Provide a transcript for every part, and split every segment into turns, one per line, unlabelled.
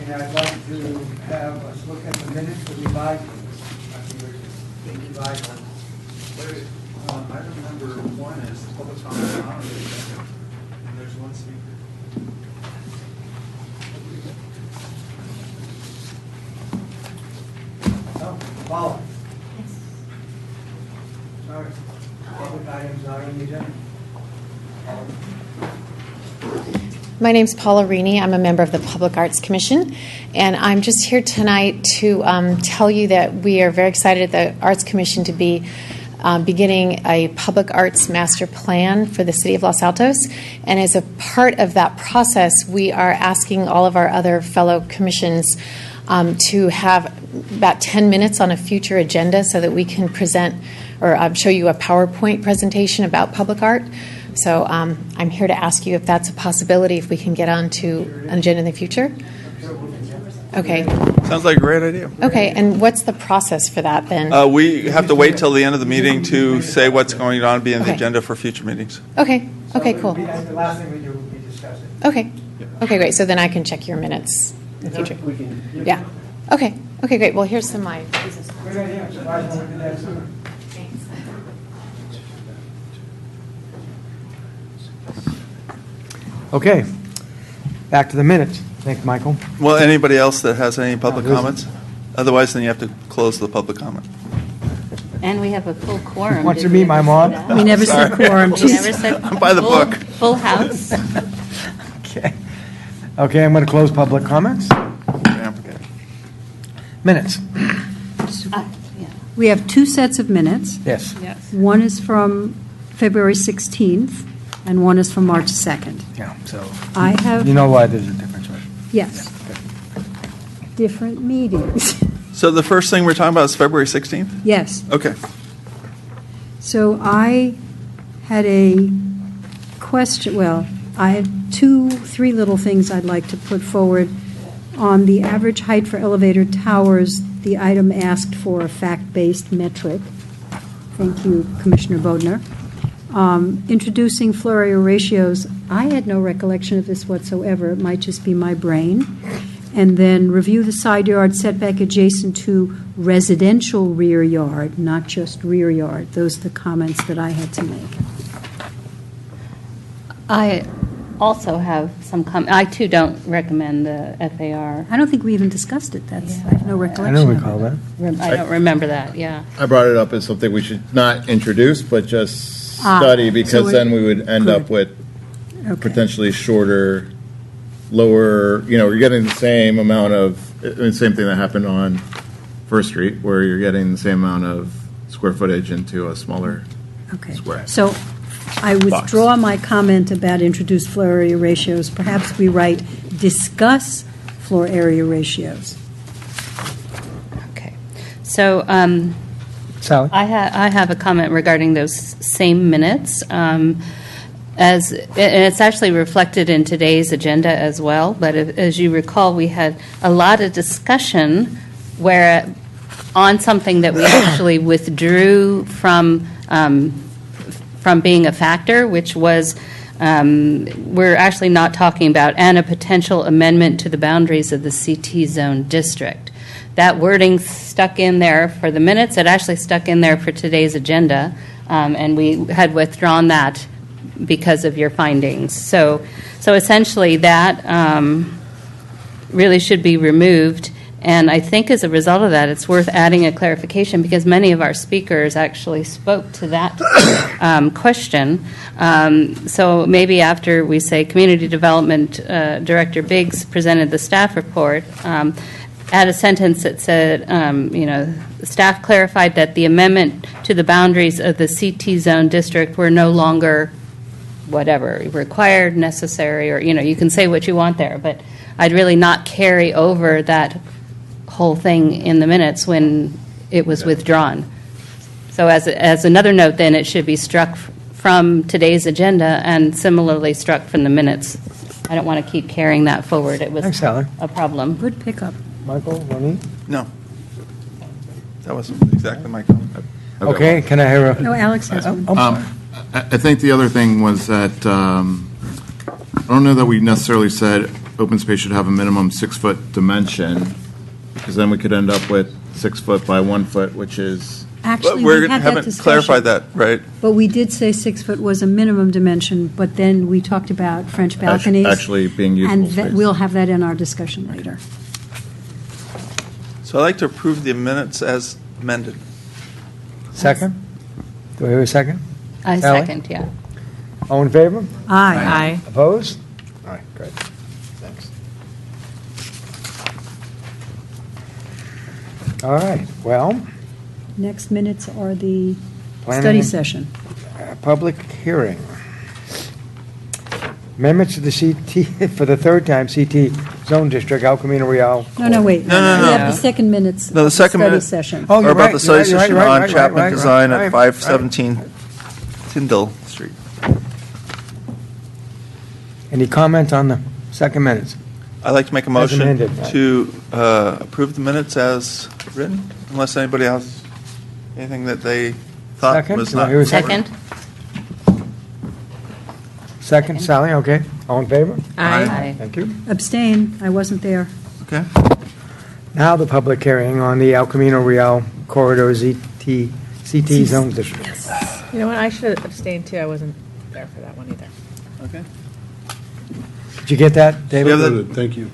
and I'd like to have us look at the minutes to revise.
I remember one is public comment on the agenda, and there's one speaker.
Oh, Paula. Sorry, public items not on the agenda.
My name's Paula Rini. I'm a member of the Public Arts Commission, and I'm just here tonight to tell you that we are very excited at the Arts Commission to be beginning a public arts master plan for the City of Los Altos. And as a part of that process, we are asking all of our other fellow commissions to have about 10 minutes on a future agenda so that we can present or show you a PowerPoint presentation about public art. So I'm here to ask you if that's a possibility, if we can get onto an agenda in the future. Okay.
Sounds like a great idea.
Okay, and what's the process for that then?
We have to wait till the end of the meeting to say what's going on, be on the
Okay.
agenda for future meetings.
Okay, okay,
So
cool.
the last thing we do will be discuss it.
Okay, okay, great. So then I can check your minutes in the future. Yeah. Okay, okay, great. Well, here's some of my business cards.
Great idea, I'm surprised no one did that sooner.
Okay, back to the minutes. Thank you, Michael.
Well, anybody else that has any public
No, this-
comments? Otherwise, then you have to close the public comment.
And we have a full quorum.
Want to
Did
meet
we
my
ever
mom?
say that?
We never said quorum.
We never said.
I'm by the
full-
book.
Full house.
Okay. Okay, I'm going to close public comments.
Yeah.
Minutes.
Yeah.
We have two sets of minutes.
Yes.
Yes.
One is from February 16th, and one is from March 2nd.
Yeah, so
I have,
you know why there's a difference, right?
yes, different meetings.
So the first thing we're talking about is February 16th?
Yes.
Okay.
So I had a question, well, I have three little things I'd like to put forward. On the average height for elevator towers, the item asked for a fact-based metric. Thank you, Commissioner Bodnar. Introducing floor area ratios, I had no recollection of this whatsoever. It might just be my brain. And then review the side yard setback adjacent to residential rear yard, not just rear yard. Those are the comments that I had to make.
I also have some I too don't recommend the FAR.
I don't think we even discussed it. I have no
I
recollection
don't
of
recall
it.
that.
I don't remember that, yeah.
I brought it up as something we should not introduce, but just
Ah,
study,
so
because
it-
then we would end up
good.
with
Okay.
potentially shorter, lower, you're getting the same amount of, same thing that happened on First Street, where you're getting the same amount of square footage into a smaller
Okay.
square.
So I withdraw my comment about introduced floor area ratios. Perhaps we write, discuss floor area ratios.
Okay. So
Sally?
I have a comment regarding those same minutes. And it's actually reflected in today's agenda as well, but as you recall, we had a lot of discussion on something that we actually withdrew from being a factor, which was we're actually not talking about and a potential amendment to the boundaries of the CT zone district. That wording stuck in there for the minutes. It actually stuck in there for today's agenda, and we had withdrawn that because of your findings. So essentially, that really should be removed. And I think as a result of that, it's worth adding a clarification because many of our speakers actually spoke to that question. So maybe after we say Community Development Director Biggs presented the staff report, add a sentence that said, the staff clarified that the amendment to the boundaries of the CT zone district were no longer whatever, required, necessary, or, you can say what you want there, but I'd really not carry over that whole thing in the minutes when it was withdrawn. So as another note, then, it should be struck from today's agenda and similarly struck from the minutes. I don't want to keep carrying that forward. It was
Thanks, Sally.
a problem.
Good pickup.
Michael, Ronnie?
No. That wasn't exactly my comment.
Okay, can I hear a?
No, Alex has one.
I think the other thing was that I don't know that we necessarily said open space should have a minimum 6-foot dimension, because then we could end up with 6 foot by 1 foot, which is,
But
Actually,
we
we had that
haven't
discussion.
clarified that, right?
But we did say 6 foot was a minimum dimension, but then we talked about French balconies.
actually being usable
And
space.
we'll have that in our discussion later.
So I'd like to approve the minutes as amended.
Second? Do we have a second?
I
Sally?
second, yeah.
All in favor?
Aye.
Opposed? All right, good. Thanks. All right, well,
Next minutes are the
Planning
study
and-
session.
public hearing. Amendments to the CT, for the third time, CT Zone District, El Camino Real.
No, wait.
No.
We have the second minutes.
No, the
of
second
study
minute-
session.
Oh,
Or
you're
about
right,
the study
you're right,
session
you're right,
on
right,
Chapman
right,
Design
right,
at
right.
517 Tyndall Street.
Any comment on the second minutes?
I'd like to make a motion
amended, right.
to approve the minutes as written, unless anybody has anything that they thought
Second?
was
Do I
not.
hear a
Second?
Second, Sally, okay. All in favor?
Aye.
Thank you.
Abstain, I wasn't there.
Okay.
Now the public hearing on the El Camino Real Corridor CT Zone District.
You know what, I should abstain too, I wasn't there for that one either.
Okay.
Did you get that,
We have
David?
the-
Thank you.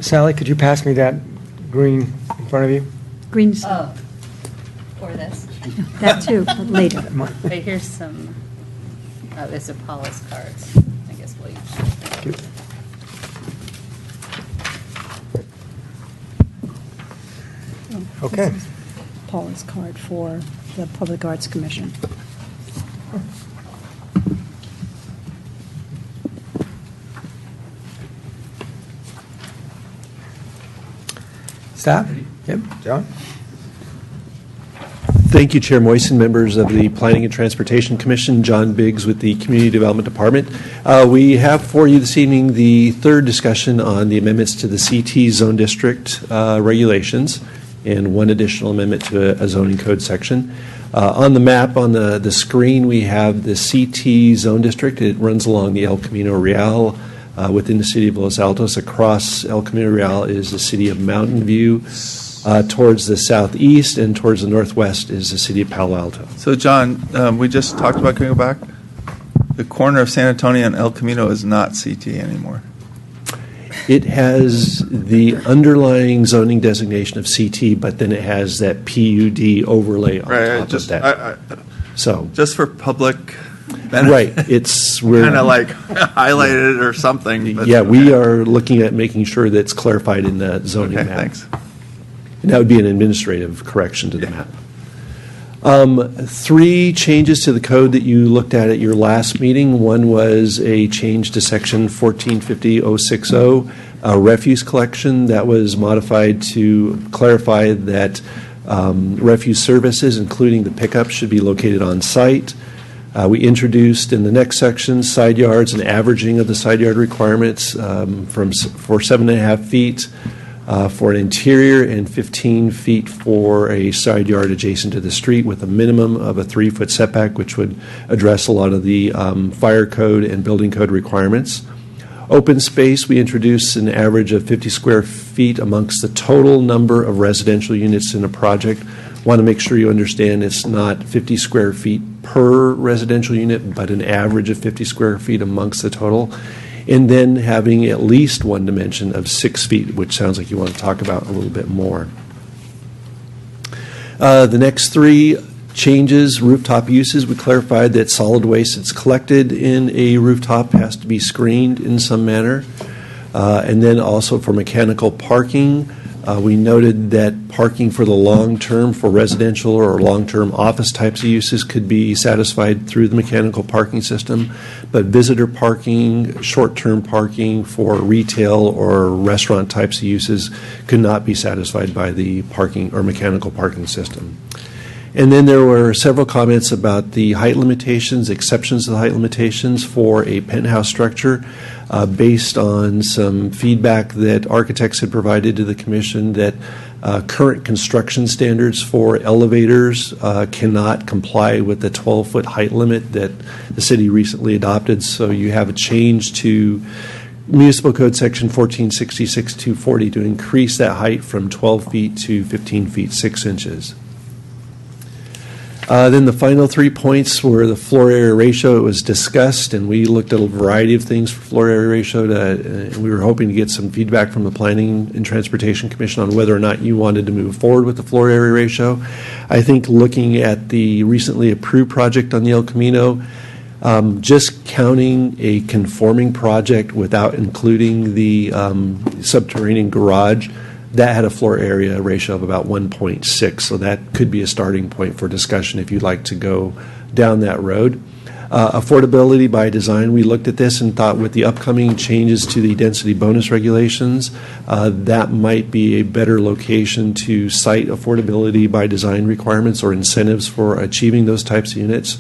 Sally, could you pass me that green in front of you?
Greens,
Oh, for this.
that too, but later.
Wait, here's some, oh, this is Paula's cards. I guess we'll use.
Thank you. Okay.
Paula's card for the Public Arts Commission.
Staff? Yep, John?
Thank you, Chair Moisen, members of the Planning and Transportation Commission, John Biggs with the Community Development Department. We have for you this evening the third discussion on the amendments to the CT Zone District regulations and one additional amendment to a zoning code section. On the map on the screen, we have the CT Zone District. It runs along the El Camino Real within the city of Los Altos. Across El Camino Real is the city of Mountain View. Towards the southeast and towards the northwest is the city of Palo Alto.
So, John, we just talked about going back. The corner of San Antonio and El Camino is not CT anymore.
It has the underlying zoning designation of CT, but then it has that PUD overlay on
Right.
top
Just,
of that. So,
just for public benefit.
right, we're
Kind of like highlighted it or something. but-
yeah, we are looking at making sure that's clarified in the zoning
Okay,
map.
thanks.
And that would be an administrative correction to the map. 3 changes to the code that you looked at your last meeting. One was a change to section 1450-060, refuse collection. That was modified to clarify that refuse services, including the pickup, should be located on site. We introduced in the next section side yards and averaging of the side yard requirements for 7.5 feet. For an interior and 15 feet for a side yard adjacent to the street with a minimum of a 3-foot setback, which would address a lot of the fire code and building code requirements. Open space, we introduced an average of 50 square feet amongst the total number of residential units in a project. Want to make sure you understand it's not 50 square feet per residential unit, but an average of 50 square feet amongst the total. And then having at least one dimension of 6 feet, which sounds like you want to talk about a little bit more. The next 3 changes, rooftop uses, we clarified that solid waste that's collected in a rooftop has to be screened in some manner. And then also for mechanical parking, we noted that parking for the long term for residential or long-term office types of uses could be satisfied through the mechanical parking system, but visitor parking, short-term parking for retail or restaurant types of uses could not be satisfied by the parking or mechanical parking system. And then there were several comments about the height limitations, exceptions to the height limitations for a penthouse structure based on some feedback that architects had provided to the commission that current construction standards for elevators cannot comply with the 12-foot height limit that the city recently adopted. So you have a change to Municipal Code Section 1466-240 to increase that height from 12 feet to 15 feet 6 inches. Then the final 3 points were the floor area ratio. It was discussed, and we looked at a variety of things for floor area ratio. And we were hoping to get some feedback from the Planning and Transportation Commission on whether or not you wanted to move forward with the floor area ratio. I think looking at the recently approved project on the El Camino, just counting a conforming project without including the subterranean garage, that had a floor area ratio of about 1.6, so that could be a starting point for discussion if you'd like to go down that road. Affordability by design, we looked at this and thought with the upcoming changes to the density bonus regulations, that might be a better location to cite affordability by design requirements or incentives for achieving those types of units.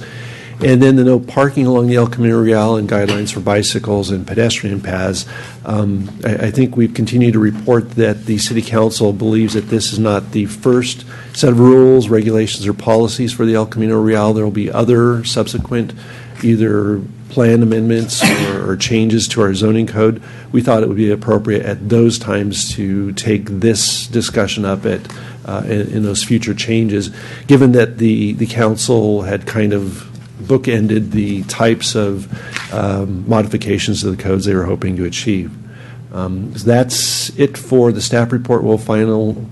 And then the no parking along the El Camino Real and guidelines for bicycles and pedestrian paths. I think we've continued to report that the City Council believes that this is not the first set of rules, regulations, or policies for the El Camino Real. There will be other subsequent either plan amendments or changes to our zoning code. We thought it would be appropriate at those times to take this discussion up at in those future changes, given that the council had kind of bookended the types of modifications to the codes they were hoping to achieve. That's it for the staff report. We'll final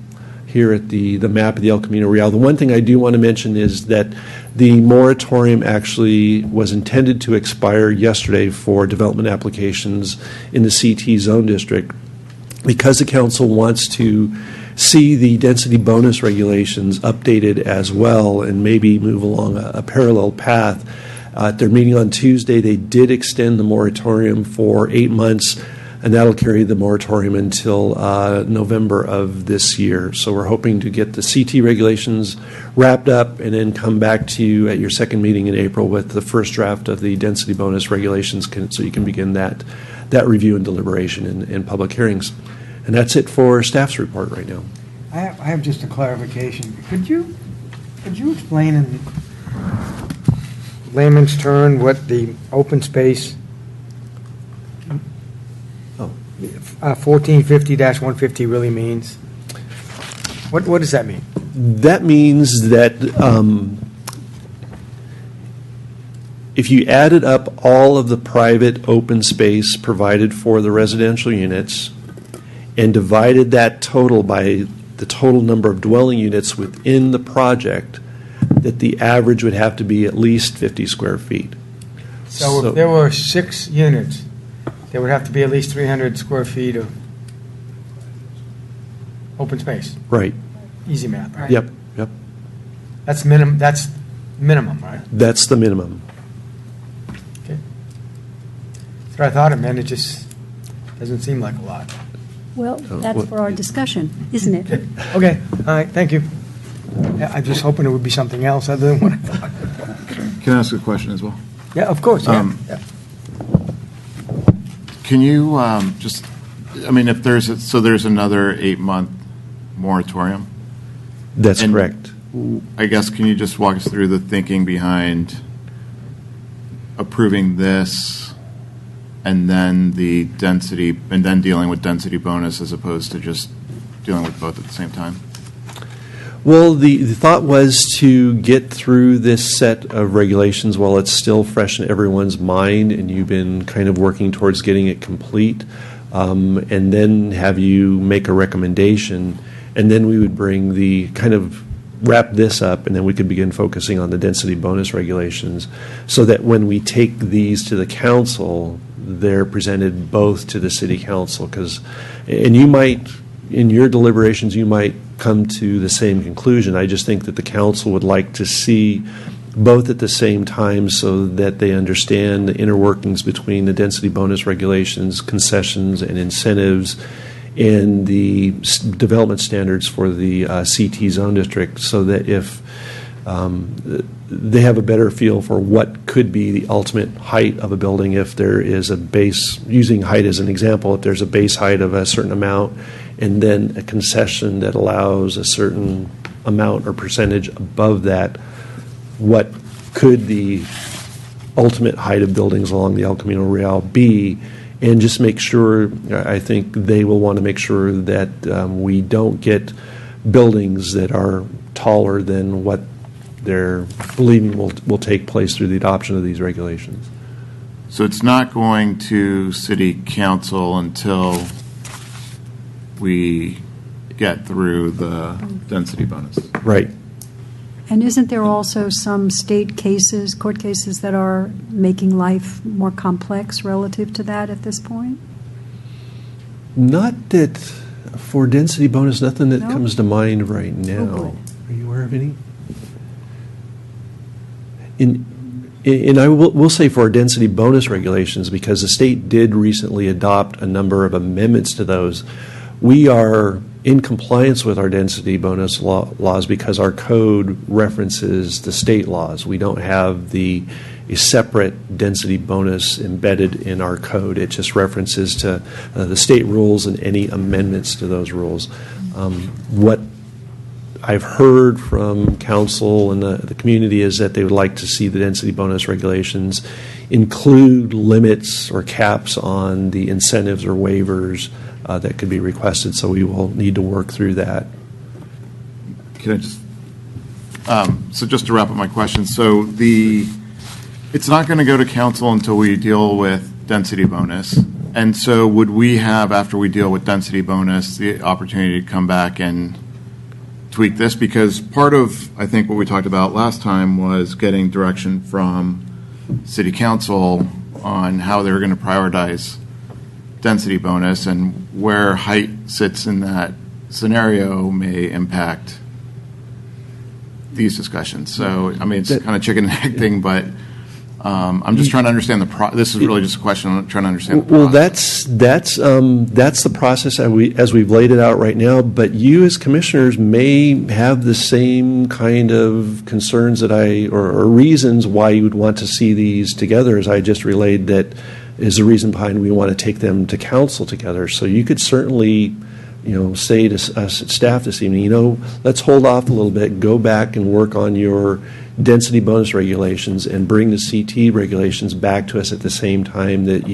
here at the map of the El Camino Real. The one thing I do want to mention is that the moratorium actually was intended to expire yesterday for development applications in the CT zone district. Because the council wants to see the density bonus regulations updated as well and maybe move along a parallel path. At their meeting on Tuesday, they did extend the moratorium for 8 months, and that'll carry the moratorium until November of this year. So we're hoping to get the CT regulations wrapped up and then come back to you at your second meeting in April with the first draft of the density bonus regulations so you can begin that review and deliberation in public hearings. And that's it for staff's report right now.
I have just a clarification. Could you explain in layman's term what the open space 1450-150 really means? What does that mean?
That means that if you added up all of the private open space provided for the residential units and divided that total by the total number of dwelling units within the project, that the average would have to be at least 50 square feet.
So if there were 6 units, there would have to be at least 300 square feet of open space.
Right.
Easy math, right?
Yep.
That's minimum, right?
That's the minimum.
Okay. That's what I thought it meant. It just doesn't seem like a lot.
Well, that's for our discussion, isn't it?
Okay, all right, thank you. Yeah, I'm just hoping it would be something else other than what I thought.
Can I ask a question as well?
Yeah, of course, yeah.
Can you just, I mean, if there's another 8-month moratorium?
That's
And
correct.
I guess, can you just walk us through the thinking behind approving this and then the density, and then dealing with density bonus as opposed to just dealing with both at the same time?
Well, the thought was to get through this set of regulations while it's still fresh in everyone's mind and you've been kind of working towards getting it complete, and then have you make a recommendation, and then we would bring the kind of wrap this up, and then we could begin focusing on the density bonus regulations so that when we take these to the council, they're presented both to the city council. And you might, in your deliberations, you might come to the same conclusion. I just think that the council would like to see both at the same time so that they understand the inner workings between the density bonus regulations, concessions, and incentives, and the development standards for the CT zone district, so that if they have a better feel for what could be the ultimate height of a building, if there is a base, using height as an example, if there's a base height of a certain amount and then a concession that allows a certain amount or percentage above that, what could the ultimate height of buildings along the El Camino Real be? and just make sure, I think they will want to make sure that we don't get buildings that are taller than what they're believing will take place through the adoption of these regulations.
So it's not going to city council until we get through the density bonus.
Right.
And isn't there also some state cases, court cases, that are making life more complex relative to that at this point?
Not that, for density bonus, nothing that
No?
comes to mind right now.
good.
Are you aware of any? And I will say for our density bonus regulations, because the state did recently adopt a number of amendments to those, we are in compliance with our density bonus laws because our code references the state laws. We don't have a separate density bonus embedded in our code. It just references to the state rules and any amendments to those rules. What I've heard from council and the community is that they would like to see the density bonus regulations include limits or caps on the incentives or waivers that could be requested, so we will need to work through that.
Can I just, so just to wrap up my question, so it's not going to go to council until we deal with density bonus. And so would we have, after we deal with density bonus, the opportunity to come back and tweak this? Because part of, I think, what we talked about last time was getting direction from city council on how they were going to prioritize density bonus, and where height sits in that scenario may impact these discussions. So, I mean, it's kind of chicken and egg thing, but I'm just trying to understand this is really just a question. I'm trying to understand the
Well,
process.
that's the process as we've laid it out right now. But you, as commissioners, may have the same kind of concerns that or reasons why you would want to see these together, as I just relayed. That is the reason behind we want to take them to council together. So you could certainly, say to us at staff this evening, let's hold off a little bit, go back and work on your density bonus regulations and bring the CT regulations back to us at the same time that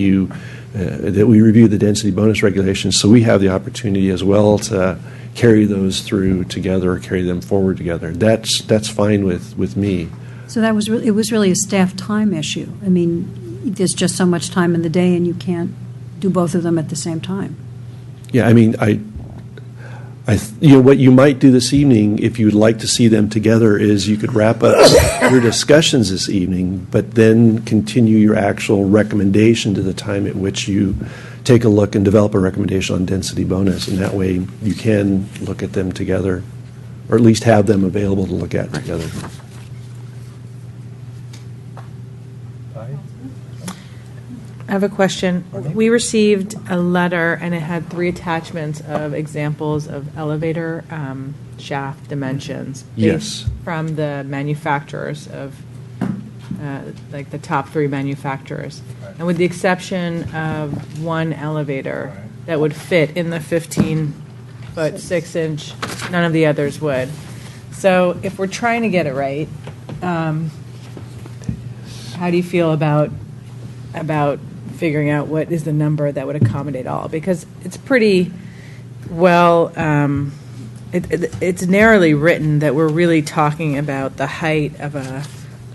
that we review the density bonus regulations, so we have the opportunity as well to carry those through together or carry them forward together. That's fine with me.
So it was really a staff time issue. I mean, there's just so much time in the day, and you can't do both of them at the same time.
Yeah, I mean, what you might do this evening, if you would like to see them together, is you could wrap up your discussions this evening, but then continue your actual recommendation to the time at which you take a look and develop a recommendation on density bonus, and that way you can look at them together, or at least have them available to look at together.
I have a question. We received a letter, and it had 3 attachments of examples of elevator shaft dimensions.
Yes.
From the manufacturers of, like the top 3 manufacturers. And with the exception of one elevator that would fit in the 15-foot, 6-inch, none of the others would. So if we're trying to get it right, how do you feel about figuring out what is the number that would accommodate all? Because it's pretty well, it's narrowly written that we're really talking about the height of a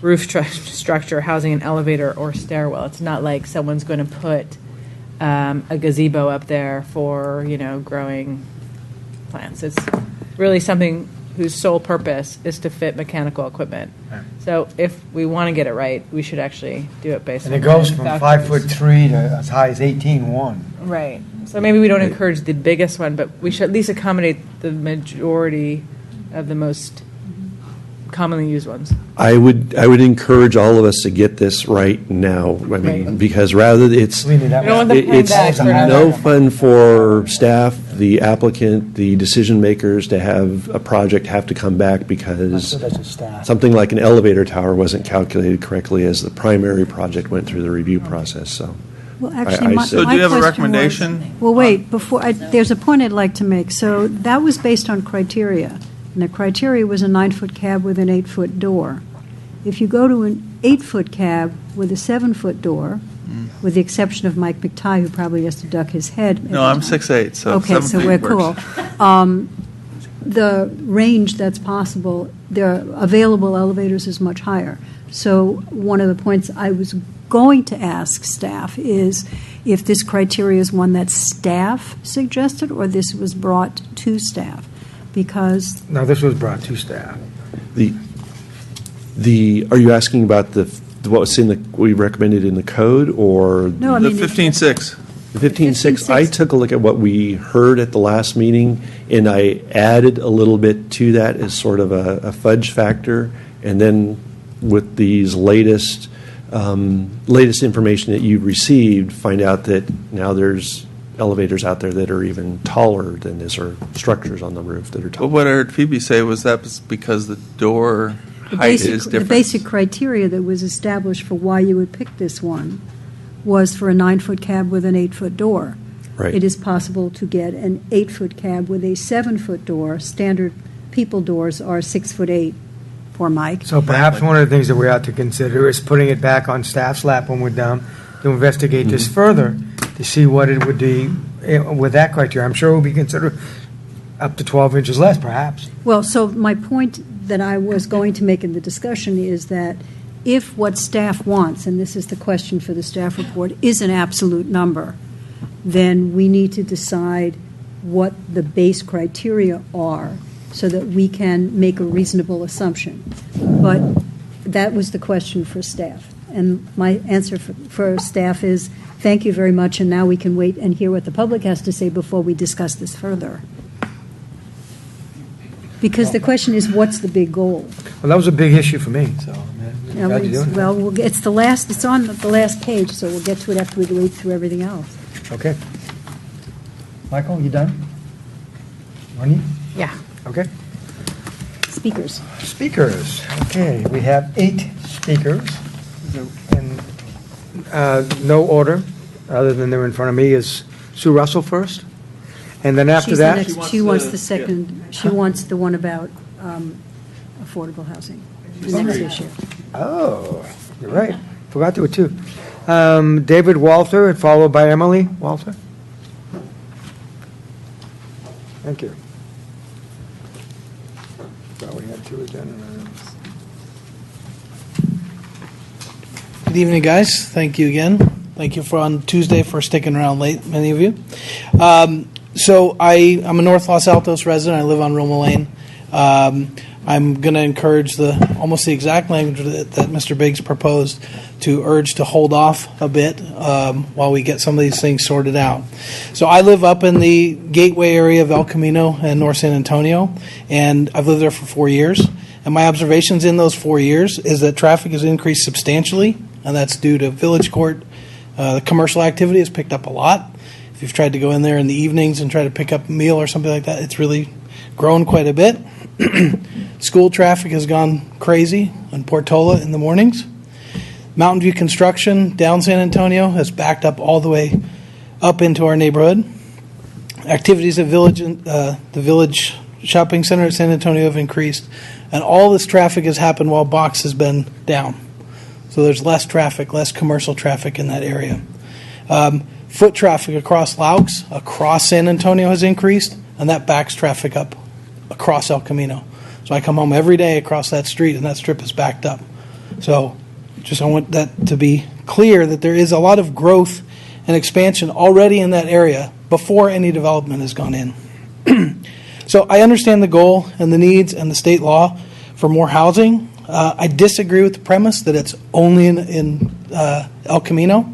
roof structure housing an elevator or stairwell. It's not like someone's going to put a gazebo up there for, growing plants. It's really something whose sole purpose is to fit mechanical equipment. So if we want to get it right, we should actually do it based on.
And it goes from
manufacturers.
5'3" to as high as 18.1.
Right. So maybe we don't encourage the biggest one, but we should at least accommodate the majority of the most commonly used ones.
I would encourage all of us to get this right now. I mean,
Right.
because rather it's
We need that
We don't want
one.
them coming
it's
back for
no
another.
fun for staff, the applicant, the decision makers to have a project have to come back because
So that's a staff.
something like an elevator tower wasn't calculated correctly as the primary project went through the review process. So
Well,
I
actually, my
So do you have a
question was-
recommendation?
Well, wait, there's a point I'd like to make. So that was based on criteria, and the criteria was a 9-foot cab with an 8-foot door. If you go to an 8-foot cab with a 7-foot door, with the exception of Mike McTighe, who probably has to duck his head.
No, I'm 6'8", so
Okay,
7
so
feet
we're
works.
cool. The range that's possible, the available elevators is much higher. So one of the points I was going to ask staff is if this criteria is one that staff suggested or this was brought to staff, because
No, this was brought to staff.
Are you asking about what was we recommended in the code, or?
no, I
The
mean
15.6.
The 15.6, I took a look at what we heard at the last meeting, and I added a little bit to that as sort of a fudge factor. And then with these latest information that you've received, find out that now there's elevators out there that are even taller than this, or structures on the roof that are
But
taller.
what I heard Phoebe say was that was because the door
the
height
basic,
is
the
different.
basic criteria that was established for why you would pick this one was for a 9-foot cab with an 8-foot door.
Right.
It is possible to get an 8-foot cab with a 7-foot door. Standard people doors are 6'8", poor Mike.
So perhaps one of the things that we ought to consider is putting it back on staff's lap when we're done to investigate this further, to see what it would be with that criteria. I'm sure it would be considered up to 12 inches less, perhaps.
Well, so my point that I was going to make in the discussion is that if what staff wants, and this is the question for the staff report, is an absolute number, then we need to decide what the base criteria are so that we can make a reasonable assumption. But that was the question for staff. And my answer for staff is, thank you very much, and now we can wait and hear what the public has to say before we discuss this further. Because the question is, what's the big goal?
Well, that was a big issue for me, so.
Yeah,
glad you're doing that.
well, it's on the last page, so we'll get to it after we wade through everything else.
Okay. Michael, you done? Ronnie?
Yeah.
Okay.
Speakers.
Speakers. Okay, we have 8 speakers. And no order, other than they're in front of me, is Sue Russell first. And then after
She's the
that,
next- She wants the second, she wants the one about affordable housing, the next issue.
oh, you're right. Forgot there were 2. David Walter, followed by Emily Walter. Thank you. Thought we had 2 agenda items.
Good evening, guys. Thank you again. Thank you for on Tuesday for sticking around late, many of you. So I'm a North Los Altos resident. I live on Roma Lane. I'm going to encourage almost the exact language that Mr. Biggs proposed, to urge to hold off a bit while we get some of these things sorted out. So I live up in the gateway area of El Camino and North San Antonio, and I've lived there for 4 years. And my observations in those 4 years is that traffic has increased substantially, and that's due to Village Court. The commercial activity has picked up a lot. If you've tried to go in there in the evenings and try to pick up a meal or something like that, it's really grown quite a bit. School traffic has gone crazy on Portola in the mornings. Mountain View construction down San Antonio has backed up all the way up into our neighborhood. Activities at the Village Shopping Center at San Antonio have increased, and all this traffic has happened while Box has been down. So there's less traffic, less commercial traffic in that area. Foot traffic across Laux, across San Antonio has increased, and that backs traffic up across El Camino. So I come home every day across that street, and that strip is backed up. So just I want that to be clear, that there is a lot of growth and expansion already in that area before any development has gone in. So I understand the goal and the needs and the state law for more housing. I disagree with the premise that it's only in El Camino.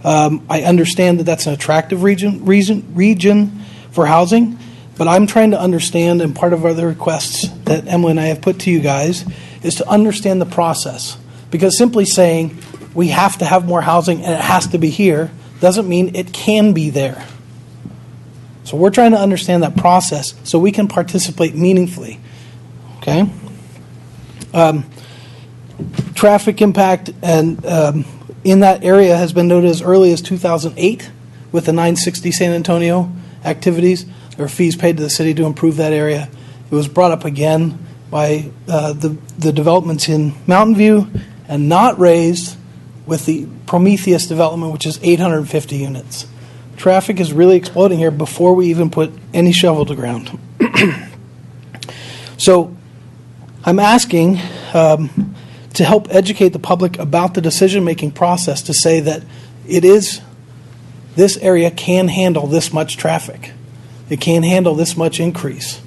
I understand that that's an attractive region for housing, but I'm trying to understand, and part of other requests that Emily and I have put to you guys is to understand the process. Because simply saying we have to have more housing and it has to be here doesn't mean it can be there. So we're trying to understand that process so we can participate meaningfully. Okay? Traffic impact and in that area has been noted as early as 2008 with the 960 San Antonio activities. There are fees paid to the city to improve that area. It was brought up again by the developments in Mountain View and not raised with the Prometheus development, which is 850 units. Traffic is really exploding here before we even put any shovel to ground. So I'm asking to help educate the public about the decision-making process, to say that this area can handle this much traffic. It can handle this much increase.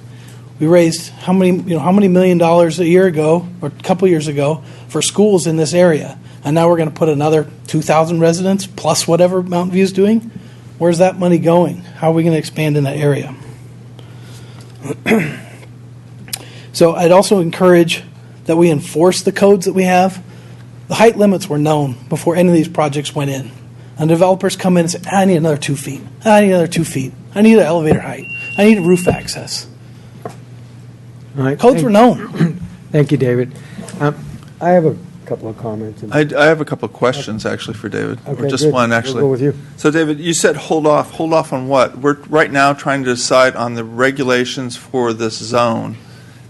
We raised how many $1 million a year ago, or a couple years ago, for schools in this area, and now we're going to put another 2,000 residents plus whatever Mountain View is doing. Where's that money going? How are we going to expand in that area? So I'd also encourage that we enforce the codes that we have. The height limits were known before any of these projects went in. And developers come in and say, I need another 2 feet. I need another 2 feet. I need an elevator height. I need roof access.
All right,
Codes were known.
Thank you, David. I have a couple of comments.
I have a couple of questions, actually, for David.
Okay,
or just
good.
one,
We'll
actually.
go with you.
So, David, you said hold off. Hold off on what? We're right now trying to decide on the regulations for this zone,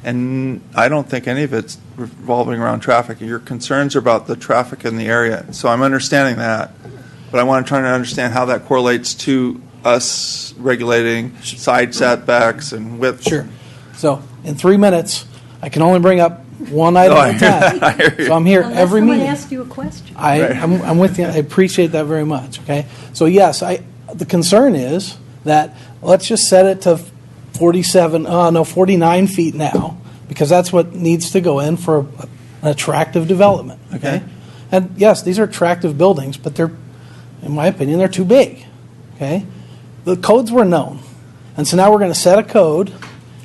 and I don't think any of it's revolving around traffic. Your concerns are about the traffic in the area, so I'm understanding that, but I want to try to understand how that correlates to us regulating side setbacks and width.
Sure. So in 3 minutes, I can only bring up one item at a time. So I'm here every meeting.
Unless someone asks you a question.
I'm with you. I appreciate that very much. Okay. So yes, the concern is that let's just set it to 49 feet now, because that's what needs to go in for an attractive development. Okay. And yes, these are attractive buildings, but they're, in my opinion, they're too big. Okay. The codes were known, and so now we're going to set a code,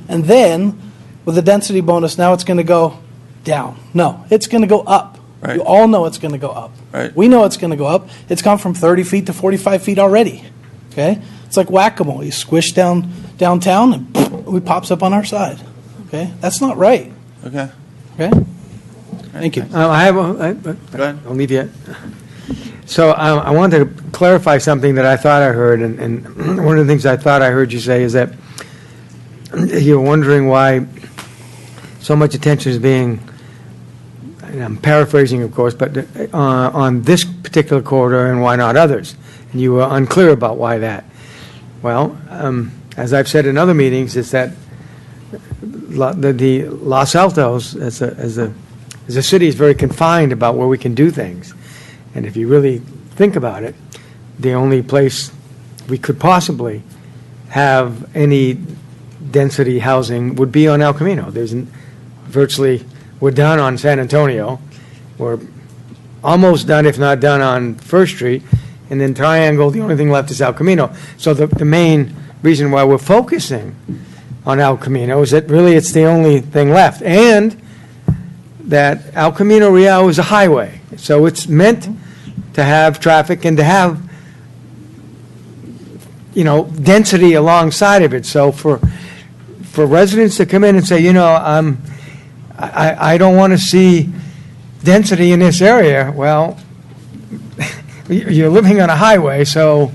and then with the density bonus, now it's going to go down. No, it's going to go up.
Right.
You all know it's going to go up.
Right.
We know it's going to go up. It's gone from 30 feet to 45 feet already. Okay? It's like whack-a-mole. You squish downtown, and it pops up on our side. Okay? That's not right.
Okay.
Okay? Thank you.
I have
Go ahead.
I'll leave you. So I wanted to clarify something that I thought I heard, and one of the things I thought I heard you say is that you're wondering why so much attention is being, and I'm paraphrasing, of course, but on this particular corridor and why not others. And you were unclear about why that. Well, as I've said in other meetings, it's that the Los Altos as a city is very confined about where we can do things. And if you really think about it, the only place we could possibly have any density housing would be on El Camino. We're done on San Antonio. We're almost done, if not done, on First Street. And then Triangle, the only thing left is El Camino. So the main reason why we're focusing on El Camino is that really it's the only thing left. And that El Camino Real is a highway. So it's meant to have traffic and to have, density alongside of it. So for residents to come in and say, I don't want to see density in this area, well, you're living on a highway, so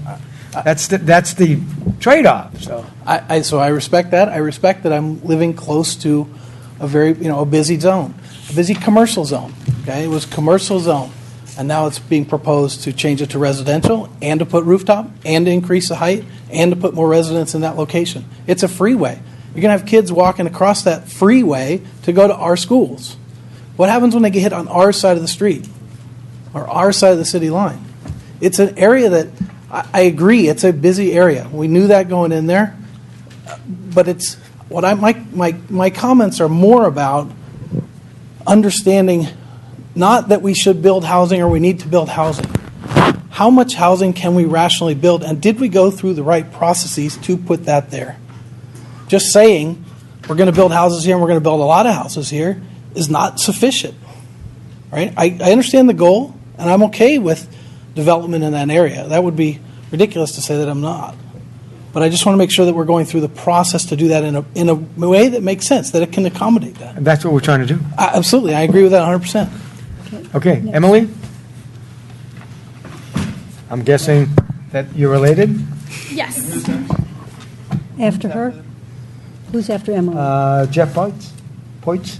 that's the trade-off. So
I respect that. I respect that I'm living close to a very, a busy zone, a busy commercial zone. Okay, it was commercial zone, and now it's being proposed to change it to residential and to put rooftop and to increase the height and to put more residents in that location. It's a freeway. You're going to have kids walking across that freeway to go to our schools. What happens when they get hit on our side of the street or our side of the city line? It's an area that, I agree, it's a busy area. We knew that going in there. But it's what my comments are more about understanding not that we should build housing or we need to build housing. How much housing can we rationally build, and did we go through the right processes to put that there? Just saying we're going to build houses here and we're going to build a lot of houses here is not sufficient. Right? I understand the goal, and I'm okay with development in that area. That would be ridiculous to say that I'm not. But I just want to make sure that we're going through the process to do that in a way that makes sense, that it can accommodate that.
and that's what we're trying to do.
Absolutely. I agree with that 100%.
Okay, Emily? I'm guessing that you're related?
Yes.
After her? Who's after Emily?
Jeff Potts? Potts?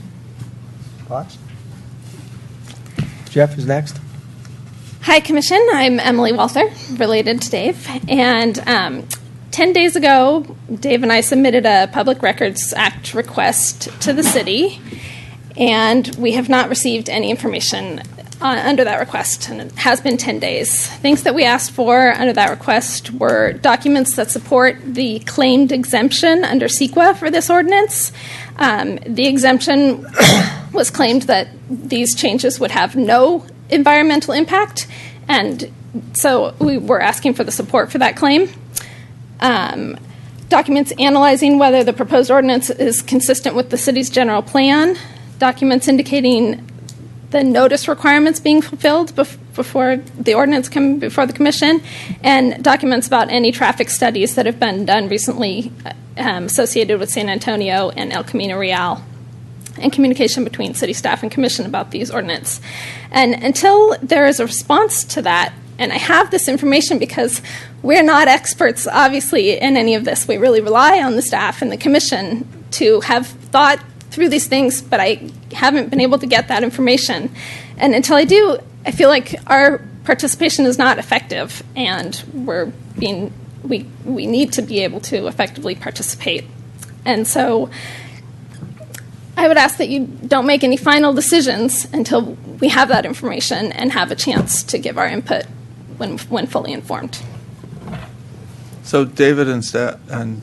Jeff is next.
Hi, Commission. I'm Emily Walther, related to Dave. And 10 days ago, Dave and I submitted a Public Records Act request to the city, and we have not received any information under that request, and it has been 10 days. Things that we asked for under that request were documents that support the claimed exemption under CEQA for this ordinance. The exemption was claimed that these changes would have no environmental impact, and so we were asking for the support for that claim. Documents analyzing whether the proposed ordinance is consistent with the city's general plan, documents indicating the notice requirements being fulfilled before the ordinance come before the commission, and documents about any traffic studies that have been done recently associated with San Antonio and El Camino Real, and communication between city staff and commission about these ordinance. And until there is a response to that, and I have this information because we're not experts, obviously, in any of this. We really rely on the staff and the commission to have thought through these things, but I haven't been able to get that information. And until I do, I feel like our participation is not effective, and we need to be able to effectively participate. And so I would ask that you don't make any final decisions until we have that information and have a chance to give our input when fully informed.
So David and staff, and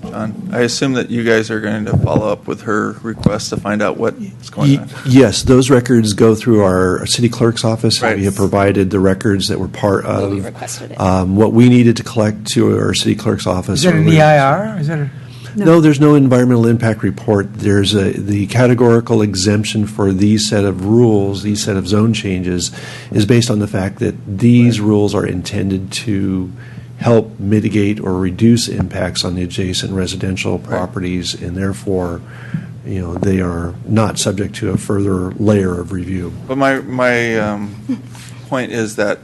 I assume that you guys are going to follow up with her request to find out what's going on.
Yes, those records go through our city clerk's office.
Right.
We have provided the records that were part of
We requested it.
what we needed to collect to our city clerk's office.
Is that an EIR? Is that a?
No, there's no environmental impact report. There's the categorical exemption for these set of rules, these set of zone changes, is based on the fact that these rules are intended to help mitigate or reduce impacts on the adjacent residential properties, and therefore, they are not subject to a further layer of review.
But my point is that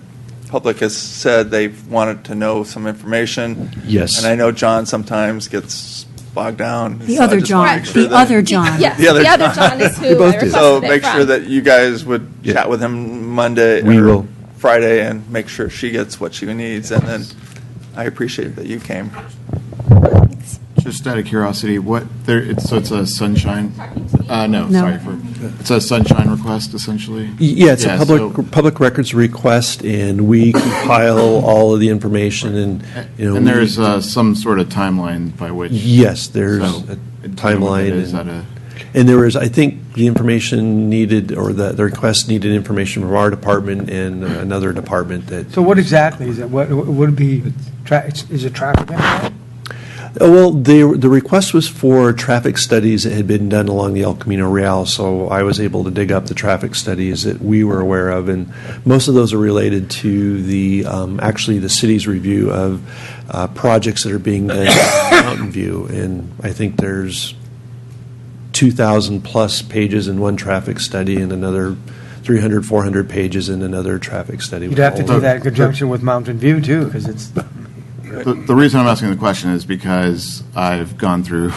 public has said they've wanted to know some information.
Yes.
And I know John sometimes gets bogged down.
The
so I
other
just wanna
John,
make sure
the
that-
other John.
Yes,
The other
John is who
We both
I
do.
requested
So
it
make
from.
sure that you guys would
Yeah.
chat with him Monday
We
or
will.
Friday and make sure she gets what she needs. And then I appreciate that you came.
Just out of curiosity, so it's a sunshine, no,
No.
sorry, it's a sunshine request essentially?
Yeah, it's a
so-
public records request, and we compile all of the information, and
And there's some sort of timeline by which?
yes, there's
So,
a
tell me what
timeline,
it is,
and there was, I think, the information needed, or the request needed information from our department and another department that.
So what exactly is it? What would it be? Is it traffic impact?
Well, the request was for traffic studies that had been done along the El Camino Real, so I was able to dig up the traffic studies that we were aware of, and most of those are related to the actually the city's review of projects that are being done in Mountain View, and I think there's 2,000 plus pages in one traffic study and another 300, 400 pages in another traffic study.
You'd have to do that in conjunction with Mountain View too, because it's.
The reason I'm asking the question is because I've gone through,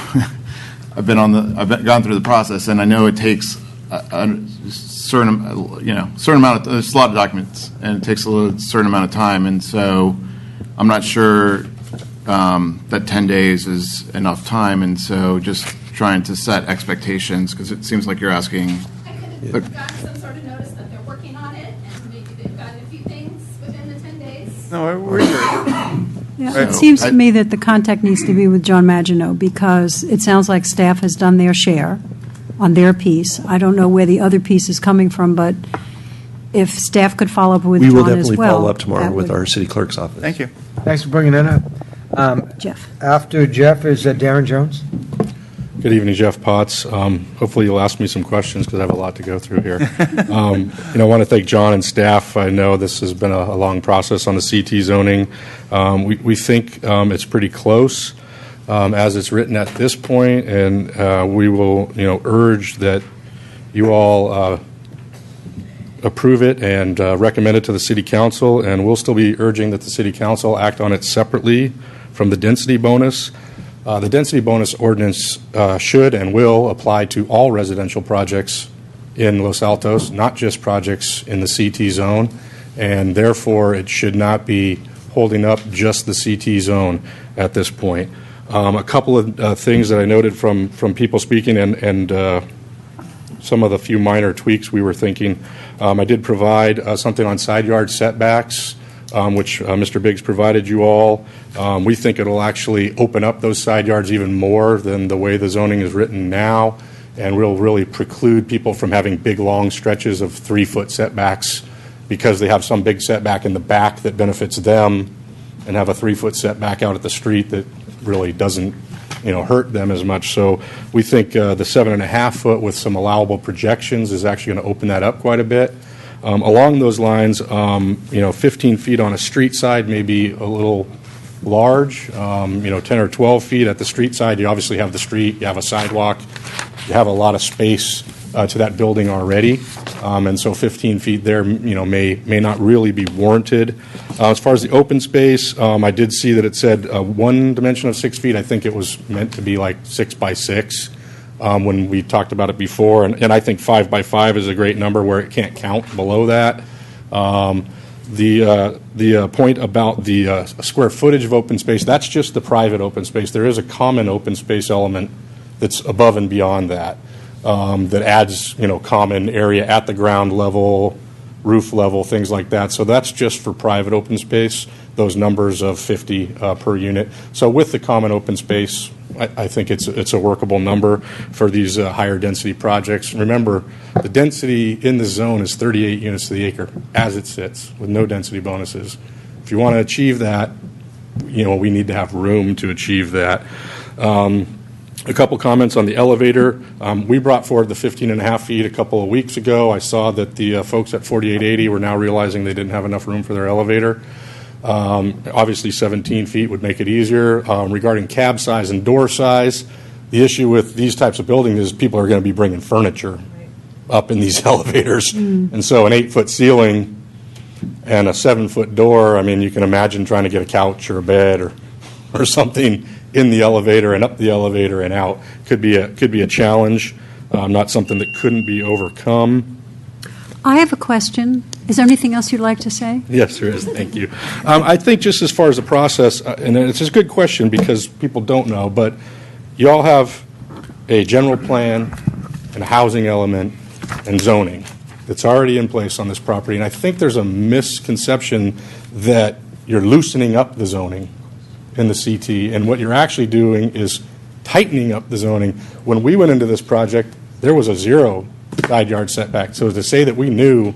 I've gone through the process, and I know it takes a certain amount of, there's a lot of documents, and it takes a certain amount of time, and so I'm not sure that 10 days is enough time, and so just trying to set expectations, because it seems like you're asking.
I could have gotten some sort of notice that they're working on it, and maybe they've gotten a few things within the 10 days.
No, we're here.
Yeah,
Right.
it seems to me that the contact needs to be with John Maginot, because it sounds like staff has done their share on their piece. I don't know where the other piece is coming from, but if staff could follow up with
We will
John as
definitely
well.
follow up tomorrow
that
with
would-
our city clerk's office.
Thank you.
Thanks for bringing that up.
Jeff.
After Jeff is Darren Jones.
Good evening, Jeff Potts. Hopefully you'll ask me some questions because I have a lot to go through here. I want to thank John and staff. I know this has been a long process on the CT zoning. We think it's pretty close as it's written at this point, and we will, urge that you all approve it and recommend it to the City Council, and we'll still be urging that the City Council act on it separately from the density bonus. The density bonus ordinance should and will apply to all residential projects in Los Altos, not just projects in the CT zone. and therefore it should not be holding up just the CT zone at this point. A couple of things that I noted from people speaking and some of the few minor tweaks we were thinking. I did provide something on side yard setbacks, which Mr. Biggs provided you all. We think it'll actually open up those side yards even more than the way the zoning is written now, and will really preclude people from having big, long stretches of 3-foot setbacks because they have some big setback in the back that benefits them and have a 3-foot setback out at the street that really doesn't hurt them as much. So we think the 7.5 foot with some allowable projections is actually going to open that up quite a bit. Along those lines, 15 feet on a street side may be a little large. 10 or 12 feet at the street side, you obviously have the street, you have a sidewalk, you have a lot of space to that building already. And so 15 feet there, may not really be warranted. As far as the open space, I did see that it said one dimension of 6 feet. I think it was meant to be like 6 by 6 when we talked about it before. And I think 5 by 5 is a great number where it can't count below that. The point about the square footage of open space, that's just the private open space. There is a common open space element that's above and beyond that. That adds, common area at the ground level, roof level, things like that. So that's just for private open space, those numbers of 50 per unit. So with the common open space, I think it's a workable number for these higher density projects. Remember, the density in the zone is 38 units to the acre as it sits with no density bonuses. If you want to achieve that, we need to have room to achieve that. A couple comments on the elevator. We brought forward the 15.5 feet a couple of weeks ago. I saw that the folks at 4880 were now realizing they didn't have enough room for their elevator. Obviously, 17 feet would make it easier. Regarding cab size and door size, the issue with these types of buildings is people are going to be bringing furniture up in these elevators. And so an 8-foot ceiling and a 7-foot door, you can imagine trying to get a couch or a bed or something in the elevator and up the elevator and out could be a challenge, not something that couldn't be overcome.
I have a question. Is there anything else you'd like to say?
Yes, there is. Thank you. I think just as far as the process, and it's a good question because people don't know, but you all have a general plan and a housing element and zoning that's already in place on this property. And I think there's a misconception that you're loosening up the zoning in the CT, and what you're actually doing is tightening up the zoning. When we went into this project, there was a 0 side yard setback. So to say that we knew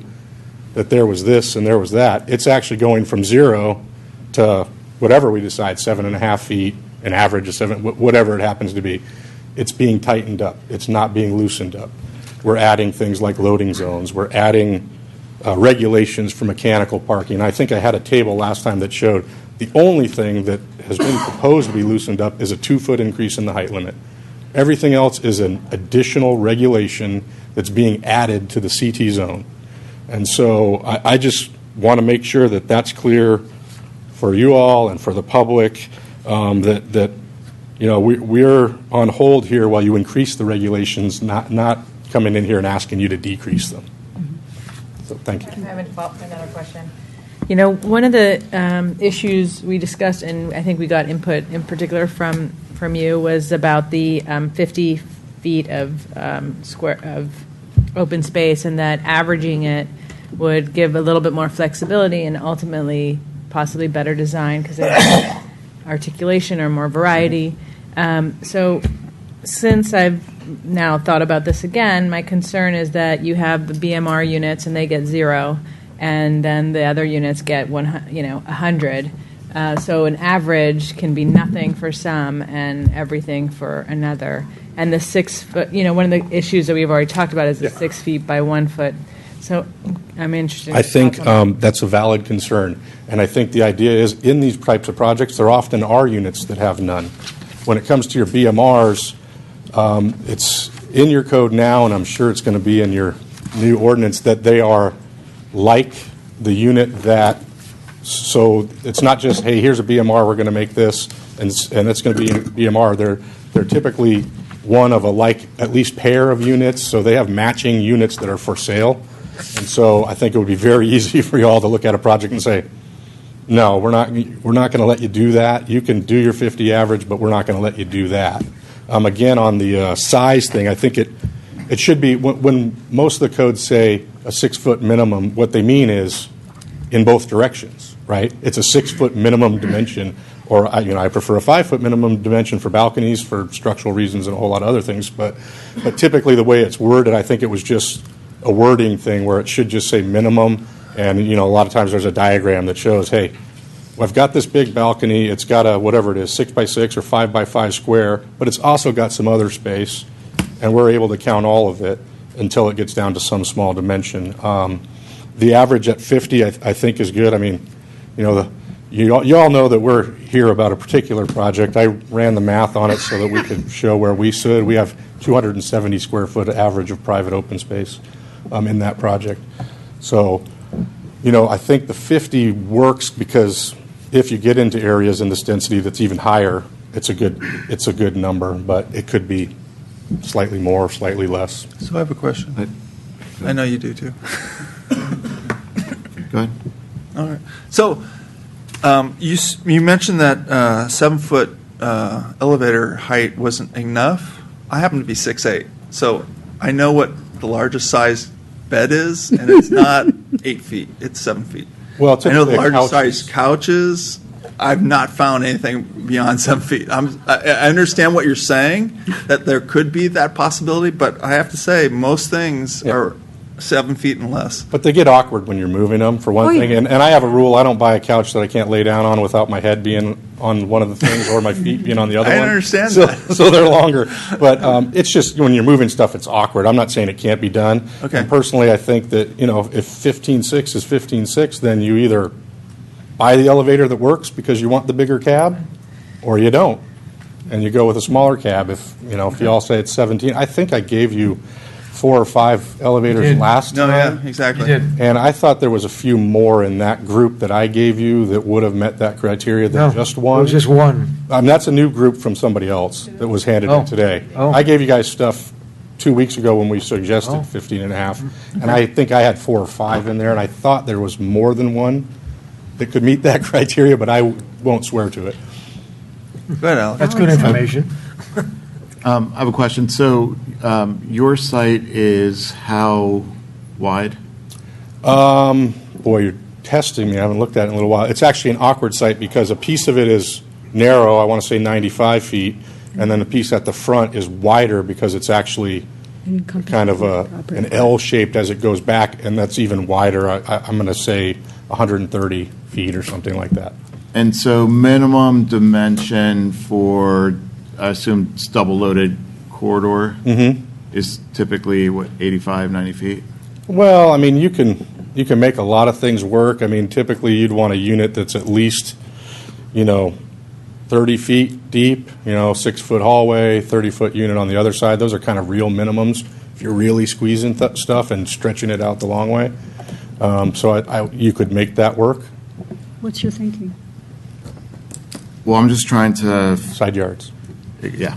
that there was this and there was that, it's actually going from 0 to whatever we decide, 7.5 feet, an average of 7, whatever it happens to be. It's being tightened up. It's not being loosened up. We're adding things like loading zones. We're adding regulations for mechanical parking. I think I had a table last time that showed the only thing that has been proposed to be loosened up is a 2-foot increase in the height limit. Everything else is an additional regulation that's being added to the CT zone. And so I just want to make sure that that's clear for you all and for the public, that we're on hold here while you increase the regulations, not coming in here and asking you to decrease them. So thank you.
I have another question. One of the issues we discussed, and I think we got input in particular from you, was about the 50 feet of open space, and that averaging it would give a little bit more flexibility and ultimately possibly better design because they have articulation or more variety. So since I've now thought about this again, my concern is that you have the BMR units and they get 0, and then the other units get 100. So an average can be nothing for some and everything for another. And the 6 foot, one of the issues that we've already talked about is the 6 feet by 1 foot. So I'm interested.
I think that's a valid concern. And I think the idea is in these types of projects, there often are units that have none. When it comes to your BMRs, it's in your code now, and I'm sure it's going to be in your new ordinance, that they are like the unit that, so it's not just, hey, here's a BMR, we're going to make this, and it's going to be in BMR. They're typically one of a like at least pair of units, so they have matching units that are for sale. And so I think it would be very easy for you all to look at a project and say, no, we're not going to let you do that. You can do your 50 average, but we're not going to let you do that. Again, on the size thing, I think it should be, when most of the codes say a 6-foot minimum, what they mean is in both directions, right? It's a 6-foot minimum dimension, or I prefer a 5-foot minimum dimension for balconies for structural reasons and a whole lot of other things. But typically the way it's worded, I think it was just a wording thing where it should just say minimum. And a lot of times there's a diagram that shows, hey, I've got this big balcony. It's got a whatever it is, 6x6 or 5x5 square, but it's also got some other space, and we're able to count all of it until it gets down to some small dimension. The average at 50, I think, is good. I mean, you all know that we're here about a particular project. I ran the math on it so that we could show where we stood. We have 270 square foot average of private open space in that project. So, I think the 50 works because if you get into areas in this density that's even higher, it's a good number, but it could be slightly more, slightly less.
So I have a question. I know you do too.
Go ahead.
All right. So you mentioned that 7-foot elevator height wasn't enough. I happen to be 6'8", so I know what the largest size bed is, and it's not 8 feet; it's 7 feet.
Well,
I know the largest
couches.
size couches. I've not found anything beyond 7 feet. I understand what you're saying, that there could be that possibility, but I have to say most things are 7 feet and less.
But they get awkward when you're moving them, for one thing. And I have a rule: I don't buy a couch that I can't lay down on without my head being on one of the things or my feet being on the other one.
I understand that.
So they're longer. But it's just when you're moving stuff, it's awkward. I'm not saying it can't be done.
Okay.
And personally, I think that if 15.6 is 15.6, then you either buy the elevator that works because you want the bigger cab, or you don't, and you go with a smaller cab. If you all say it's 17, I think I gave you 4 or 5 elevators last
No,
time.
yeah, exactly.
You did.
And I thought there was a few more in that group that I gave you that would have met that criteria than just one.
It was just one.
That's a new group from somebody else that was handed in today.
Oh.
I gave you guys stuff 2 weeks ago when we suggested 15 and a half, and I think I had 4 or 5 in there, and I thought there was more than one that could meet that criteria, but I won't swear to it.
Good, Alex.
That's good information.
I have a question. So your site is how wide?
Boy, you're testing me. I haven't looked at it in a little while. It's actually an awkward site because a piece of it is narrow, I want to say 95 feet, and then the piece at the front is wider because it's actually kind of an L-shaped as it goes back, and that's even wider. I'm going to say 130 feet or something like that.
And so minimum dimension for, I assume, it's double-loaded corridor is typically, 85, 90 feet?
Well, I mean, you can make a lot of things work. I mean, typically you'd want a unit that's at least, 30 feet deep, 6-foot hallway, 30-foot unit on the other side. Those are kind of real minimums if you're really squeezing stuff and stretching it out the long way. So you could make that work.
What's your thinking?
Well, I'm just trying to,
Side yards.
yeah.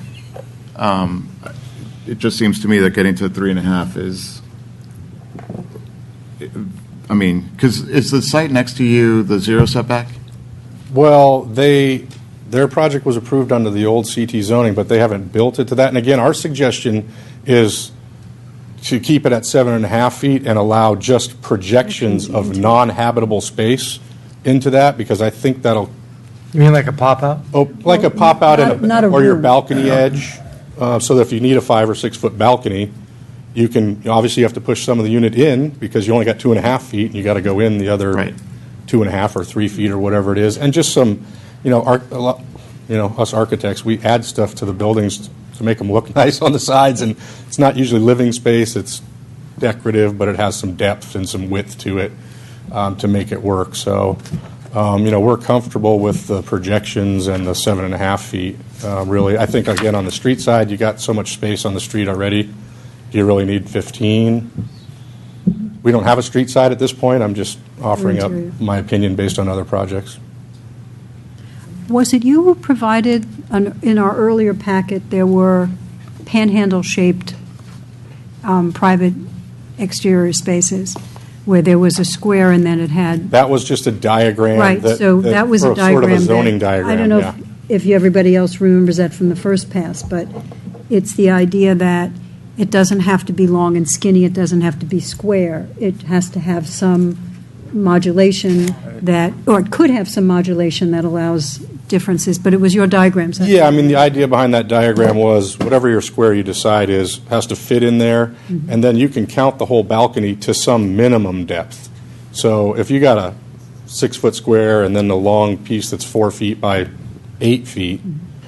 It just seems to me that getting to 3.5 is, because is the site next to you the 0 setback?
Well, their project was approved under the old CT zoning, but they haven't built it to that. And again, our suggestion is to keep it at 7.5 feet and allow just projections of non-habitable space into that, because I think that'll,
You mean like a pop-out?
like a pop-out
not a
or your
room.
balcony edge, so that if you need a 5 or 6 foot balcony, you can, obviously you have to push some of the unit in because you only got 2.5 feet, and you got to go in the other
Right.
2.5 or 3 feet or whatever it is. And just some, us architects, we add stuff to the buildings to make them look nice on the sides, and it's not usually living space, it's decorative, but it has some depth and some width to it to make it work. So, we're comfortable with the projections and the 7.5 feet, really. I think, again, on the street side, you got so much space on the street already. Do you really need 15? We don't have a street side at this point. I'm just offering up
Interior.
my opinion based on other projects.
Was it you who provided, in our earlier packet, there were panhandle-shaped private exterior spaces? where there was a square and then it had,
That was just a diagram.
right, so that was a
or
diagram.
Sort of a zoning
that-
diagram,
I don't know
yeah.
if everybody else remembers that from the first pass, but it's the idea that it doesn't have to be long and skinny, it doesn't have to be square. It has to have some modulation that, or it could have some modulation that allows differences, but it was your diagrams.
Yeah, I mean, the idea behind that diagram was whatever your square you decide is, has to fit in there, and then you can count the whole balcony to some minimum depth. So if you got a 6-foot square and then the long piece that's 4 feet by 8 feet,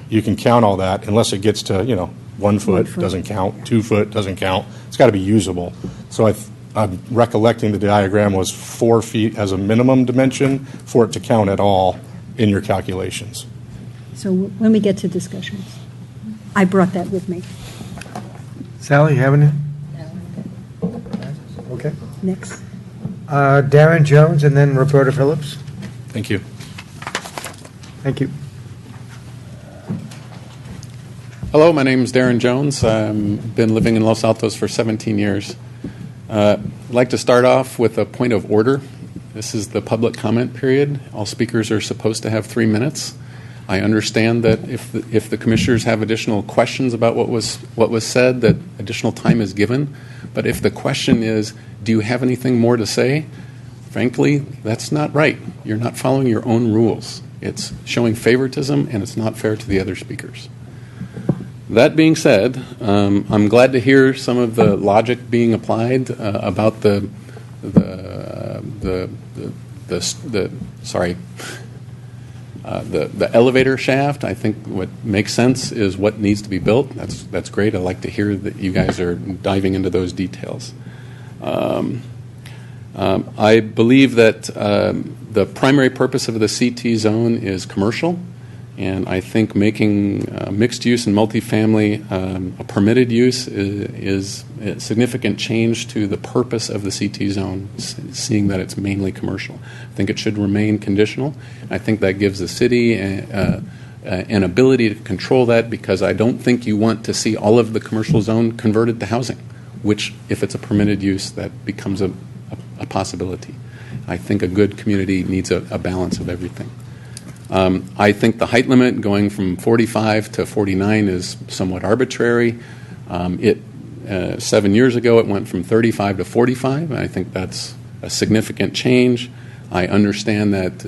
you can count all that unless it gets to, 1 foot, doesn't count, 2 foot, doesn't count. It's got to be usable. So I'm recollecting the diagram was 4 feet as a minimum dimension for it to count at all in your calculations.
So when we get to discussions, I brought that with me.
Sally, you have any? Okay.
Next.
Darren Jones and then Roberta Phillips.
Thank you.
Thank you.
Hello, my name is Darren Jones. I've been living in Los Altos for 17 years. I'd like to start off with a point of order. This is the public comment period. All speakers are supposed to have 3 minutes. I understand that if the commissioners have additional questions about what was said, that additional time is given. But if the question is, do you have anything more to say? Frankly, that's not right. You're not following your own rules. It's showing favoritism, and it's not fair to the other speakers. That being said, I'm glad to hear some of the logic being applied about the elevator shaft. I think what makes sense is what needs to be built. That's great. I like to hear that you guys are diving into those details. I believe that the primary purpose of the CT zone is commercial. And I think making mixed use and multifamily a permitted use is a significant change to the purpose of the CT zone, seeing that it's mainly commercial. I think it should remain conditional. I think that gives the city an ability to control that, because I don't think you want to see all of the commercial zone converted to housing, which, if it's a permitted use, that becomes a possibility. I think a good community needs a balance of everything. I think the height limit going from 45 to 49 is somewhat arbitrary. 7 years ago, it went from 35 to 45, and I think that's a significant change. I understand that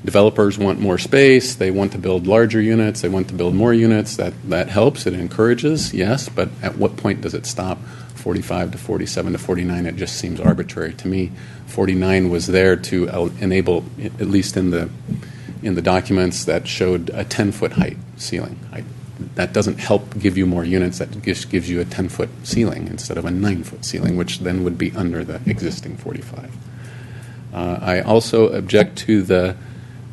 developers want more space. They want to build larger units. They want to build more units. That helps. It encourages, yes, but at what point does it stop? 45 to 47 to 49, it just seems arbitrary to me. 49 was there to enable, at least in the documents, that showed a 10-foot height ceiling. That doesn't help give you more units. That just gives you a 10-foot ceiling instead of a 9-foot ceiling, which then would be under the existing 45. I also object to the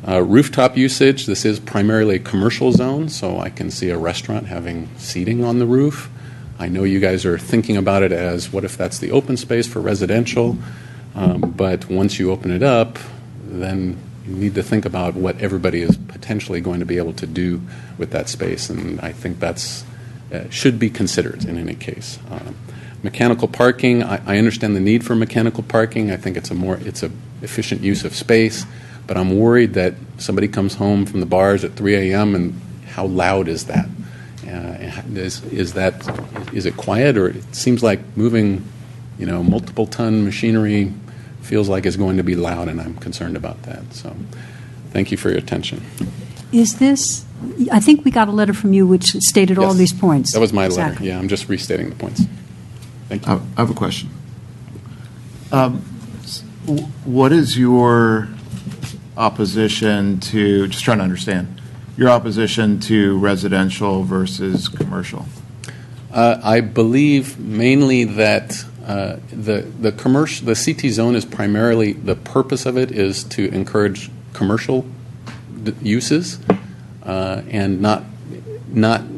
rooftop usage. This is primarily a commercial zone, so I can see a restaurant having seating on the roof. I know you guys are thinking about it as, what if that's the open space for residential? But once you open it up, then you need to think about what everybody is potentially going to be able to do with that space, and I think that's should be considered in any case. Mechanical parking, I understand the need for mechanical parking. I think it's a efficient use of space, but I'm worried that somebody comes home from the bars at 3 a.m. and how loud is that? Is it quiet, or it seems like moving, multiple ton machinery feels like it's going to be loud, and I'm concerned about that. So, thank you for your attention.
Is this, I think we got a letter from you which stated all
Yes,
these points.
That was my
Exactly.
letter. Yeah, I'm just restating the points. Thank you.
I have a question. What is your opposition to, just trying to understand, your opposition to residential versus commercial?
I believe mainly that the CT zone is primarily, the purpose of it is to encourage commercial uses and not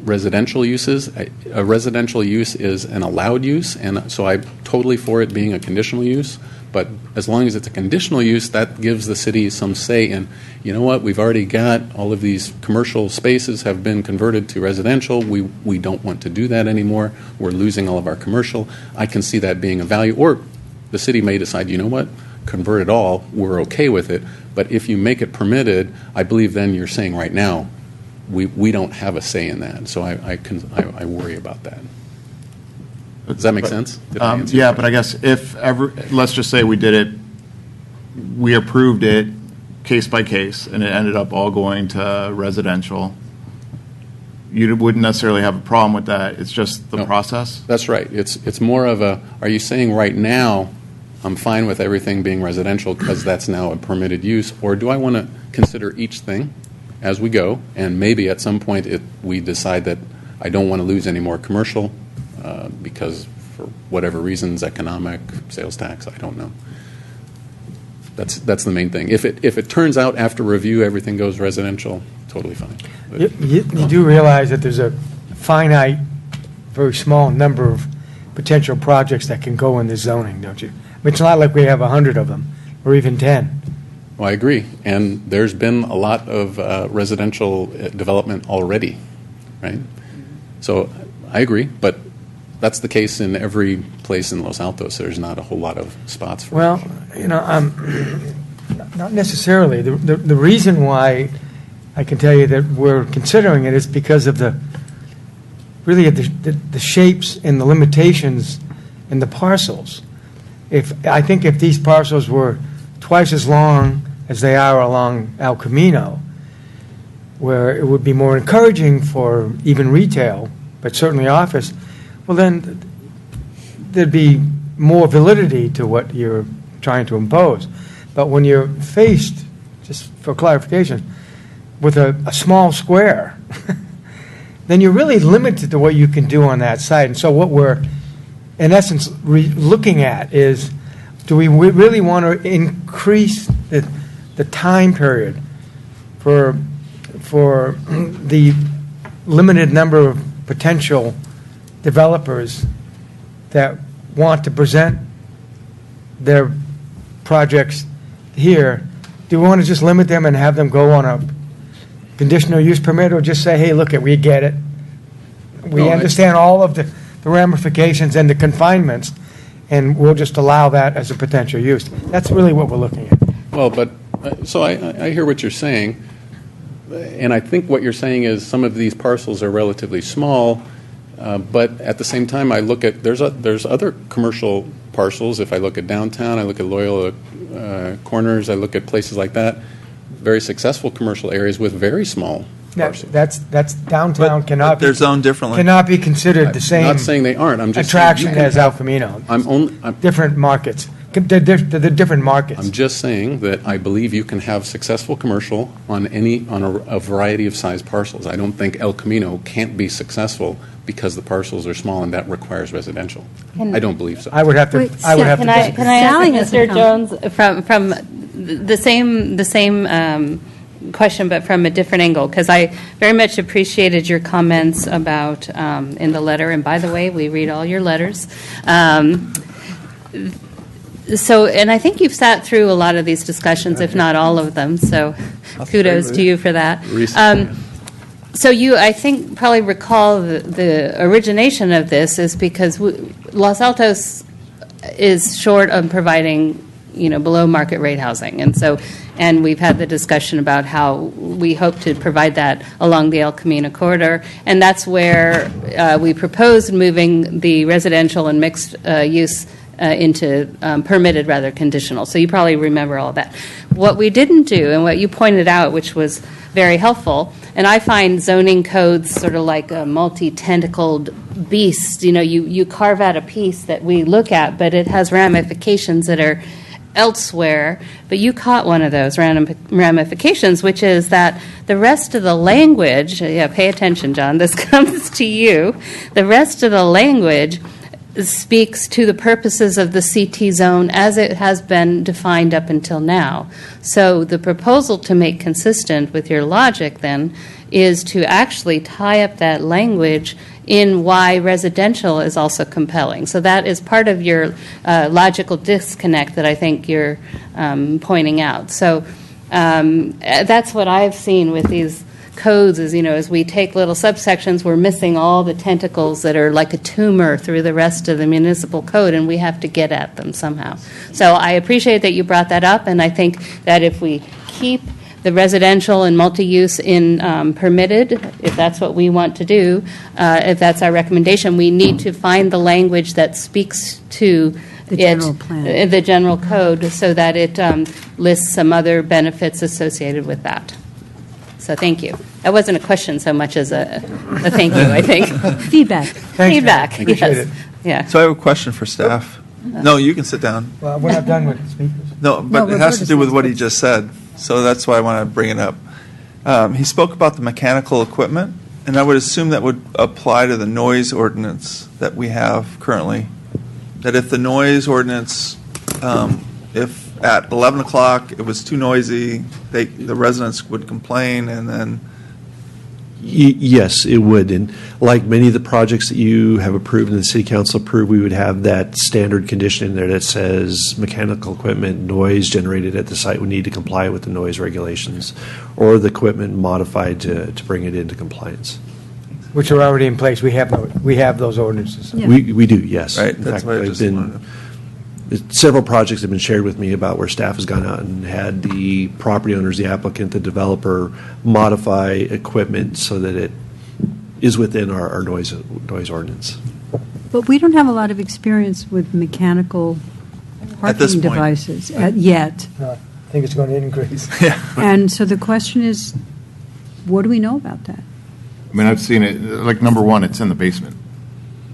residential uses. A residential use is an allowed use, and so I'm totally for it being a conditional use. But as long as it's a conditional use, that gives the city some say in, you know what, we've already got all of these commercial spaces have been converted to residential. We don't want to do that anymore. We're losing all of our commercial. I can see that being a value. Or The city may decide, you know what, convert it all, we're okay with it, but if you make it permitted, I believe then you're saying right now, we don't have a say in that. So I worry about that. Does that make sense? Did I answer
Yeah,
your
but I guess if let's just say we did it, we approved it case by case, and it ended up all going to residential, you wouldn't necessarily have a problem with that. It's just the process?
That's right. It's more of a, are you saying right now, I'm fine with everything being residential because that's now a permitted use, or do I want to consider each thing as we go, and maybe at some point we decide that I don't want to lose any more commercial because for whatever reasons, economic, sales tax, I don't know. That's the main thing. If it turns out after review everything goes residential, totally fine. But
You do realize that there's a finite, very small number of potential projects that can go in the zoning, don't you? It's not like we have 100 of them, or even 10.
Well, I agree. And there's been a lot of residential development already, right? So I agree, but that's the case in every place in Los Altos. There's not a whole lot of spots for
Well, not necessarily. The reason why I can tell you that we're considering it is because of the shapes and the limitations in the parcels. I think if these parcels were twice as long as they are along El Camino, where it would be more encouraging for even retail, but certainly office, well then there'd be more validity to what you're trying to impose. But when you're faced, just for clarification, with a small square, then you're really limited to what you can do on that site. And so what we're, in essence, looking at is, do we really want to increase the time period for the limited number of potential developers that want to present their projects here? Do we want to just limit them and have them go on a conditional use permit, or just say, hey, look, we get it. We understand all of the ramifications and the confinements, and we'll just allow that as a potential use. That's really what we're looking at.
Well, but, so I hear what you're saying, and I think what you're saying is some of these parcels are relatively small, but at the same time, I look at, there's other commercial parcels. If I look at downtown, I look at Loyola Corners, I look at places like that, very successful commercial areas with very small parcels.
That's downtown
But
cannot
they're
be,
zoned differently.
cannot be considered the same
I'm not saying they aren't. I'm just
attraction
saying you can
as El Camino.
I'm
Different markets. They're different markets.
I'm just saying that I believe you can have successful commercial on a variety of size parcels. I don't think El Camino can't be successful because the parcels are small and that requires residential. I don't believe so.
I would have to.
Wait,
I would have
Can
to.
I
Sally
ask
has a
Mr. Jones from the same question, but from a different angle? Because I very much appreciated your comments about in the letter. And by the way, we read all your letters. So, and I think you've sat through a lot of these discussions, if not all of them. So, kudos to you for that. So you, I think, probably recall the origination of this is because Los Altos is short on providing, below market rate housing, and we've had the discussion about how we hope to provide that along the El Camino corridor, and that's where we proposed moving the residential and mixed use into permitted rather conditional. So you probably remember all of that. What we didn't do, and what you pointed out, which was very helpful, and I find zoning codes sort of like a multi-tentacled beast. You carve out a piece that we look at, but it has ramifications that are elsewhere. But you caught one of those ramifications, which is that the rest of the language, pay attention, John, this comes to you, the rest of the language speaks to the purposes of the CT zone as it has been defined up until now. So the proposal to make consistent with your logic then is to actually tie up that language in why residential is also compelling. So that is part of your logical disconnect that I think you're pointing out. So that's what I've seen with these codes is, as we take little subsections, we're missing all the tentacles that are like a tumor through the rest of the municipal code, and we have to get at them somehow. So I appreciate that you brought that up, and I think that if we keep the residential and multi-use in permitted, if that's what we want to do, if that's our recommendation, we need to find the language that speaks to
The general plan.
the general code, so that it lists some other benefits associated with that. So thank you. That wasn't a question so much as a thank you, I think.
Feedback.
Feedback,
Appreciate
yes.
it.
Yeah.
So I have a question for staff. No, you can sit down.
Well, we're not done with the speakers.
No, but
No,
it has to
Roberta's
do with
next.
what he just said, so that's why I want to bring it up. He spoke about the mechanical equipment, and I would assume that would apply to the noise ordinance that we have currently. That if the noise ordinance, if at 11 o'clock it was too noisy, the residents would complain, and then,
Yes, it would. And like many of the projects that you have approved and the city council approved, we would have that standard condition in there that says mechanical equipment, noise generated at the site would need to comply with the noise regulations, or the equipment modified to bring it into compliance.
Which are already in place. We have those ordinances.
Yeah.
We do, yes.
right,
In
that's
fact,
what I
I've
just
been-
wanted to.
Several projects have been shared with me about where staff has gone out and had the property owners, the applicant, the developer modify equipment so that it is within our noise ordinance.
But we don't have a lot of experience with mechanical
At this
parking
point.
devices yet.
I think it's going to increase.
And so the question is, what do we know about that?
I mean, I've seen it, like, number one, it's in the basement.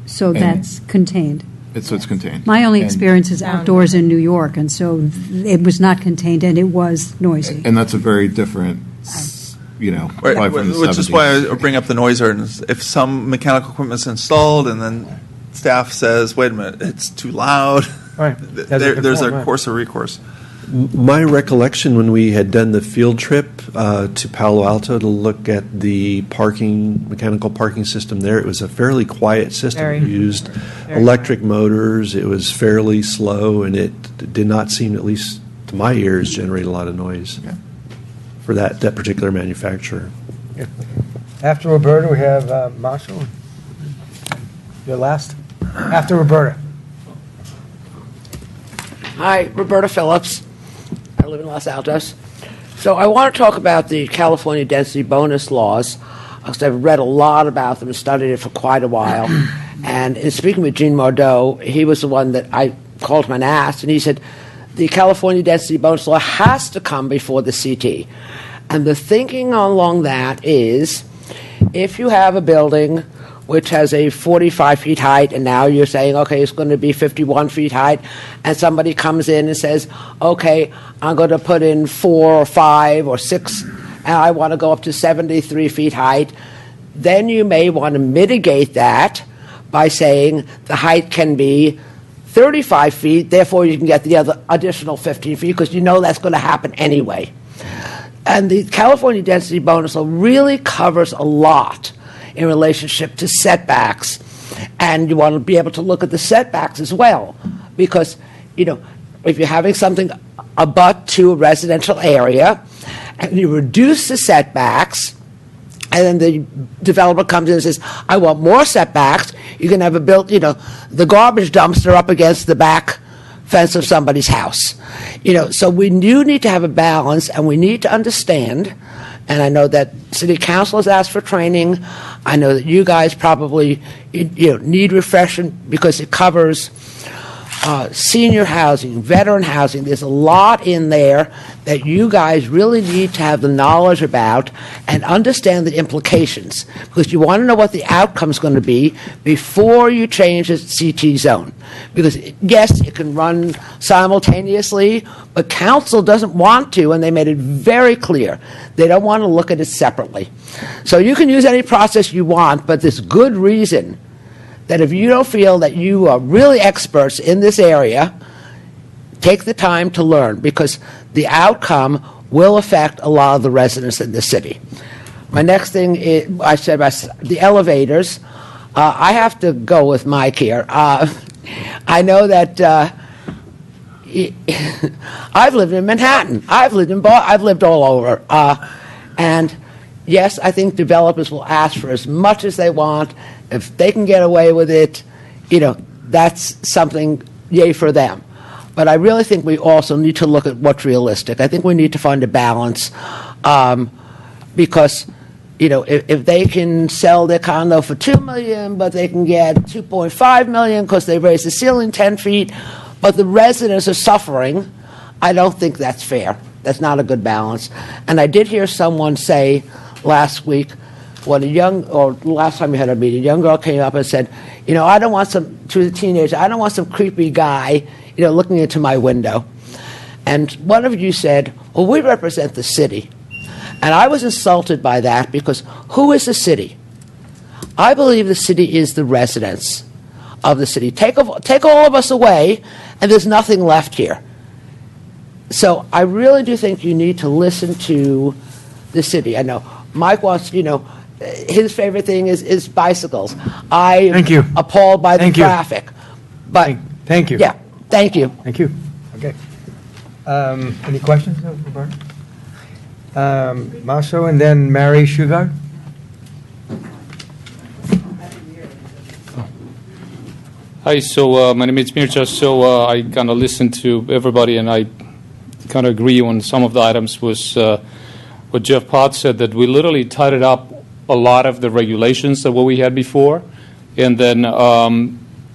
So
And-
that's contained.
So it's contained.
My only
And-
experience is outdoors in New York, and so it was not contained, and it was noisy.
And that's a very different,
Right,
probably from the
which is why
70s.
I bring up the noise ordinance. If some mechanical equipment's installed and then staff says, wait a minute, it's too loud,
Right. That's a good
there's
point,
a
right.
course of recourse.
My recollection when we had done the field trip to Palo Alto to look at the mechanical parking system there, it was a fairly quiet system.
Very.
It used
Very
electric motors, it was fairly slow, and it did not seem, at least to my ears, generate a lot of noise for that particular manufacturer.
After Roberta, we have Marshall. You're last. After Roberta.
Hi, Roberta Phillips. I live in Los Altos. So I want to talk about the California density bonus laws, because I've read a lot about them and studied it for quite a while. And in speaking with Gene Mardot, he was the one that I called him and asked, and he said, the California density bonus law has to come before the CT. And the thinking along that is, if you have a building which has a 45 feet height, and now you're saying, okay, it's going to be 51 feet height, and somebody comes in and says, okay, I'm going to put in 4 or 5 or 6, and I want to go up to 73 feet height, then you may want to mitigate that by saying the height can be 35 feet, therefore you can get the other additional 15 feet, because you know that's going to happen anyway. And the California density bonus law really covers a lot in relationship to setbacks. And you want to be able to look at the setbacks as well. Because, if you're having something abut to a residential area, and you reduce the setbacks, and then the developer comes in and says, I want more setbacks, you can have the garbage dumpster up against the back fence of somebody's house. So we do need to have a balance, and we need to understand, and I know that City Council has asked for training. I know that you guys probably need refreshing because it covers senior housing, veteran housing. There's a lot in there that you guys really need to have the knowledge about and understand the implications, because you want to know what the outcome's going to be before you change the CT zone. Because, yes, it can run simultaneously, but council doesn't want to, and they made it very clear. They don't want to look at it separately. So you can use any process you want, but there's good reason that if you don't feel that you are really experts in this area, take the time to learn, because the outcome will affect a lot of the residents in the city. My next thing is, I said about the elevators. I have to go with Mike here. I know that I've lived in Manhattan. I've lived all over. And, yes, I think developers will ask for as much as they want. If they can get away with it, that's something, yay for them. But I really think we also need to look at what's realistic. I think we need to find a balance because, if they can sell their condo for $2 million, but they can get $2.5 million because they raised the ceiling 10 feet, but the residents are suffering, I don't think that's fair. That's not a good balance. And I did hear someone say last week, last time we had a meeting, a young girl came up and said, I don't want to the teenager, I don't want some creepy guy, looking into my window. And one of you said, well, we represent the city. And I was insulted by that because who is the city? I believe the city is the residents of the city. Take all of us away, and there's nothing left here. So I really do think you need to listen to the city. I know Mike wants, his favorite thing is bicycles.
Thank you.
Appalled by the
Thank you.
traffic. But
Thank you.
yeah, thank you.
Thank you. Okay. Any questions, Roberta? Maso and then Mary Shugart.
Hi, so my name is Mircea. So I kind of listened to everybody, and I kind of agree on some of the items. Was what Jeff Potts said, that we literally tidied up a lot of the regulations of what we had before, and then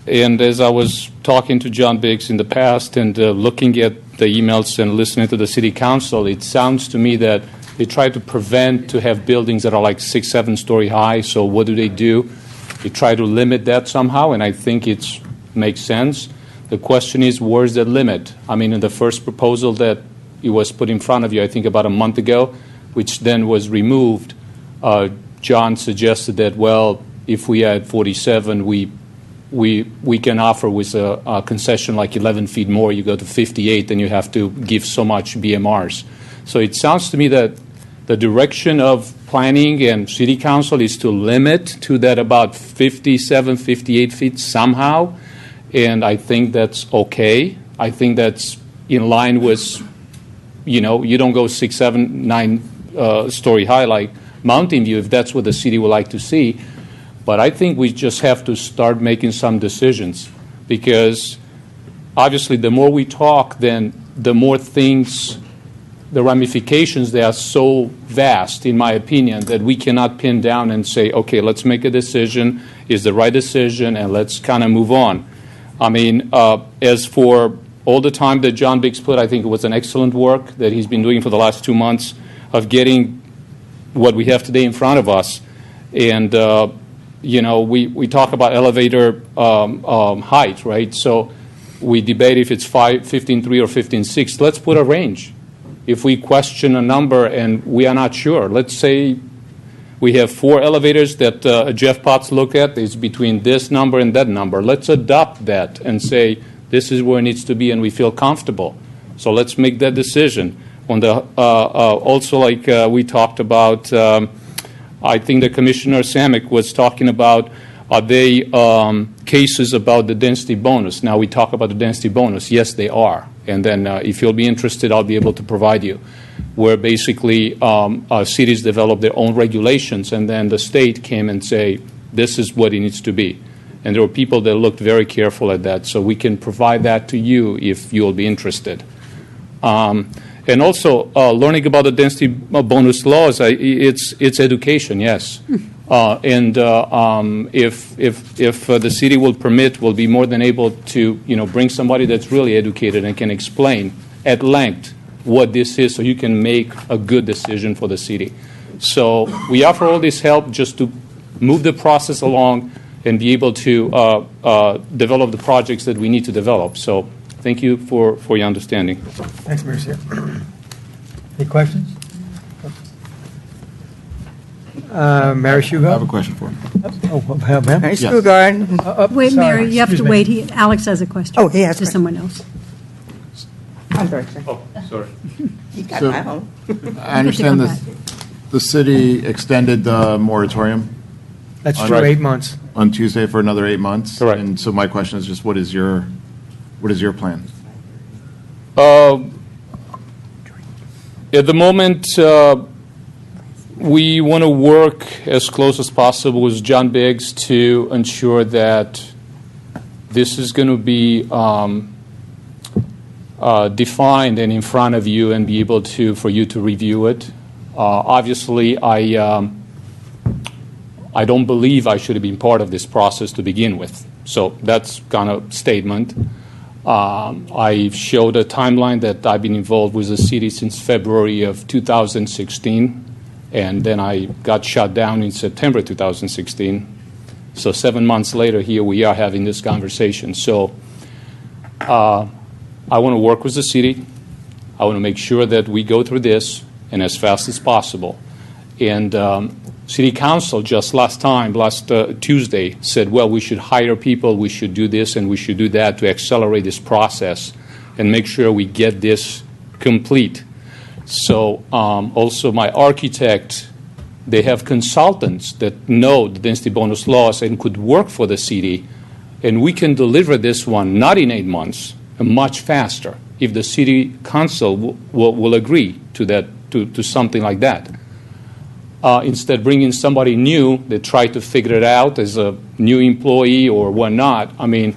and as I was talking to John Biggs in the past and looking at the emails and listening to the city council, it sounds to me that they try to prevent to have buildings that are like 6-7 story high. So what do? They try to limit that somehow, and I think it makes sense. The question is, where's the limit? I mean, in the first proposal that it was put in front of you, I think about a month ago, which then was removed, John suggested that, well, if we had 47, we can offer with a concession like 11 feet more. You go to 58, then you have to give so much BMRs. So it sounds to me that the direction of planning and city council is to limit to that about 57, 58 feet somehow, and I think that's okay. I think that's in line with, you don't go 6, 7, 9 story high like Mountain View if that's what the city would like to see. But I think we just have to start making some decisions, because obviously the more we talk, then the more things, the ramifications, they are so vast, in my opinion, that we cannot pin down and say, okay, let's make a decision, is the right decision, and let's kind of move on. I mean, as for all the time that John Biggs put, I think it was an excellent work that he's been doing for the last 2 months of getting what we have today in front of us. And, we talk about elevator height, right? So we debate if it's 15.3 or 15.6. Let's put a range. If we question a number and we are not sure, let's say we have 4 elevators that Jeff Potts looked at, it's between this number and that number. Let's adopt that and say this is where it needs to be and we feel comfortable. So let's make that decision. On the also, like we talked about, I think the Commissioner Samick was talking about, are they cases about the density bonus? Now we talk about the density bonus. Yes, they are. And then if you'll be interested, I'll be able to provide you, where basically cities develop their own regulations, and then the state came and say, this is what it needs to be. And there were people that looked very careful at that. So we can provide that to you if you'll be interested. And also, learning about the density bonus laws, it's education, yes. And if the city will permit, we'll be more than able to, bring somebody that's really educated and can explain at length what this is, so you can make a good decision for the city. So we offer all this help just to move the process along and be able to develop the projects that we need to develop. So thank you for your understanding.
Thanks, Marcia. Any questions? Mary Shugart?
I have a question for you.
Ma'am?
Mary
Yes.
Shugart.
Wait,
sorry,
Mary, you have to
excuse me.
wait. Alex has a question.
Oh, he has a
To
question.
someone else.
I'm sorry, sir.
Oh, sorry.
You got
So-
my own.
I understand that the city extended the moratorium
That's
On-
true, 8 months.
on Tuesday for another 8 months.
Correct.
And so my question is just, what is your plan?
At the moment, We want to work as close as possible with John Biggs to ensure that this is going to be defined and in front of you and be able for you to review it. Obviously, I don't believe I should have been part of this process to begin with. So that's kind of statement. I showed a timeline that I've been involved with the city since February of 2016, and then I got shut down in September 2016. So 7 months later, here we are having this conversation. So I want to work with the city. I want to make sure that we go through this and as fast as possible. And City Council just last Tuesday said, well, we should hire people, we should do this and we should do that to accelerate this process and make sure we get this complete. So also my architect, they have consultants that know the density bonus laws and could work for the city, and we can deliver this one not in 8 months, much faster if the City Council will agree to that, to something like that. Instead bringing somebody new that try to figure it out as a new employee or whatnot. I mean,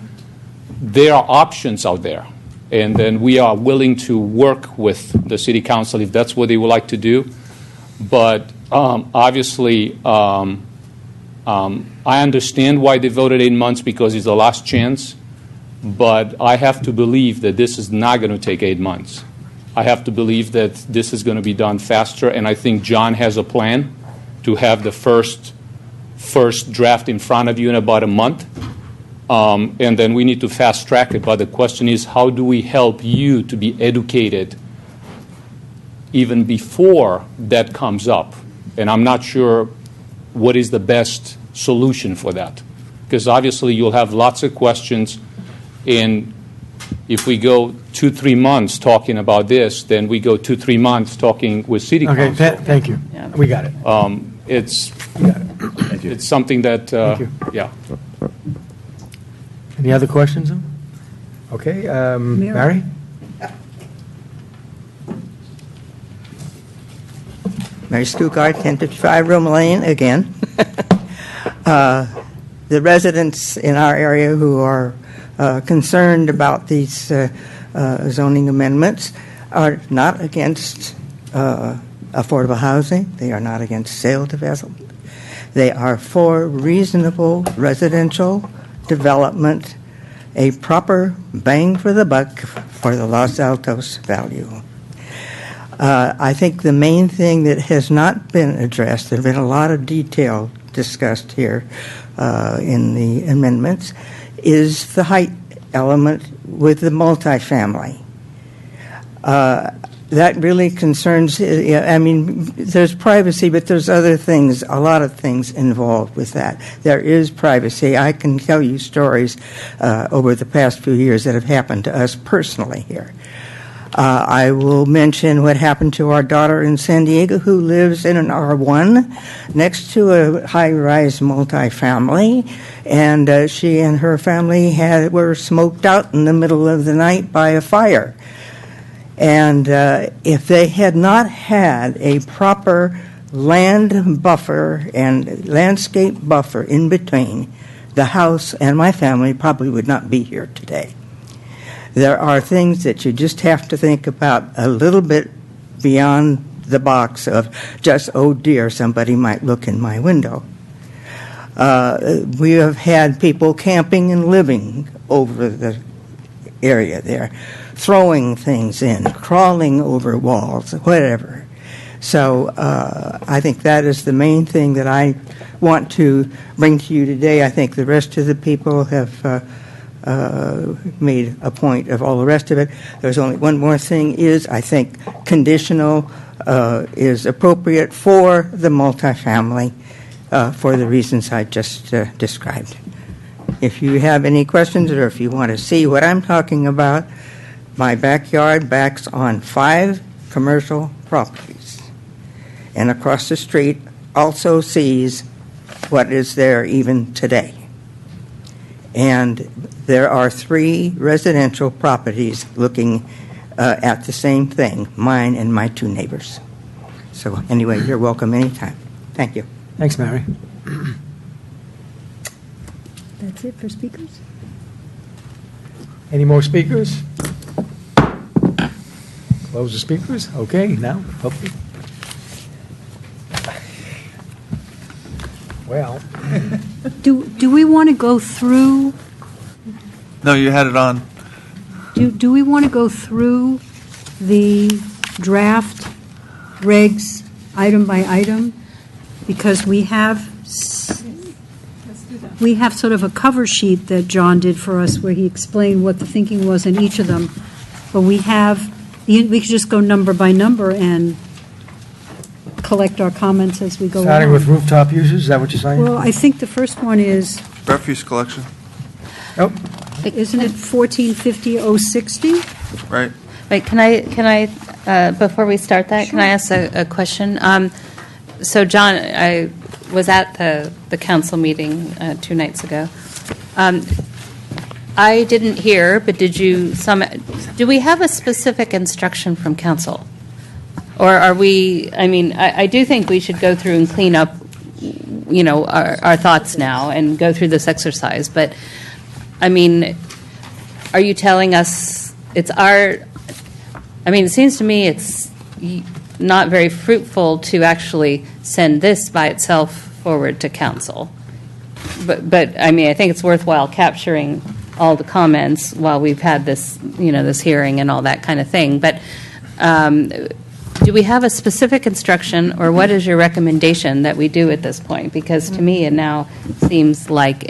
there are options out there. And then we are willing to work with the City Council if that's what they would like to do. But obviously, I understand why they voted 8 months, because it's the last chance. But I have to believe that this is not going to take 8 months. I have to believe that this is going to be done faster, and I think John has a plan to have the first draft in front of you in about a month, and then we need to fast track it. But the question is, how do we help you to be educated even before that comes up? And I'm not sure what is the best solution for that, because obviously you'll have lots of questions, and if we go 2-3 months talking about this, then we go 2-3 months talking with City Council.
Okay, thank you.
Yeah.
We got it.
It's
Thank you.
it's something that
Thank you.
yeah.
Any other questions? Okay, Mary?
Mary Skugard, 1055 Roma Lane again. The residents in our area who are concerned about these zoning amendments are not against affordable housing. They are not against sale development. They are for reasonable residential development, a proper bang for the buck for the Los Altos value. I think the main thing that has not been addressed, there have been a lot of detail discussed here in the amendments, is the height element with the multifamily. That really concerns, I mean, there's privacy, but there's other things, a lot of things involved with that. There is privacy. I can tell you stories over the past few years that have happened to us personally here. I will mention what happened to our daughter in San Diego, who lives in an R1 next to a high-rise multifamily, and she and her family were smoked out in the middle of the night by a fire. And if they had not had a proper land buffer and landscape buffer in between, the house and my family probably would not be here today. There are things that you just have to think about a little bit beyond the box of just, oh dear, somebody might look in my window. We have had people camping and living over the area there, throwing things in, crawling over walls, whatever. So I think that is the main thing that I want to bring to you today. I think the rest of the people have made a point of all the rest of it. There's only one more thing is I think conditional is appropriate for the multifamily for the reasons I just described. If you have any questions or if you want to see what I'm talking about, my backyard backs on 5 commercial properties. And across the street also sees what is there even today. And there are 3 residential properties looking at the same thing, mine and my 2 neighbors. So anyway, you're welcome anytime. Thank you.
Thanks, Mary.
That's it for speakers?
Any more speakers? Close the speakers? Okay, now, public. Well,
Do we want to go through,
No, you had it on.
do we want to go through the draft regs item by item? Because we have sort of a cover sheet that John did for us where he explained what the thinking was in each of them. But we could just go number by number and collect our comments as we go along.
starting with rooftop uses, is that what you're saying?
Well, I think the first one is,
Refuse collection,
Oh,
isn't it 1450-060?
right?
Wait, can I, before we start that, can I ask a question? So, John, I was at the council meeting 2 nights ago. I didn't hear, but do we have a specific instruction from council? Or are we, I do think we should go through and clean up, our thoughts now and go through this exercise. But, are you telling us it seems to me it's not very fruitful to actually send this by itself forward to council. But I think it's worthwhile capturing all the comments while we've had this, this hearing and all that kind of thing. But do we have a specific instruction, or what is your recommendation that we do at this point? Because to me, it now seems like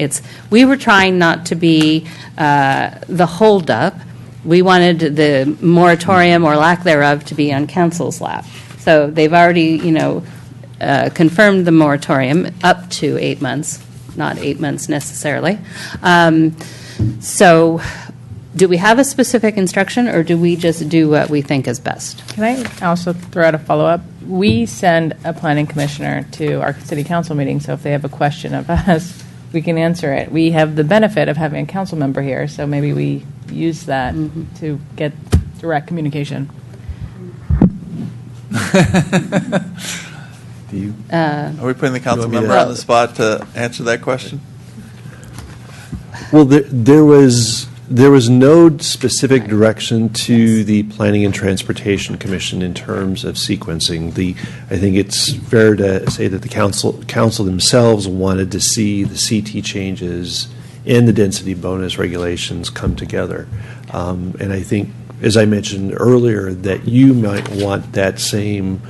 we were trying not to be the holdup. We wanted the moratorium or lack thereof to be on council's lap. So they've already, confirmed the moratorium up to 8 months, not 8 months necessarily. So do we have a specific instruction, or do we just do what we think is best?
Can I also throw out a follow-up? We send a planning commissioner to our city council meeting, so if they have a question of us, we can answer it. We have the benefit of having a council member here, so maybe we use that to get direct communication.
Are we putting the council member on the spot to answer that question?
Well, there was no specific direction to the Planning and Transportation Commission in terms of sequencing. I think it's fair to say that the council themselves wanted to see the CT changes and the density bonus regulations come together. And I think, as I mentioned earlier, that you might want that same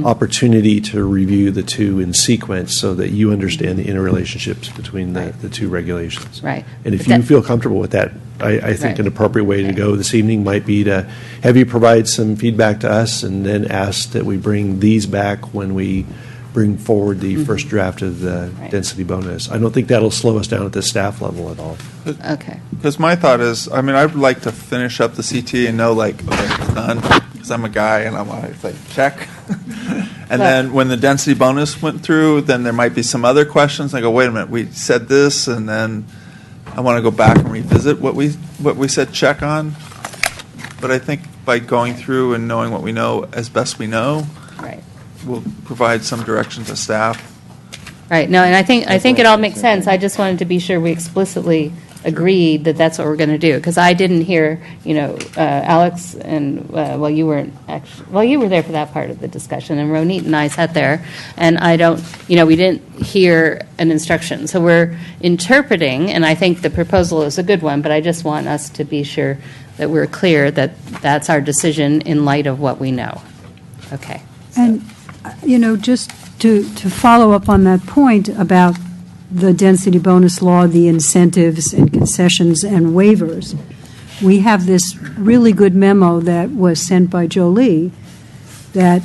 opportunity to review the two in sequence so that you understand the interrelationships between the two regulations.
Right.
And if you feel comfortable with that, I think an appropriate way to go this evening might be to have you provide some feedback to us and then ask that we bring these back when we bring forward the first draft of the density bonus. I don't think that'll slow us down at the staff level at all.
Okay.
Because my thought is, I'd like to finish up the CT and know, okay, it's done, because I'm a guy and I'm like, check. And then when the density bonus went through, then there might be some other questions. I go, wait a minute, we said this, and then I want to go back and revisit what we said check on. But I think by going through and knowing what we know as best we know, we'll provide some direction to staff.
Right. No, and I think it all makes sense. I just wanted to be sure we explicitly agreed that that's what we're going to do, because I didn't hear, Alex, and you weren't actually, you were there for that part of the discussion, and Ronit and I sat there, and we didn't hear an instruction. So we're interpreting, and I think the proposal is a good one, but I just want us to be sure that we're clear that that's our decision in light of what we know. Okay.
And, just to follow up on that point about the density bonus law, the incentives and concessions and waivers, we have this really good memo that was sent by Jolie that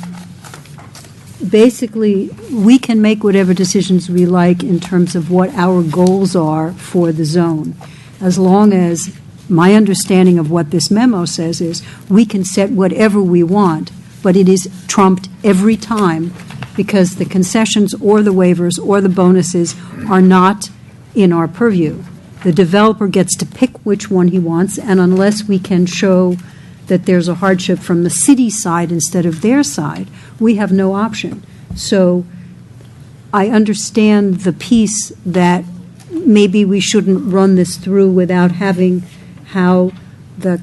basically we can make whatever decisions we like in terms of what our goals are for the zone, as long as my understanding of what this memo says is we can set whatever we want, but it is trumped every time because the concessions or the waivers or the bonuses are not in our purview. The developer gets to pick which one he wants, and unless we can show that there's a hardship from the city side instead of their side, we have no option. So I understand the piece that maybe we shouldn't run this through without having how the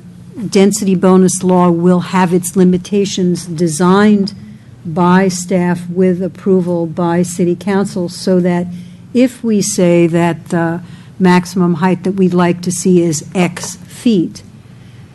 density bonus law will have its limitations designed by staff with approval by city council, so that if we say that the maximum height that we'd like to see is X feet,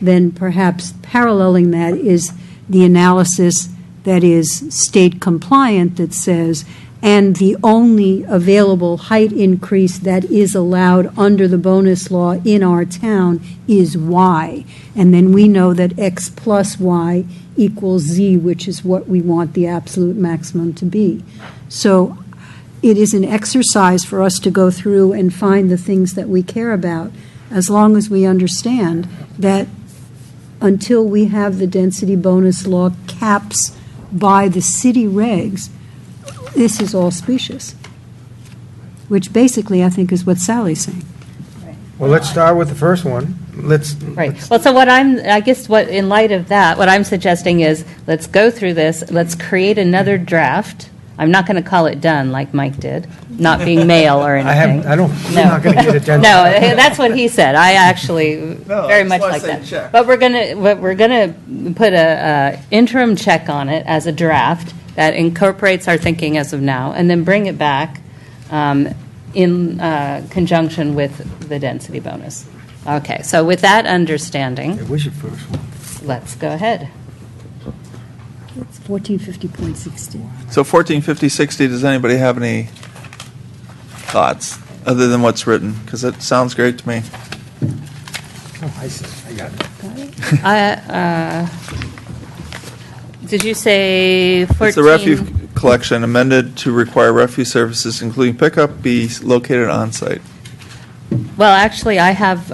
then perhaps paralleling that is the analysis that is state compliant that says, and the only available height increase that is allowed under the bonus law in our town is Y. And then we know that X plus Y equals Z, which is what we want the absolute maximum to be. So it is an exercise for us to go through and find the things that we care about, as long as we understand that until we have the density bonus law caps by the city regs, this is all specious, which basically I think is what Sally's saying.
Well, let's start with the first one.
Right. Well, so in light of that, what I'm suggesting is, let's go through this, let's create another draft. I'm not going to call it done like Mike did, not being male or anything.
I'm not going to get it done.
No, that's what he said. I actually very much like that.
Check.
But we're going to put a interim check on it as a draft that incorporates our thinking as of now, and then bring it back in conjunction with the density bonus. Okay, so with that understanding,
Where's your first one?
let's go ahead.
It's 1450.60.
So 145060, does anybody have any thoughts other than what's written? Because it sounds great to me.
Oh, I got it.
Did you say 14?
It's the refuse collection amended to require refuse services, including pickup, be located on-site.
Well, actually, I have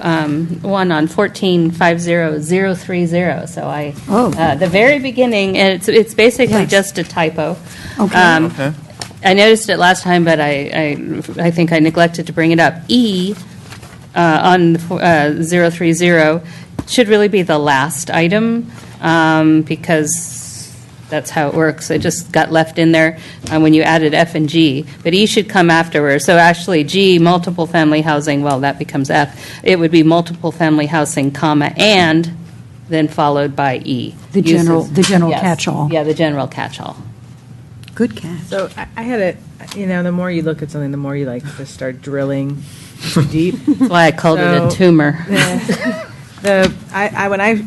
one on 1450.030. So the very beginning, and it's basically just a typo.
Okay.
Okay.
I noticed it last time, but I think I neglected to bring it up. E on 030 should really be the last item, because that's how it works. It just got left in there when you added F and G. But E should come afterwards. So actually, G, multiple family housing, well, that becomes F. It would be multiple family housing, comma, and then followed by E.
The general
Yes.
catch-all.
Yeah, the general catch-all.
Good catch.
So I had it, the more you look at something, the more you like just start drilling deep.
That's why I called it a tumor.
When I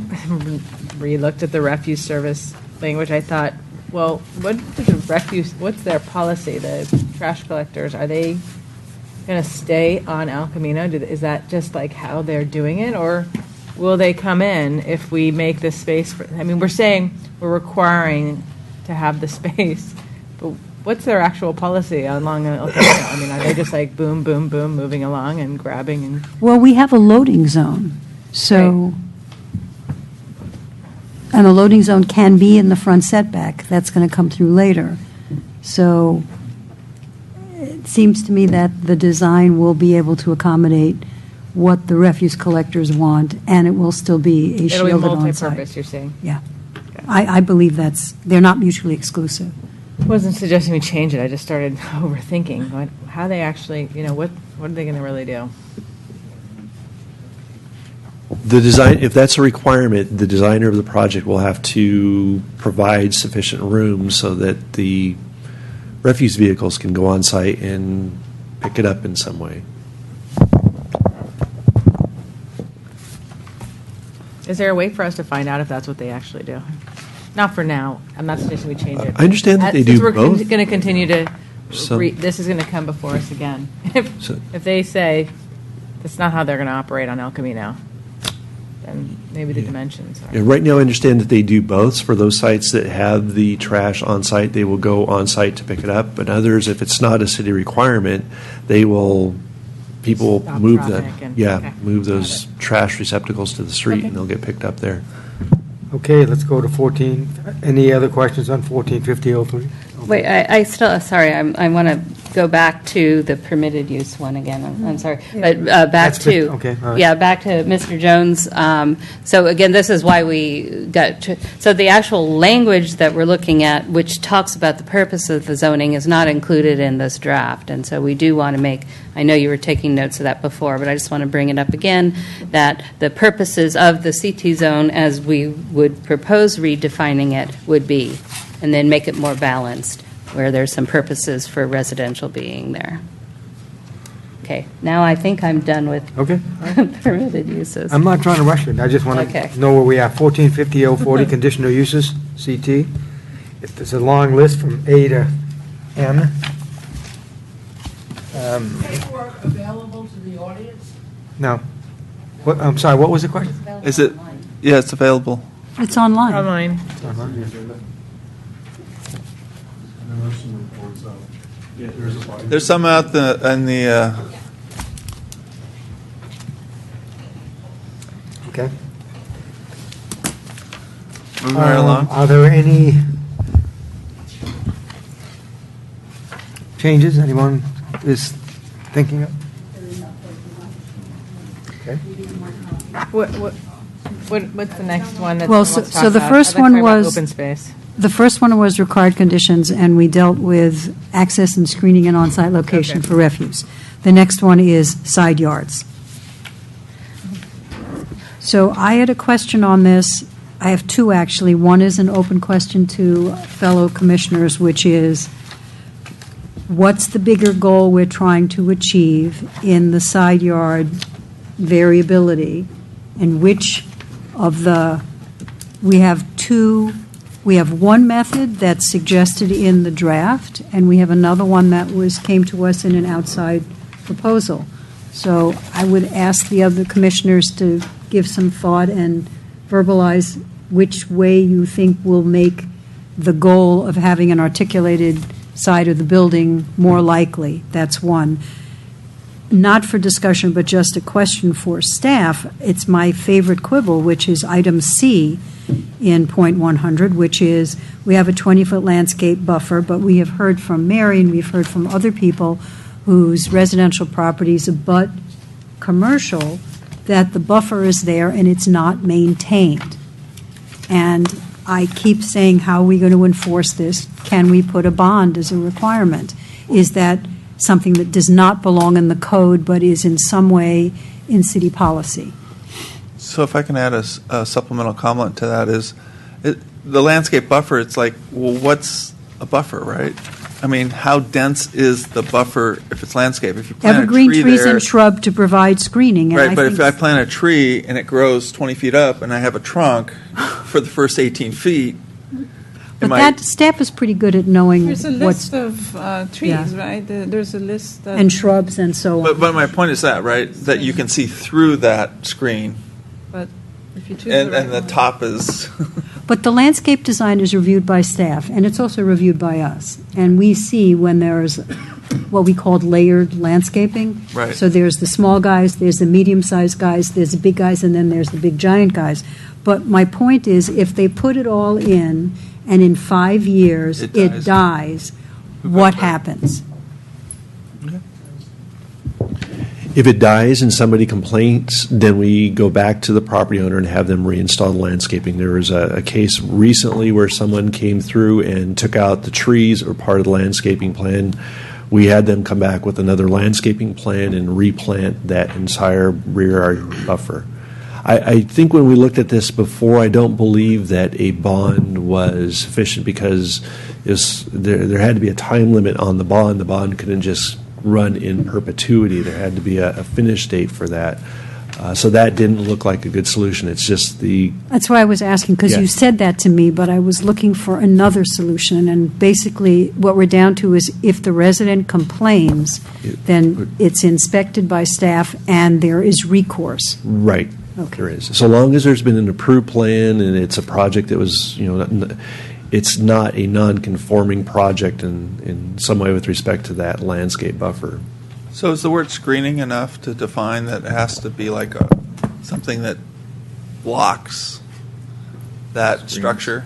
re-looked at the refuse service language, I thought, well, what's their policy? The trash collectors, are they going to stay on El Camino? Is that just like how they're doing it? Or will they come in if we make this space? We're saying we're requiring to have the space, but what's their actual policy along El Camino? Are they just like boom, boom, boom, moving along and grabbing? And
Well, we have a loading zone, so, and a loading zone can be in the front setback. That's going to come through later. So it seems to me that the design will be able to accommodate what the refuse collectors want, and it will still be a
it'll be
shielded
multi-purpose,
on-site.
you're saying?
Yeah. I believe they're not mutually exclusive.
I wasn't suggesting we change it. I just started overthinking how they actually, what are they going to really do?
The design, if that's a requirement, the designer of the project will have to provide sufficient room so that the refuse vehicles can go on site and pick it up in some way.
Is there a way for us to find out if that's what they actually do? Not for now. I'm not suggesting we change it.
I understand that they
Since
do
we're
both.
going to continue to,
Some-
this is going to come before us again.
So-
If they say that's not how they're going to operate on El Camino, then maybe the dimensions are.
Yeah, right now, I understand that they do both. For those sites that have the trash on site, they will go on site to pick it up. But others, if it's not a city requirement, people
Stop
move
traffic
them.
and-
Yeah,
okay.
move those trash receptacles to the street,
Okay.
and they'll get picked up there.
Okay, let's go to 14. Any other questions on 1450.03?
Wait, I still, sorry, I want to go back to the permitted use one again. I'm sorry. But back
That's
to,
good. Okay, all right.
yeah, back to Mr. Jones. So again, this is why we got, so the actual language that we're looking at, which talks about the purpose of the zoning, is not included in this draft. And so we do want to make, I know you were taking notes of that before, but I just want to bring it up again, that the purposes of the CT zone, as we would propose redefining it, would be, and then make it more balanced, where there's some purposes for residential being there. Okay, now I think I'm done with
Okay.
permitted uses.
I'm not trying to rush it. I just want
Okay.
to know where we are. 1450-040, conditional uses, CT. If there's a long list from A to M.
Paperwork available to the audience?
No. What, I'm sorry, what was the question?
Is it? Yeah, it's available.
It's online.
Online.
There's some out in the.
Okay.
Moving right along.
Are there any changes anyone is thinking of? Okay.
What's the next one that
Well,
someone wants to
so
talk
the
about?
first
I'd like to
one
talk about
was-
open space.
The first one was required conditions, and we dealt with access and screening and on-site location
Okay.
for refuse. The next one is side yards. So I had a question on this. I have two, actually. One is an open question to fellow commissioners, which is, what's the bigger goal we're trying to achieve in the side yard variability? And which of the, we have one method that's suggested in the draft, and we have another one that came to us in an outside proposal. So I would ask the other commissioners to give some thought and verbalize which way you think will make the goal of having an articulated side of the building more likely. That's one. Not for discussion, but just a question for staff. It's my favorite quibble, which is item C in point 100, which is we have a 20-foot landscape buffer, but we have heard from Mary and we've heard from other people whose residential properties abut commercial that the buffer is there and it's not maintained. And I keep saying, how are we going to enforce this? Can we put a bond as a requirement? Is that something that does not belong in the code but is in some way in city policy?
So if I can add a supplemental comment to that is, the landscape buffer, it's like, well, what's a buffer, right? I mean, how dense is the buffer if it's landscape? If you plant
Evergreen
a tree
trees
there,
and shrub to provide screening. And
right, but
think
if I plant a tree and it grows 20 feet up and I have a trunk for the first 18 feet,
But that staff is pretty good at knowing
There's a
what's,
list of trees,
Yeah.
right? There's a list.
and shrubs and so on.
but my point is that, right, that you can see through that screen
But if you choose
and
the
the
right one.
top is.
But the landscape design is reviewed by staff, and it's also reviewed by us. And we see when there's what we called layered landscaping.
Right.
So there's the small guys, there's the medium-sized guys, there's the big guys, and then there's the big giant guys. But my point is, if they put it all in, and in 5 years it dies, what happens?
If it dies and somebody complains, then we go back to the property owner and have them reinstall the landscaping. There was a case recently where someone came through and took out the trees or part of the landscaping plan. We had them come back with another landscaping plan and replant that entire rear yard buffer. I think when we looked at this before, I don't believe that a bond was sufficient because there had to be a time limit on the bond. The bond couldn't just run in perpetuity. There had to be a finish date for that. So that didn't look like a good solution. It's just the...
That's why I was asking, because
Yeah.
you said that to me, but I was looking for another solution. And basically, what we're down to is if the resident complains, then it's inspected by staff and there is recourse.
Right. There is. So long as there's been an approved plan and it's a project that was, it's not a non-conforming project in some way with respect to that landscape buffer.
So is the word screening enough to define that it has to be like something that blocks that structure?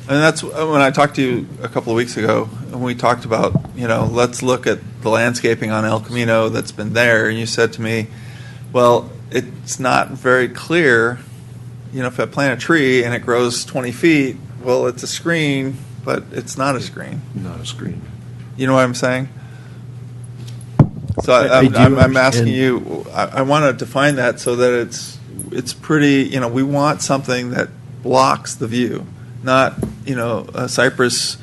And that's when I talked to you a couple of weeks ago. when we talked about, let's look at the landscaping on El Camino that's been there, and you said to me, well, it's not very clear, if I plant a tree and it grows 20 feet, well, it's a screen, but it's not a screen.
Not a screen.
You know what I'm saying? So
I do
I'm asking
understand.
you, I want to define that so that it's pretty, we want something that blocks the view, not, a cypress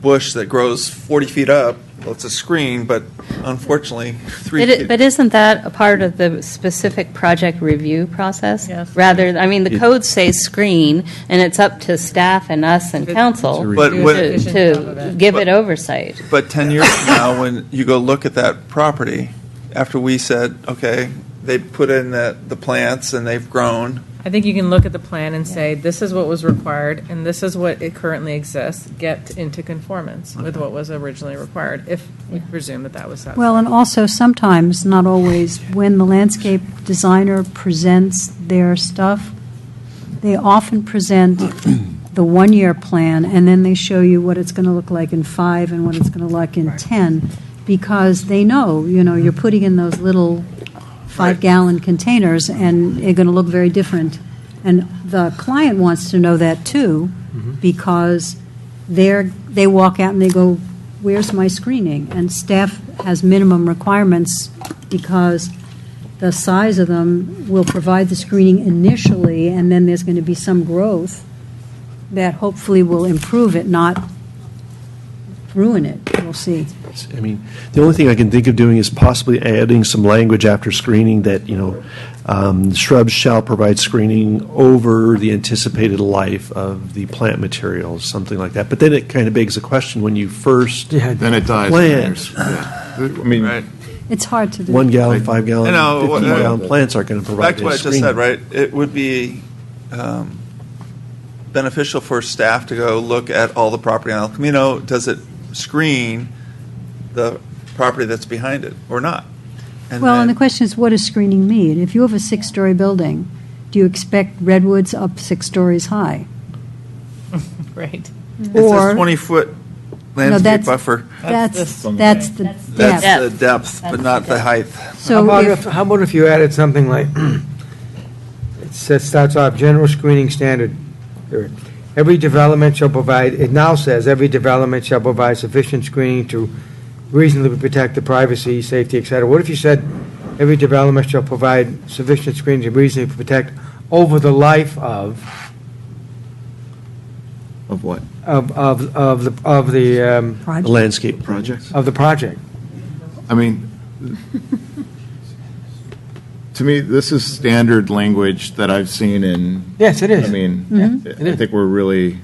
bush that grows 40 feet up. Well, it's a screen, but unfortunately, 3 feet.
But isn't that a part of the specific project review process?
Yes.
Rather, the codes say screen, and it's up to staff and us and council
But when-
to give it oversight.
But 10 years from now, when you go look at that property, after we said, okay, they put in the plants and they've grown,
I think you can look at the plan and say, this is what was required, and this is what it currently exists, get into conformance with what was originally required, if we presume that was satisfied.
Well, and also sometimes, not always, when the landscape designer presents their stuff, they often present the one-year plan, and then they show you what it's going to look like in 5 and what it's going to look like in 10, because they know, you're putting in those little 5-gallon containers, and they're going to look very different. And the client wants to know that too, because they walk out and they go, where's my screening? And staff has minimum requirements because the size of them will provide the screening initially, and then there's going to be some growth that hopefully will improve it, not ruin it. We'll see.
The only thing I can think of doing is possibly adding some language after screening that, shrubs shall provide screening over the anticipated life of the plant materials, something like that. But then it kind of begs the question, when you first
Then it dies.
plant,
right?
It's hard to do.
1 gallon, 5 gallon,
I know,
15 gallon plants aren't going to provide
Back to what I
that
just said,
screening.
right? It would be beneficial for staff to go look at all the property on El Camino. Does it screen the property that's behind it or not?
Well, and the question is, what does screening mean? If you have a 6-story building, do you expect redwoods up 6 stories high?
Right.
It's a
Or
20-foot
No,
landscape
that's-
buffer.
That's the
That's
depth.
the depth, but not the height.
So if-
how about if you added something like, starts off, general screening standard. Every development shall provide, it now says, every development shall provide sufficient screening to reasonably protect the privacy, safety, et cetera. What if you said, every development shall provide sufficient screening to reasonably protect over the life of
what?
Of the
The landscape project.
of the project?
I mean, to me, this is standard language that I've seen in.
Yes, it is.
I mean, I think we're really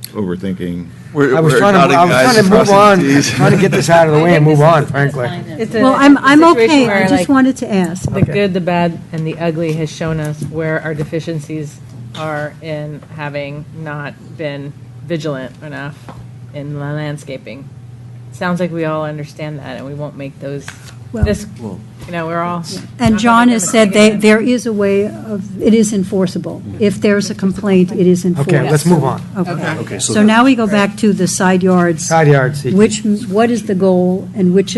overthinking.
I was trying to move on, trying to get this out of the way and move on, frankly.
Well, I'm okay. I just wanted to ask.
The good, the bad, and the ugly has shown us where our deficiencies are in having not been vigilant enough in the landscaping. Sounds like we all understand that, and we won't make those, we're all.
And John has said there is a way of, it is enforceable. If there's a complaint, it is enforced.
Okay, let's move on.
Okay. So now we go back to the side yards.
Side yard CT.
What is the goal, and which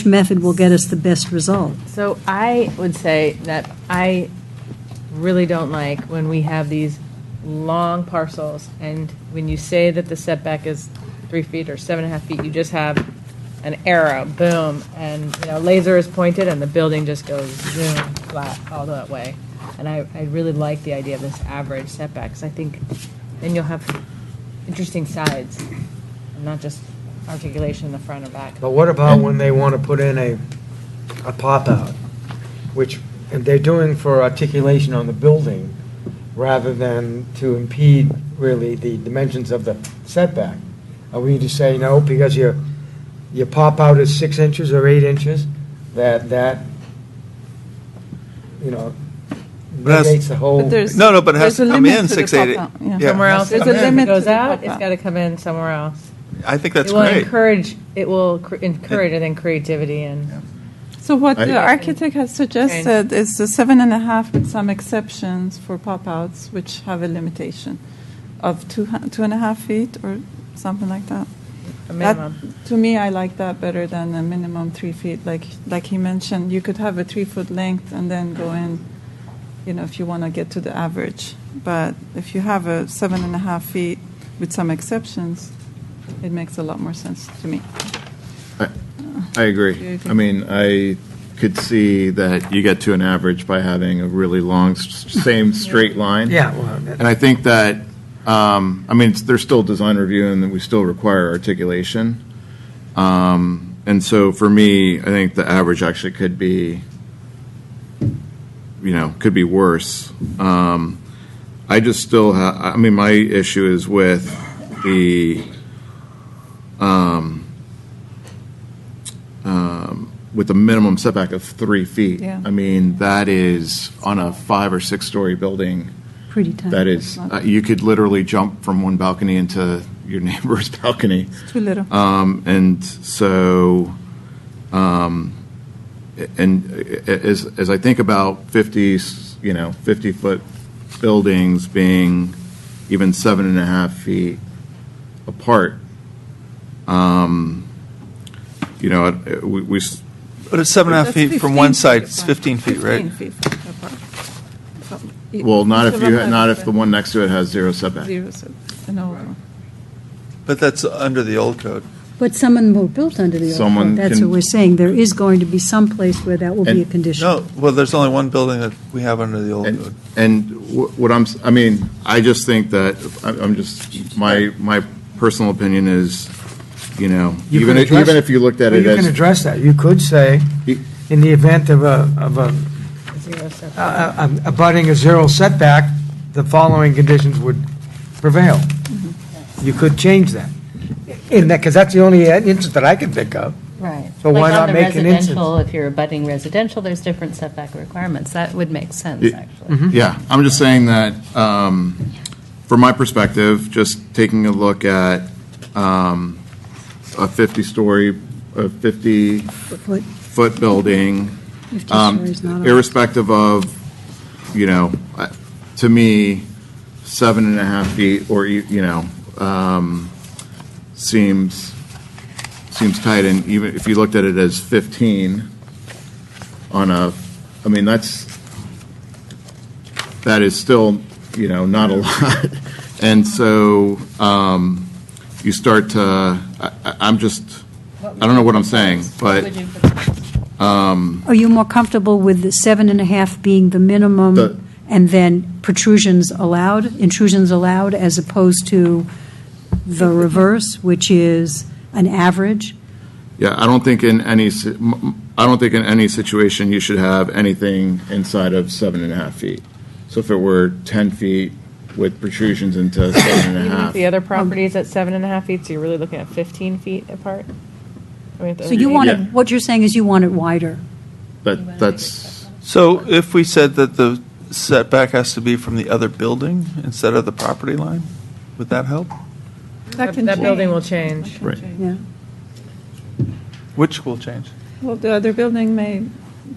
method will get us the best result?
So I would say that I really don't like when we have these long parcels, and when you say that the setback is 3 feet or 7.5 feet, you just have an arrow, boom, and laser is pointed, and the building just goes zoom flat all that way. And I really like the idea of this average setback, because I think then you'll have interesting sides, and not just articulation in the front or back.
But what about when they want to put in a pop-out, which they're doing for articulation on the building, rather than to impede really the dimensions of the setback? Are we to say no, because your pop-out is 6 inches or 8 inches, that negates the whole...
But there's-
No, but it has
there's
to
a
come
limit
in
to the
6, 8.
pop-out, yeah.
Somewhere else,
There's
it
a limit
goes
to the
out, it's
pop-out.
got to come in somewhere else.
I think that's
It will
great.
encourage, I think, creativity and.
So what the
I-
architect has suggested is the 7.5 with some exceptions for pop-outs, which have a limitation of 2.5 feet or something like that.
a minimum.
To me, I like that better than a minimum 3 feet. Like he mentioned, you could have a 3-foot length and then go in, if you want to get to the average. But if you have a 7.5 feet with some exceptions, it makes a lot more sense to me.
I agree. I mean, I could see that you get to an average by having a really long, same straight line.
Yeah, well,
And I think that, there's still design review and we still require articulation. And so for me, I think the average actually could be, could be worse. I just still have, my issue is with the minimum setback of 3 feet.
Yeah.
That is on a 5 or 6 story building.
Pretty tight.
That is, you could literally jump from one balcony into your neighbor's balcony.
It's too little.
And so, as I think about 50-foot buildings being even 7.5 feet apart, we
But it's 7.5 feet from one side, it's 15 feet, right?
15 feet apart.
well, not if
Most of them have
the one next to it has zero setback.
Zero setback. No.
But that's under the old code.
But some of them were built under the old
Someone
code. That's
can-
what we're saying. There is going to be some place where that will be a condition.
No, well, there's only one building that we have under the old code.
And what I just think that, my personal opinion is,
You
even
can address-
if you looked at
Well,
it
you
as.
can address that. You could say, in the event of
Zero setback.
abutting a zero setback, the following conditions would prevail. You could change that. Because that's the only instance that I can think of.
Right.
So why not make an instance?
If you're abutting residential, there's different setback requirements. That would make sense, actually.
Yeah, I'm just saying that, from my perspective, just taking a look at a 50-foot building,
50 stories, not a-
irrespective of, to me, 7.5 feet or, seems tight. And even if you looked at it as 15 on that is still, not a lot. And so you start to, I don't know what I'm saying, but
Are you more comfortable with the 7.5 being the minimum and then intrusions allowed, as opposed to the reverse, which is an average?
yeah, I don't think in any situation you should have anything inside of 7.5 feet. So if it were 10 feet with protrusions into 7.5.
Even if the other property is at 7.5 feet, so you're really looking at 15 feet apart?
So you want
Yeah.
what you're saying is you want it wider.
That's.
So if we said that the setback has to be from the other building instead of the property line, would that help?
That building will change.
Right.
Yeah.
Which will change?
Well, the other building may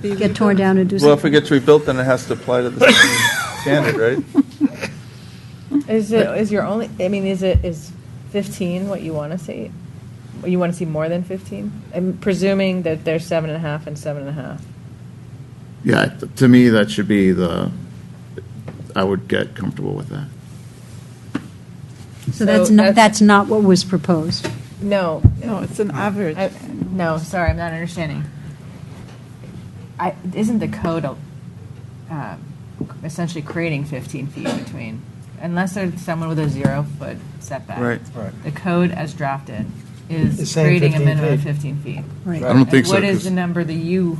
be.
Get torn down and do
Well, if
something.
it gets rebuilt, then it has to apply to the same standard, right?
Is 15 what you want to see? You want to see more than 15? I'm presuming that there's 7.5 and 7.5.
Yeah, to me, that should be I would get comfortable with that.
So that's not what was proposed.
No.
No, it's an average.
No, sorry, I'm not understanding. Isn't the code essentially creating 15 feet between, unless there's someone with a 0-foot setback?
Right.
The code as drafted
It's
is
saying
creating a
15
minimum of
feet.
15 feet.
Right.
I don't think so.
What is
'cause-
the number that you,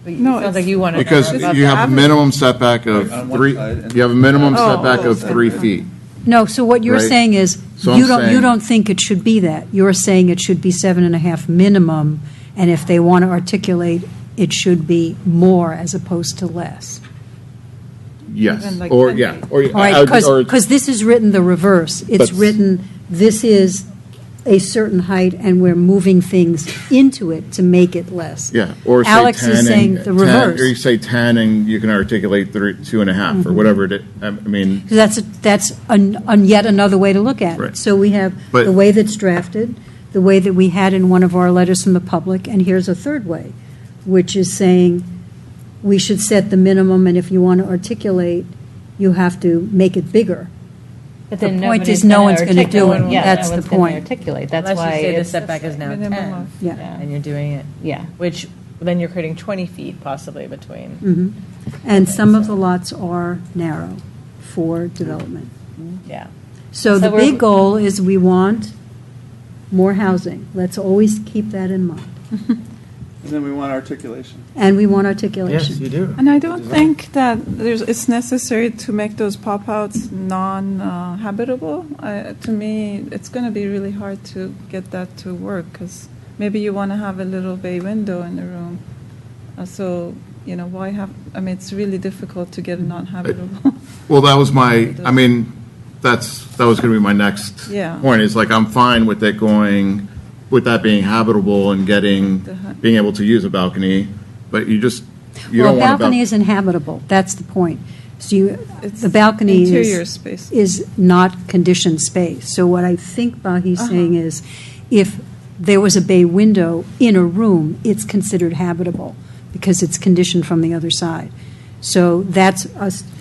No,
it sounds like you want to.
Because you have a minimum setback of
On one
3,
side and-
you have a minimum
Oh,
setback of 3 feet.
No, so what you're
Right.
saying is,
So
you
I'm
don't
saying-
think it should be that. You're saying it should be 7.5 minimum, and if they want to articulate, it should be more as opposed to less.
Yes,
Even like
or,
10
yeah,
feet.
or.
All right, because this is written the reverse. It's
That's-
written, this is a certain height, and we're moving things into it to make it less.
Yeah, or say 10.
Alex is saying the
10,
reverse.
Or you say 10 and you can articulate 2.5 or whatever it is. I mean,
That's yet another way to look at it.
Right.
So we have
But-
the way that's drafted, the way that we had in one of our letters from the public, and here's a third way, which is saying we should set the minimum, and if you want to articulate, you have to make it bigger.
But
The
then
point
nobody's
is no
gonna
one's going to do
articulate-
it.
yeah,
That's
no
the
one's gonna
point.
articulate. That's
Unless
why
you say the
it's-
setback is now
Minimum
10.
of-
Yeah.
And you're doing it.
Yeah.
Which, then you're creating 20 feet possibly between.
Mhm. And some of the lots are narrow for development.
Yeah.
So the
So we're-
big goal is we want more housing. Let's always keep that in mind.
And then we want articulation.
And we want articulation.
Yes, you do.
And I don't think that it's necessary to make those pop-outs non-habitable. To me, it's going to be really hard to get that to work, because maybe you want to have a little bay window in the room. So, why have, it's really difficult to get a non-habitable.
Well, that was that was going to be my next
Yeah.
point, is like, I'm fine with it going, with that being habitable and being able to use a balcony, but you
Well,
don't
a
want
balcony isn't habitable. That's the point. So
It's
the balcony
interior space.
is not conditioned space. So what I think Bahi's
Uh-huh.
saying is, if there was a bay window in a room, it's considered habitable because it's conditioned from the other side. So that's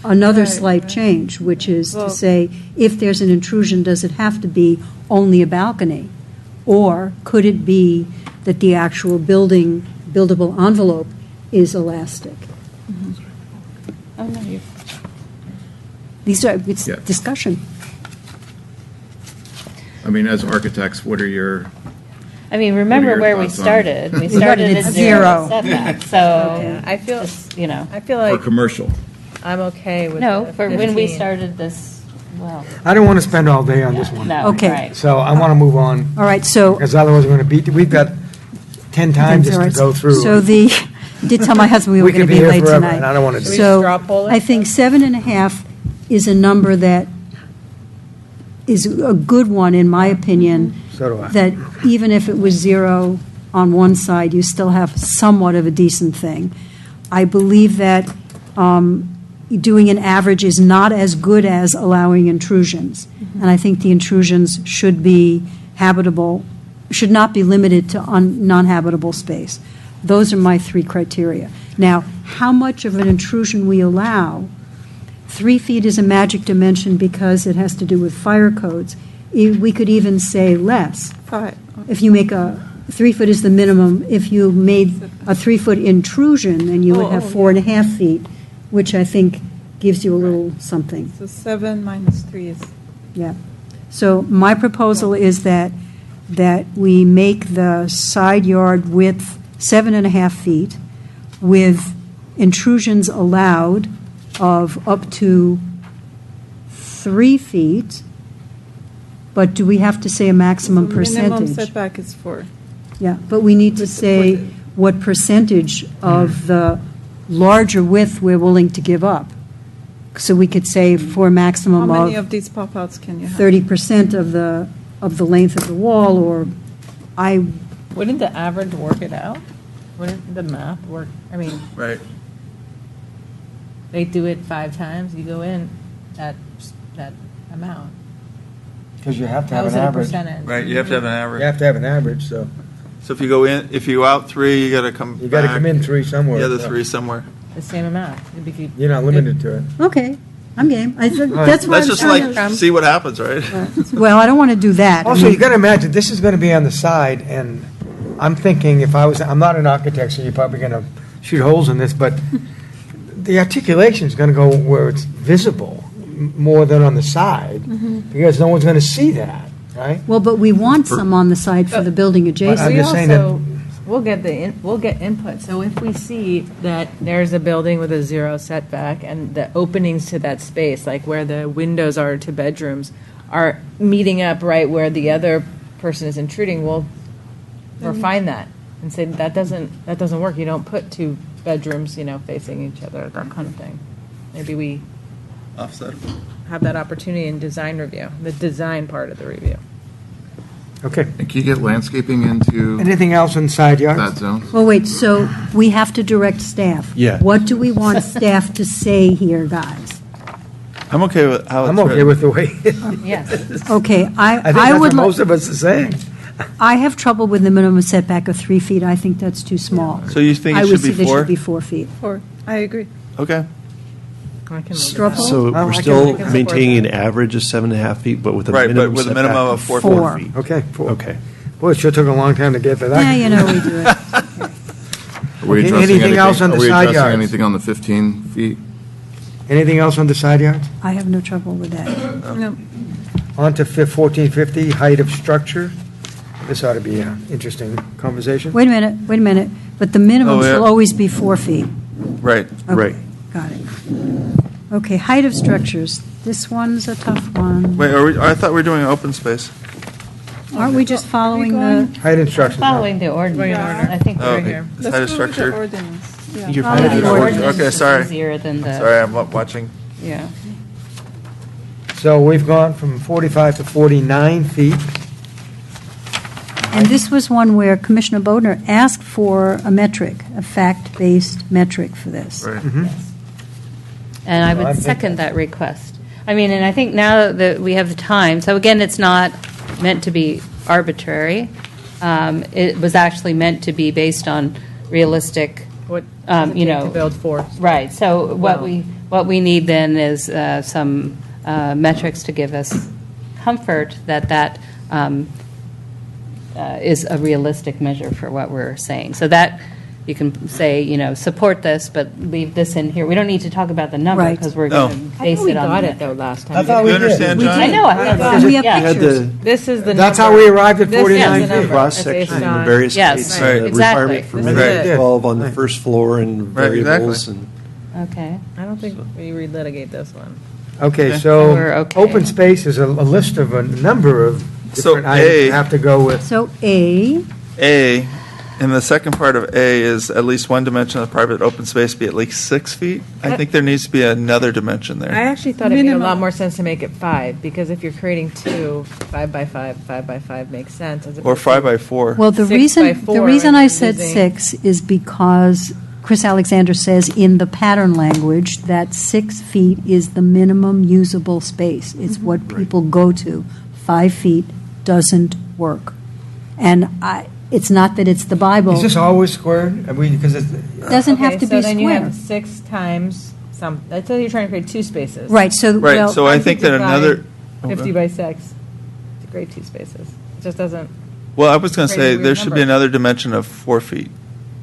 another
Right,
slight
right.
change, which is
Well-
to say, if there's an intrusion, does it have to be only a balcony? Or could it be that the actual buildable envelope is elastic?
Oh, no, you.
It's
Yeah.
discussion.
as architects, what are your,
Remember
your
where we
thoughts on-
started. We
We started
started
at
at zero
zero.
setback, so,
Yeah, I feel,
just,
I feel
or
like
commercial?
I'm okay with
No,
the
for when we
15.
started this, well,
I don't want to spend all day on this one.
no,
Okay.
right.
So I want to move on,
All right, so.
because otherwise we're going to we've got 10 times just to go through.
So I did tell my husband we were
We
going
could
to
be
be
here
late
forever,
tonight.
and I don't want to do
Should we
that.
So
straw poll it?
I think 7.5 is a number that is a good one, in my opinion.
So do I.
That even if it was zero on one side, you still have somewhat of a decent thing. I believe that doing an average is not as good as allowing intrusions. And I think the intrusions should be habitable, should not be limited to non-habitable space. Those are my three criteria. Now, how much of an intrusion we allow, 3 feet is a magic dimension because it has to do with fire codes. We could even say less.
Fine.
If you make 3 foot is the minimum, if you made a 3 foot intrusion, then you would have 4.5 feet, which I think gives you a little something.
So 7 minus 3 is.
Yeah. So my proposal is that we make the side yard width 7.5 feet with intrusions allowed of up to 3 feet. But do we have to say a maximum
Minimum
percentage?
setback is 4.
Yeah, but we need to say what percentage of the larger width we're willing to give up. So we could say for a
How
maximum
many
of
of these pop-outs can you have?
30% of the length of the wall, or
Wouldn't the average work it out? Wouldn't the math work?
Right.
They do it 5 times, you go in at that amount.
Because you have to
How
have
is
an
it a
average.
percentage?
Right, you have to have an average.
You have to have an average, so
So if you go in, if you go out 3, you got to come back.
you got to come in 3 somewhere.
The other
so
3 somewhere.
The same amount.
You're not limited to it.
okay, I'm game.
right.
That's why
Let's
I'm
just
trying to.
see what happens, right?
Well, I don't want to do that.
Also, you got to imagine, this is going to be on the side, and I'm thinking I'm not an architect, so you're probably going to shoot holes in this, but the articulation is going to go where it's visible more than on the side, because no one's going to see that, right?
Well, but we want some on the side for the building
I'm
adjacent.
just saying that-
We'll get input. So if we see that there's a building with a 0 setback and the openings to that space, like where the windows are to bedrooms, are meeting up right where the other person is intruding, we'll refine that and say that doesn't work. You don't put 2 bedrooms, facing each other, that kind of thing. Maybe we
Offset.
have that opportunity in design review, the design part of the review.
Okay.
And can you get landscaping into
Anything else in side yards?
that zone?
Well, wait, so we have to direct staff.
Yeah.
What do we want staff to say here, guys?
I'm okay with how it's
I'm okay
written.
with the way.
Yes.
Okay,
I think
I
that's
would
what
like.
most of us are saying.
I have trouble with the minimum setback of 3 feet. I think that's too small.
So you think
I
it
would
should be
say
4?
They should be 4 feet.
Or, I agree.
Okay.
I can live with
Straw
that.
poll?
So
Oh,
we're
I can-
still
I can support
maintaining an
that.
average of 7.5 feet, but with a
Right, but
minimum
with a
setback
minimum of
of
4
Four.
feet.
Okay, 4.
Okay.
Boy, it sure took a long time to get to that.
Yeah, you know, we do it.
Are we
Okay,
addressing
anything else on the
Are we
side
addressing
yards?
anything on the 15 feet?
Anything else on the side yards?
I have no trouble with that.
No.
On to 1450, height of structure. This ought to be an interesting conversation.
Wait a minute. But the minimum
Oh, yeah.
shall always be 4 feet.
Right.
Okay,
Right.
got it. Okay, height of structures. This one's a tough one.
Wait, I thought we were doing open space.
Aren't we just following
Are we
the?
Height and structure.
Following the ordinance. I think
Oh,
we're
okay.
here.
It's height of
Let's go with the
structure.
ordinance. Yeah.
You're
Following
fine.
the ordinance
Okay,
is
sorry.
easier than the.
Sorry, I'm watching.
Yeah.
So we've gone from 45 to 49 feet.
And this was one where Commissioner Bodnar asked for a metric, a fact-based metric for this.
Right.
And I
Well, I
would
think
second that request. I mean, and I think now that we have the time, so again, it's not meant to be arbitrary. It was actually meant to be based on realistic,
What
you
you
know.
to build for?
Right, so
Well.
what we need then is some metrics to give us comfort that is a realistic measure for what we're saying. So that, you can say, support this, but leave this in here. We don't need to talk about the number,
Right.
because we're
No.
going to
I
base
thought we
it on.
got
the-
it, though, last time.
I thought we
You
did.
understand,
We
John?
I know, I
And
thought,
we have
yeah.
You had
pictures.
the
This is the
That's
number.
how we arrived at
This is
49
the
feet.
number.
cross
Based
section, the
on-
various
Yes,
heights,
Right.
the
exactly.
requirement for
This
is
minimum
it.
12 on the
Right.
first floor and
Right,
variables
exactly.
and.
Okay.
I don't think we relitigate this one.
Okay,
So we're
so
okay.
open space is a list of a number of
So
different items
A-
you have to go with.
So A,
A, in the second part of A is at least one dimension of private open space be at least 6 feet. I think there needs to be another dimension
I
there.
actually thought it made a
Minimum.
lot more sense to make it 5, because if you're creating 2, 5 by 5, 5 by 5 makes sense. as
Or
opposed
5
to-
by 4.
well, the
6 by
reason,
4
I
and
said
using-
6 is because Chris Alexander says in the pattern language that 6 feet is the minimum usable space. It's what people go to. 5 feet doesn't work. And it's not that it's the Bible.
Is this always squared? Because it's,
Doesn't have
Okay,
to
so
be
then you
square.
have 6 times some, that's how you're trying to create 2 spaces.
Right, so,
Right,
well,
so I think that
50 by
another.
50 by 6 to create 2 spaces. It just doesn't,
Well, I was going to
Create a
say
weird
there should be
number.
another dimension of 4 feet.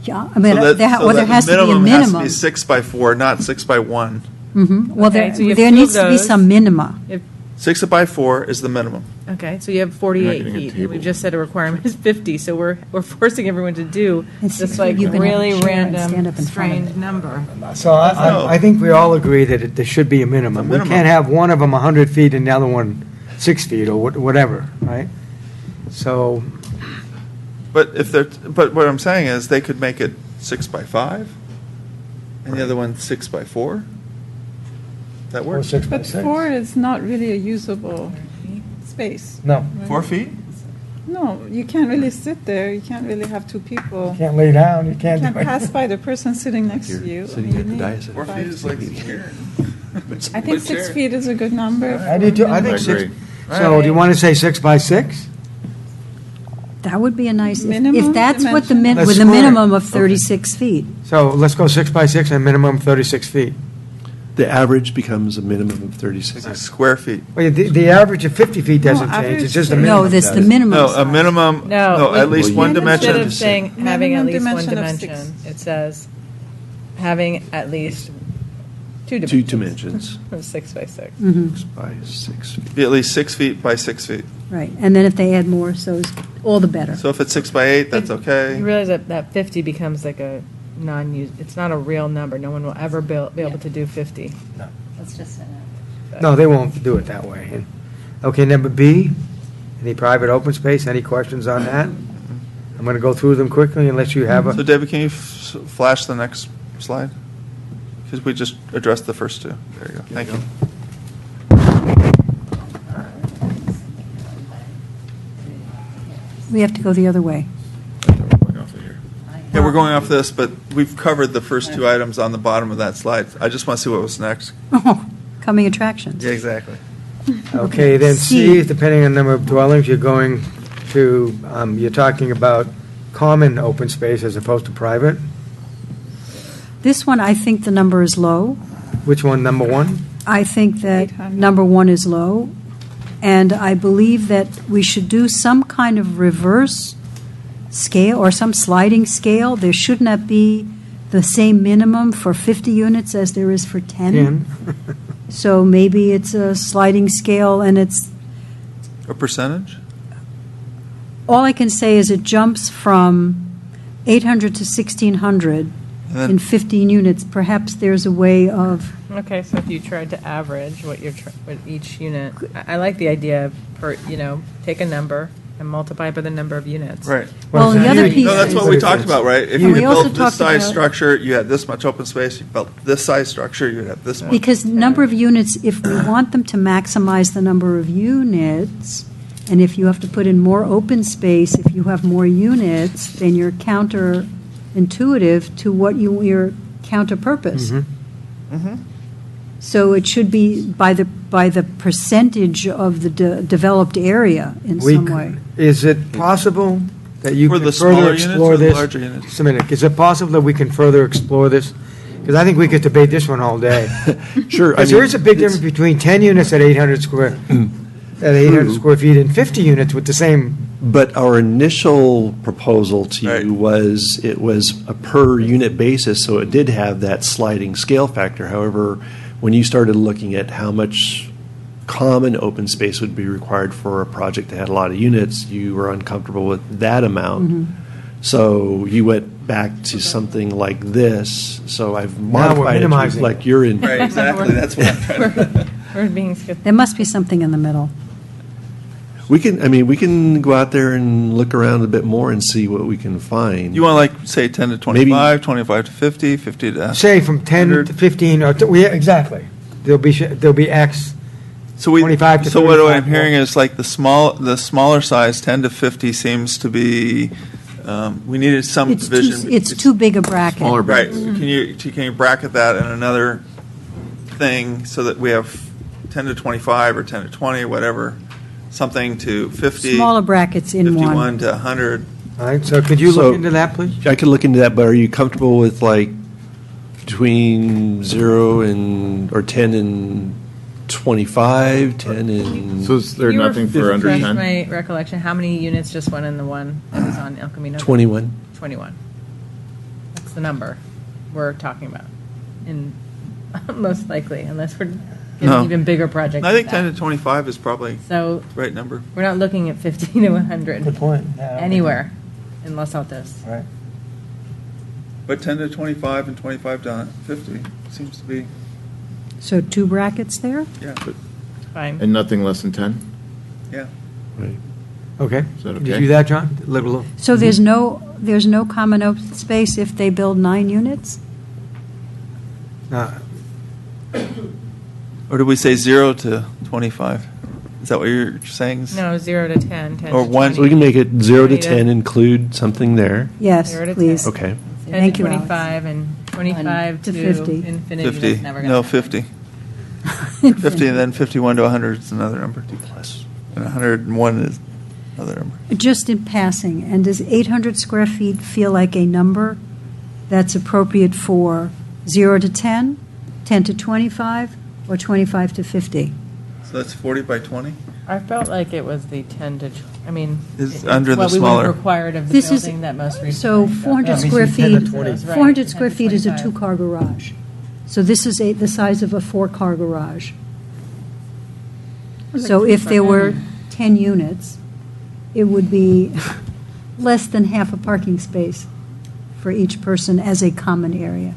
yeah, I mean,
So that-
there
so
there
that
has to be a
minimum has to
minimum.
be 6 by 4, not 6 by 1.
Well,
Okay, so you have
there
two of
needs to be
those.
some minima.
6 by 4 is the minimum.
okay, so you have 48
getting a
feet. And
table.
we've just said a requirement is 50, so we're forcing everyone to do
And
this
6
like
feet, you can have a
really
chair and stand
random,
up in front of
strange
it.
number.
so I think we all agree that there should be a minimum. We
minimum.
can't have one of them 100 feet and the other one 6 feet or whatever, right? So,
But but what I'm saying is they could make it 6 by 5, and the other one 6 by 4. That
or
works.
6 by
But
6.
4 is not really a usable space.
No,
4 feet?
No, you can't really sit there. You can't really have 2 people.
you can't lay down, you
You
can't
can't
do it.
pass by the person sitting next to you.
Sitting
You
at the
need
dais.
4 feet
5
is like
feet.
here.
I think 6 feet is a good number.
I do too, I think
I
6.
agree.
So do you want to say 6 by 6?
That would be a nice, if
Minimum
that's what the,
dimension.
Let's
with a
square it.
minimum of 36 feet.
So let's go 6 by 6 and minimum 36 feet.
The average becomes a minimum of 36.
Square feet.
Well, the average of 50 feet doesn't change,
average
it's just the
is-
minimum.
No, this, the
does.
minimum
No, a
size.
minimum, no, at least one
Instead
dimension.
of saying having at
Minimum
least one
dimension of
dimension,
6.
it says having at least 2
Two
dimensions.
dimensions.
Of 6 by 6.
6 by 6 feet.
Be at least 6 feet by 6 feet.
Right, and then if they add more, so is all the better.
So if it's 6 by 8, that's
You
okay.
realize that 50 becomes like a non-use, it's not a real number. No one will ever be able to do 50.
Let's just say that.
No, they won't do it that way. And- Okay, number B, any private open space, any questions on that? I'm going to go through them quickly unless you have
So
a,
David, can you flash the next slide? Because we just addressed the first 2. There you go. Thank you.
We have to go the other way.
Yeah, we're going off this, but we've covered the first 2 items on the bottom of that slide. I just want to see what was next.
Coming attractions.
Yeah, exactly.
okay, then C,
C.
depending on number of dwellings, you're going to, you're talking about common open space as opposed to private?
This one, I think the number is low.
Which one, number one?
I think that
800.
number one is low, and I believe that we should do some kind of reverse scale or some sliding scale. There should not be the same minimum for 50 units as there is for 10. So maybe it's a sliding scale, and it's,
A percentage?
all I can say is it jumps from 800 to 1,600
then-
in 15 units. Perhaps there's a way of,
Okay, so if you tried to average what what each unit, I like the idea of take a number and multiply by the number of units.
Right.
Well, the other piece
No, that's what we talked about, right? If
And
you
we also
built this
talked
size
about-
structure, you had this much open space. You built this size structure, you'd have this much.
because number of units, if we want them to maximize the number of units, and if you have to put in more open space, if you have more units, then you're counterintuitive to what your counter purpose. So it should be by the percentage of the developed area in some way.
Is it possible that you
For
can
the
further
smaller units
explore
or the
this?
larger units?
Just a minute. Is it possible that we can further explore this? Because I think we could debate this one all day.
Sure.
Because there is a big difference between 10 units at 800 square, square feet and 50 units with the same.
But our initial proposal to you was, it was a per unit basis, so it did have that sliding scale factor. However, when you started looking at how much common open space would be required for a project that had a lot of units, you were uncomfortable with that amount. So you went back to something like this. So I've modified it to
minimizing.
reflect your in.
Right, exactly. That's what I'm trying to.
We're being skipped.
There must be something in the middle.
We can go out there and look around a bit more and see what we can find.
You want to say 10 to 25, 25 to 50, 50 to...
Say from 10 to 15, or exactly. There'll be X.
So
25 to
So what
35
I'm hearing is like the smaller size, 10 to 50, seems to be. We needed some division.
It's too big a bracket.
Smaller
Right.
brackets.
Can you bracket that in another thing so that we have 10 to 25 or 10 to 20, whatever, something to 50,
Smaller brackets in
51
one.
to 100.
All right, so could you look into that, please?
I could look into that, but are you comfortable with like between 0 and, or 10 and 25, 10 and...
So is there nothing for under
Refresh
10?
my recollection, how many units just went in the one that was on El Camino?
21.
21. That's the number we're talking about, in most likely, unless we're getting
No.
even bigger projects.
I think
than
10 to 25 is probably
So
the right number.
we're not looking at 50 to 100
Good point.
anywhere in Los Altos.
Right.
But 10 to 25 and 25 to 50 seems to be,
So 2 brackets there?
yeah,
Fine.
And nothing less than 10?
yeah.
Right.
Okay.
Is that
Did you
okay?
do that, John? Little.
So there's no common open space if they build 9 units?
Or do we say 0 to 25? Is that what you're saying?
No, 0 to 10, 10
Or
to
1
So we can make it 0 to
20 to
10, include something there.
Yes,
0 to 10.
please.
Okay.
10
Thank
to
you, Alex.
25 and 25
to
to
50.
infinity.
50.
That's never gonna
No,
happen.
50. 50 and then 51 to 100 is another number. And 101 is another number.
Just in passing, and does 800 square feet feel like a number that's appropriate for 0 to 10, 10 to 25, or 25 to 50?
So that's 40 by 20?
I felt like it was the 10 to,
It's under the
what we would
smaller.
have required of the
This is-
building that most recently.
So 400 square
Yeah, 10 to
feet,
20.
Right,
400 square
10 to
feet is a
25.
2-car garage. So this is the size of a 4-car garage. So if there were 10 units, it would be less than half a parking space for each person as a common area.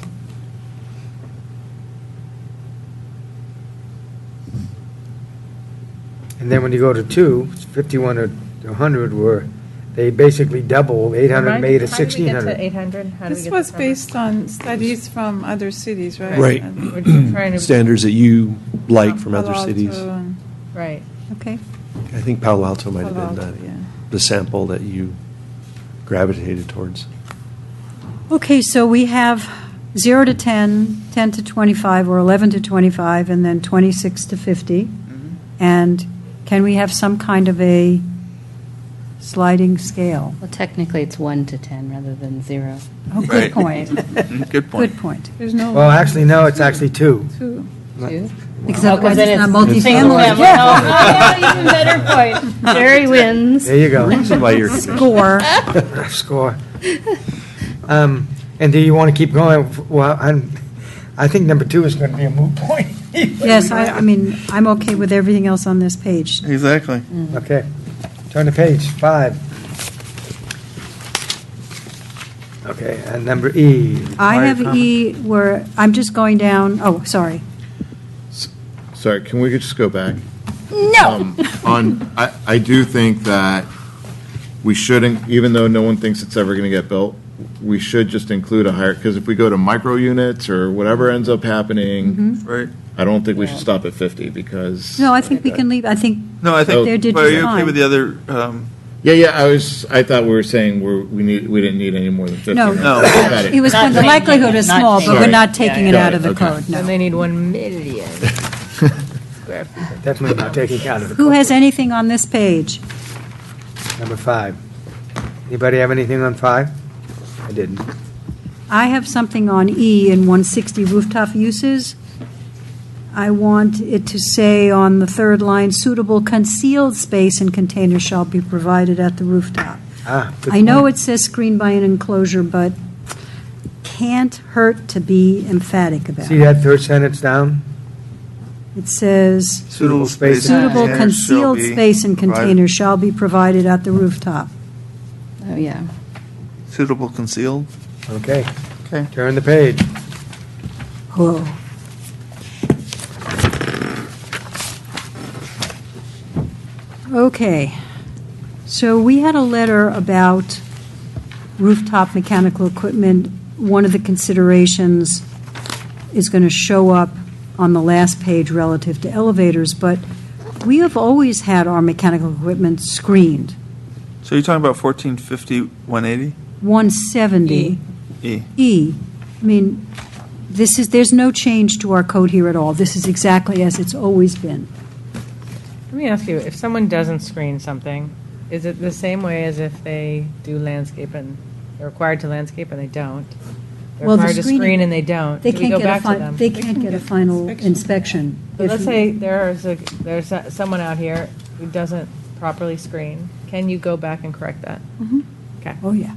And then when you go to 2, it's 51 to 100, where they basically double, 800 made it
How did we get
1,600.
to 800? How did we
This
get
was
this number?
based on studies from other cities, right?
Right.
And
We're just trying to,
Standards that you like from
Palo
other
Alto
cities.
and
right.
Okay?
I think Palo Alto might have
Palo
been
Alto, yeah.
the sample that you gravitated towards.
Okay, so we have 0 to 10, 10 to 25, or 11 to 25, and then 26 to 50. And can we have some kind of a sliding scale.
Well, technically, it's 1 to 10 rather than 0.
Oh, good
Right.
point.
Good point.
Good point.
There's no.
Well, actually, no, it's actually 2.
Two.
2?
Because
Oh,
otherwise
then
it's not
single
multifamily.
family. Yeah, even better point. Jerry wins.
There you go.
Reason why you're
Score.
Score. And do you want to keep going? Well, I think number 2 is going to be a moot point.
Yes, I mean, I'm okay with everything else on this page.
Exactly.
Okay. Turn to page 5. Okay, and number E.
I have
Required
E where, I'm just going down, oh, sorry.
Sorry, can we just go back?
No.
I do think that we shouldn't, even though no one thinks it's ever going to get built, we should just include a higher, because if we go to micro units or whatever ends up happening,
Right.
I don't think we should stop at 50 because.
No, I think we can leave, I think
No, I think,
They did
but are
just
you okay
fine.
with the other,
I thought we were saying we didn't need any more than 50.
No.
No.
Got it.
It was,
Not
the
changing
likelihood
it,
is
not
small, but
changing
we're
it.
not taking it
Got
out
it,
of the
okay.
code,
And
no.
they need 1 million square feet.
Definitely not taking out of the
Who
code.
has anything on this page?
Number 5. Anybody have anything on 5? I didn't.
I have something on E in 160 rooftop uses. I want it to say on the third line, suitable concealed space and containers shall be provided at the rooftop.
Good
I know
point.
it says screened by an enclosure, but can't hurt to be emphatic about
See
it.
that third sentence down?
It says,
Suitable space.
suitable
and
concealed
shall be
space and
provided.
containers shall be provided at the rooftop.
Oh, yeah.
Suitable concealed?
Okay.
Okay.
Turn the page.
Whoa. Okay. So we had a letter about rooftop mechanical equipment. One of the considerations is going to show up on the last page relative to elevators, but we have always had our mechanical equipment screened.
So you're talking about 1450, 180?
170.
E.
E. I mean, there's no change to our code here at all. This is exactly as it's always been.
Let me ask you, if someone doesn't screen something, is it the same way as if they do landscape and they're required to landscape and they don't? They're
Well, the
required to
screening-
screen and they don't.
They
Do we
can't
go
get a
back to
fin-
them?
they can't get a final inspection.
But
if-
let's say there's someone out here who doesn't properly screen. Can you go back and correct that?
Mhm.
Okay.
Oh, yeah.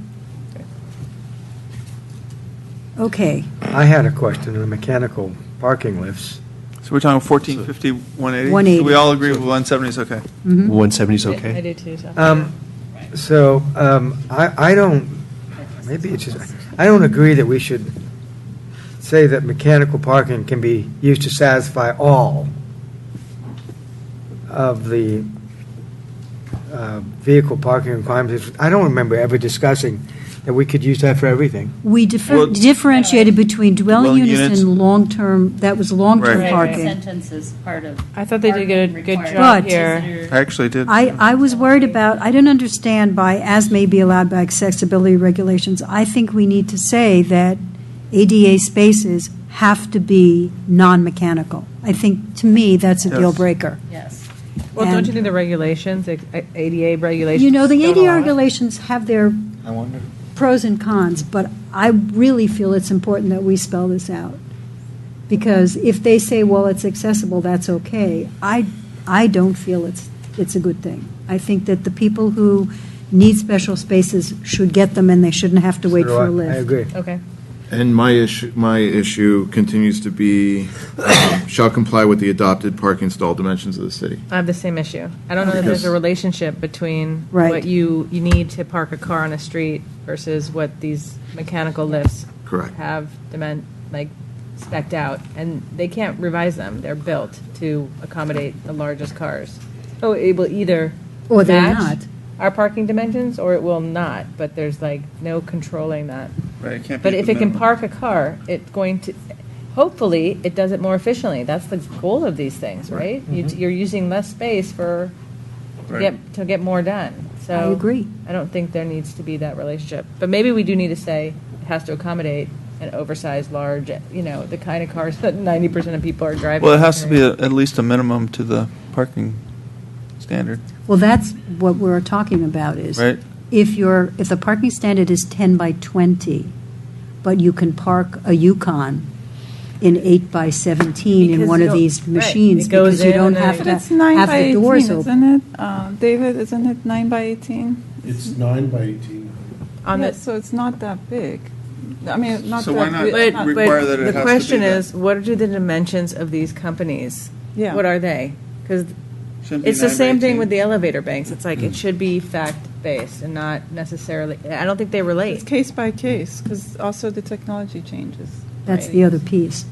Okay.
I had a question on the mechanical parking lifts.
So we're talking 1450, 180?
180.
So we all agree with 170 is okay?
170 is
I
okay?
do too. So.
I don't, maybe it's just, I don't agree that we should say that mechanical parking can be used to satisfy all of the vehicle parking requirements. I don't remember ever discussing that we could use that for everything.
We
Well-
differentiated between dwelling
Dwelling
units
units.
and long-term, that was long-term
Right.
parking.
Sentence is part of.
I thought they did a good
But-
job here.
I actually did.
I was worried about, I didn't understand by, as may be allowed by accessibility regulations, I think we need to say that ADA spaces have to be non-mechanical. I think, to me, that's a
Yes.
deal breaker.
Yes.
Well, don't
And-
you think the regulations, ADA regulations?
You know, the
don't
ADA
allow it?
regulations have their
I wonder.
pros and cons, but I really feel it's important that we spell this out. Because if they say, well, it's accessible, that's okay, I don't feel it's a good thing. I think that the people who need special spaces should get them, and they shouldn't have to wait
So do
for a
I.
lift.
I agree.
Okay.
And my issue continues to be, shall comply with the adopted parking stall dimensions of the city.
I have the same issue. I don't know that there's a relationship between
Right.
what you need to park a car on a street versus what these mechanical lifts
Correct.
have spec'd out, and they can't revise them. They're built to accommodate the largest cars. So it will either
Or they're
match
not.
our parking dimensions, or it will not, but there's no controlling that.
Right, it can't be
But
the
if it can
minimum.
park a car, it's going to, hopefully, it does it more efficiently. That's the goal of these things, right? You're using less space to
Right.
get more done. So
I agree.
I don't think there needs to be that relationship. But maybe we do need to say it has to accommodate an oversized, large, the kind of cars that 90% of people are driving.
Well, it has to be at least a minimum to the parking standard,
Well, that's what we're talking about is,
right?
if the parking standard is 10 by 20, but you can park a Yukon in 8 by 17 in
Because
one
you
of
don't-
these
right,
machines,
it goes
because you
in
don't
and
have
then-
to
But it's 9
have
by
the
18,
doors open.
isn't it? David, isn't it 9 by 18?
It's 9 by 18.
On
Yeah,
the,
so it's not that big. I mean, not
So
that
why not
big.
but,
require
but
that it has
the
to
question
be that?
is, what are the dimensions of these companies?
Yeah.
What are they? Because
Shouldn't be
it's the
9 by
same thing
18.
with the elevator banks. It's like it should be fact-based and not necessarily, I don't think they relate.
It's case by case, because also the technology changes.
That's the other piece.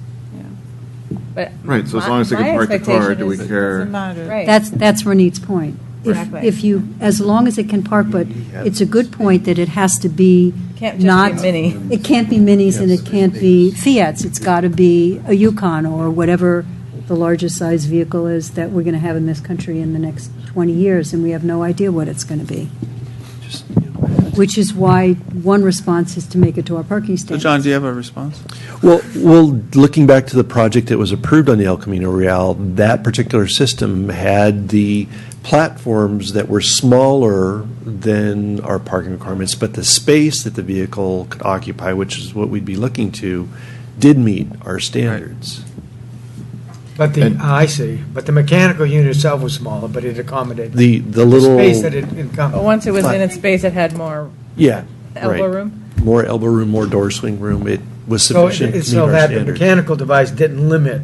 But
Right, so as
my-
long as they
my
can park the car,
expectation
do we
is-
care?
Doesn't matter.
Right.
That's Ronit's point.
Exactly.
If you, as long as it can park, but it's a good point that it has to be
Can't just be
not.
mini.
It can't be minis and it can't be Fiats. It's got to be a Yukon or whatever the largest size vehicle is that we're going to have in this country in the next 20 years, and we have no idea what it's going to be. Which is why one response is to make it to our parking
So
standards.
John, do you have a response?
Well, looking back to the project that was approved on the El Camino Real, that particular system had the platforms that were smaller than our parking requirements, but the space that the vehicle could occupy, which is what we'd be looking to, did meet our standards.
But I see, but the mechanical unit itself was smaller, but it accommodated.
The little
Space that it encompassed.
But once it was in its space, it had more
Yeah,
elbow
right.
room.
More elbow room, more door swing room. It was
So
sufficient to meet
so
our
that the
standards.
mechanical device didn't limit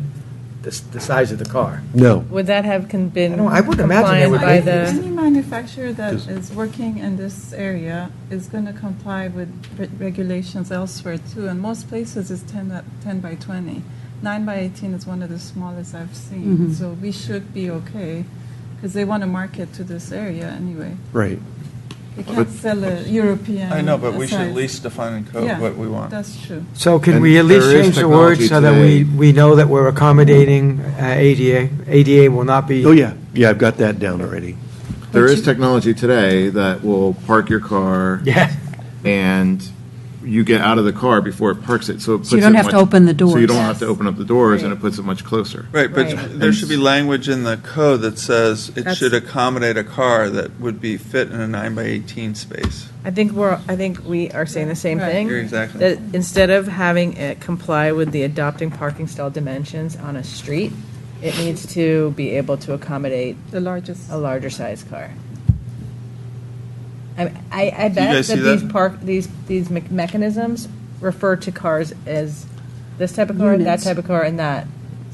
the size of the car.
No.
Would that have been
I would imagine they
compliant
would
by
make
the?
Any manufacturer that is working in this area is going to comply with regulations elsewhere too, and most places is 10 by 20. 9 by 18 is one of the smallest I've seen,
Mhm.
so we should be okay, because they want to market to this area anyway.
Right.
They can't sell a European
I know, but we should
size.
at least define in code
Yeah,
what we want.
that's true.
So can
And
we at least
there is
change the words
technology
so that
today.
we know that we're accommodating ADA? ADA will not be.
Oh, yeah. Yeah, I've got that down already.
There is technology today that will park your car.
Yeah.
And you get out of the car before it parks it, so it puts
So you don't
it
have to
much-
open the
So you
doors.
don't have to open up the doors, and it puts it much closer.
Right, but
Right.
there should be language in the code that says it
That's-
should accommodate a car that would be fit in a 9 by 18 space.
I think we are saying the same
Right.
thing.
You're exactly.
That instead of having it comply with the adopting parking stall dimensions on a street, it needs to be able to accommodate
The largest.
a larger size car. I
you
bet
guys
that
see that?
these mechanisms refer to cars as this type of car,
Units.
that type of car, and that.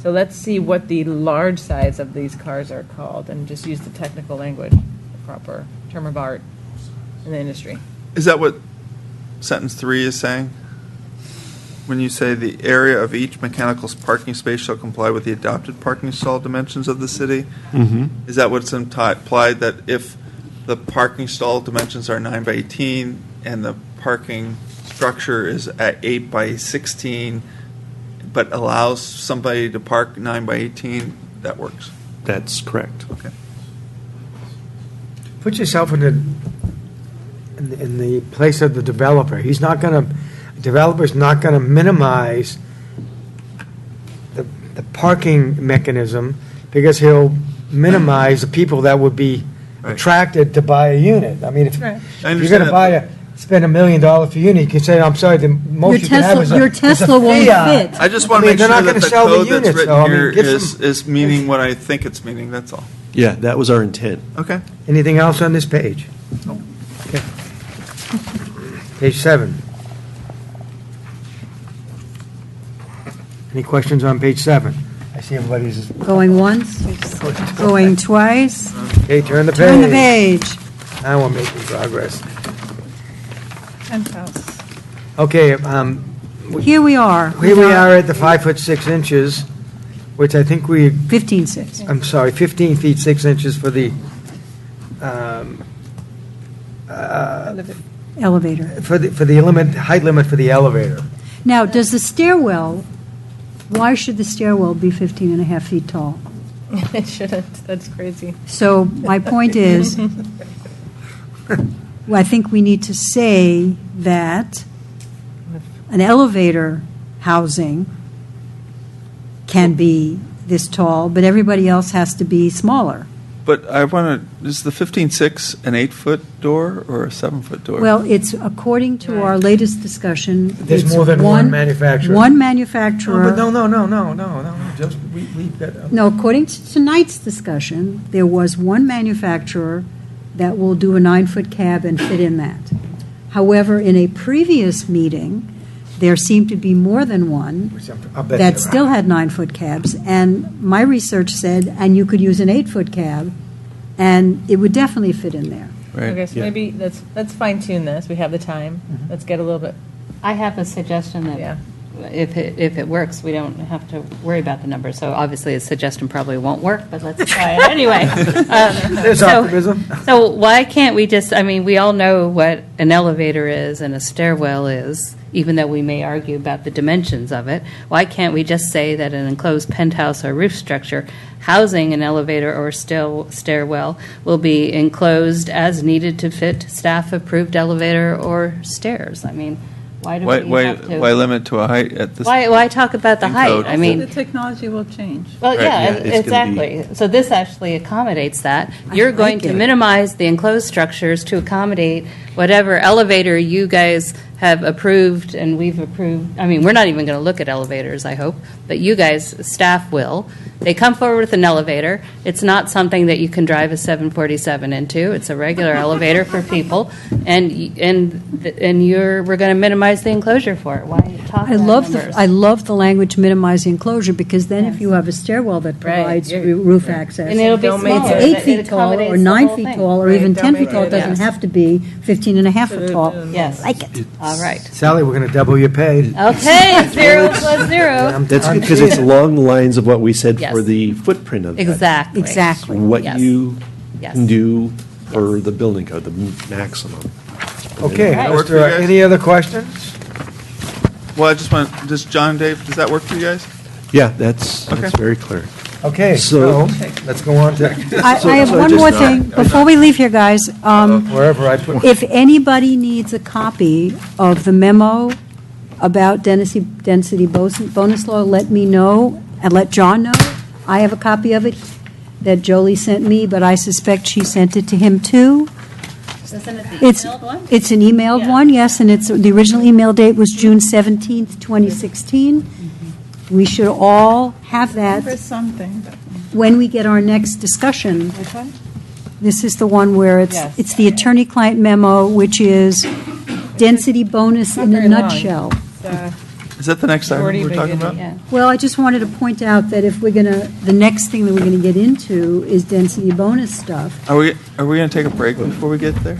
So let's see what the large size of these cars are called, and just use the technical language, the proper term of art in the industry.
Is that what sentence 3 is saying? When you say the area of each mechanical parking space shall comply with the adopted parking stall dimensions of the city?
Mm-hmm.
Is that what's implied, that if the parking stall dimensions are 9 by 18 and the parking structure is at 8 by 16, but allows somebody to park 9 by 18, that works?
That's correct.
Okay.
Put yourself in the place of the developer. Developer's not going to minimize the parking mechanism because he'll minimize the people that would be attracted to buy a unit. I mean, if
Right.
I
you're going
understand
to spend $1 million for a unit, you can say, I'm sorry, the most you can have is a
Your Tesla won't
Fiat.
fit.
I just want to make
they're
sure
not
that
gonna
the
sell the
code that's
units,
written
though. I mean,
here
give some-
is meaning what I think it's meaning, that's all.
Yeah, that was our intent.
Okay.
Anything else on this page? Okay. Page 7. Any questions on page 7? I see everybody's,
Going once, going twice.
okay, turn the page.
Turn the page.
Now we're making progress.
Penthouse.
Okay,
Here we are.
here we are at the 5'6", which I think
15.6.
I'm sorry, 15 feet 6 inches for the,
Elevator.
for the height limit for the elevator.
Now, does the stairwell, why should the stairwell be 15 and a half feet tall?
It shouldn't. That's crazy.
So my point is, I think we need to say that an elevator housing can be this tall, but everybody else has to be smaller.
But I want to, is the 15.6 an 8-foot door or a 7-foot door?
Well, it's according to our latest discussion.
There's
it's
more than one manufacturer.
One
No,
manufacturer.
but no, just, we've got.
No, according to tonight's discussion, there was one manufacturer that will do a 9-foot cab and fit in that. However, in a previous meeting, there seemed to be more than one
I'll bet
that
you're
still
right.
had 9-foot cabs, and my research said, and you could use an 8-foot cab, and it would definitely fit in there.
Okay, so maybe let's fine tune this. We have the time. Let's get a little bit.
I have a suggestion that if it works, we don't have to worry about the numbers. So obviously, a suggestion probably won't work, but let's try it anyway.
There's optimism.
So why can't we just, I mean, we all know what an elevator is and a stairwell is, even though we may argue about the dimensions of it. Why can't we just say that an enclosed penthouse or roof structure housing an elevator or stairwell will be enclosed as needed to fit staff-approved elevator or stairs? I mean, why do we have to?
Why limit to a height at this?
Why talk about the height?
code?
I mean,
The technology will change.
well,
Right,
yeah,
it's gonna be-
exactly. So this actually accommodates that.
I
You're going
like
to
it.
minimize the enclosed structures to accommodate whatever elevator you guys have approved and we've approved. I mean, we're not even going to look at elevators, I hope, but you guys, staff will. They come forward with an elevator. It's not something that you can drive a 747 into. It's a regular elevator for people, and we're going to minimize the enclosure for it. Why talk
I
about
love
numbers?
I love the language minimize the enclosure, because then if you have a stairwell that provides roof access,
And it'll be
it's
smaller.
8
It
feet tall
accommodates
or
the
9
whole
feet
thing.
tall or
Right,
even
don't
10
make
feet tall. It
it-
doesn't
yes.
have to be 15 and a half foot tall.
Yes.
Like it.
All right.
Sally, we're going to double your pay.
Okay, 0 plus 0.
That's because it's along the lines of what we said
Yes.
for the footprint of that.
Exactly.
Exactly.
What
Yes.
you
Yes.
can do for the building code, the maximum.
Okay,
Right.
Work for you guys?
any other questions?
Well, I just want, does John and Dave, does that work for you guys?
Yeah, that's
Okay.
very clear.
Okay,
So-
so let's go on to
I have one more thing before we leave here, guys.
wherever I put.
If anybody needs a copy of the memo about density bonus law, let me know and let John know. I have a copy of it that Jolie sent me, but I suspect she sent it to him too.
Isn't it the
It's
emailed one?
it's an emailed
Yeah.
one, yes, and it's, the original email date was June 17th, 2016. We should all have that
For something.
when we get our next discussion.
Which one?
This is the one where
Yes.
it's the attorney-client memo, which is density bonus
Not
in a
very long.
nutshell.
Is that the next item
Shorty
we're talking about?
beginning.
Yeah.
Well, I just wanted to point out that if we're going to, the next thing that we're going to get into is density bonus stuff.
Are we going to take a break before we get there?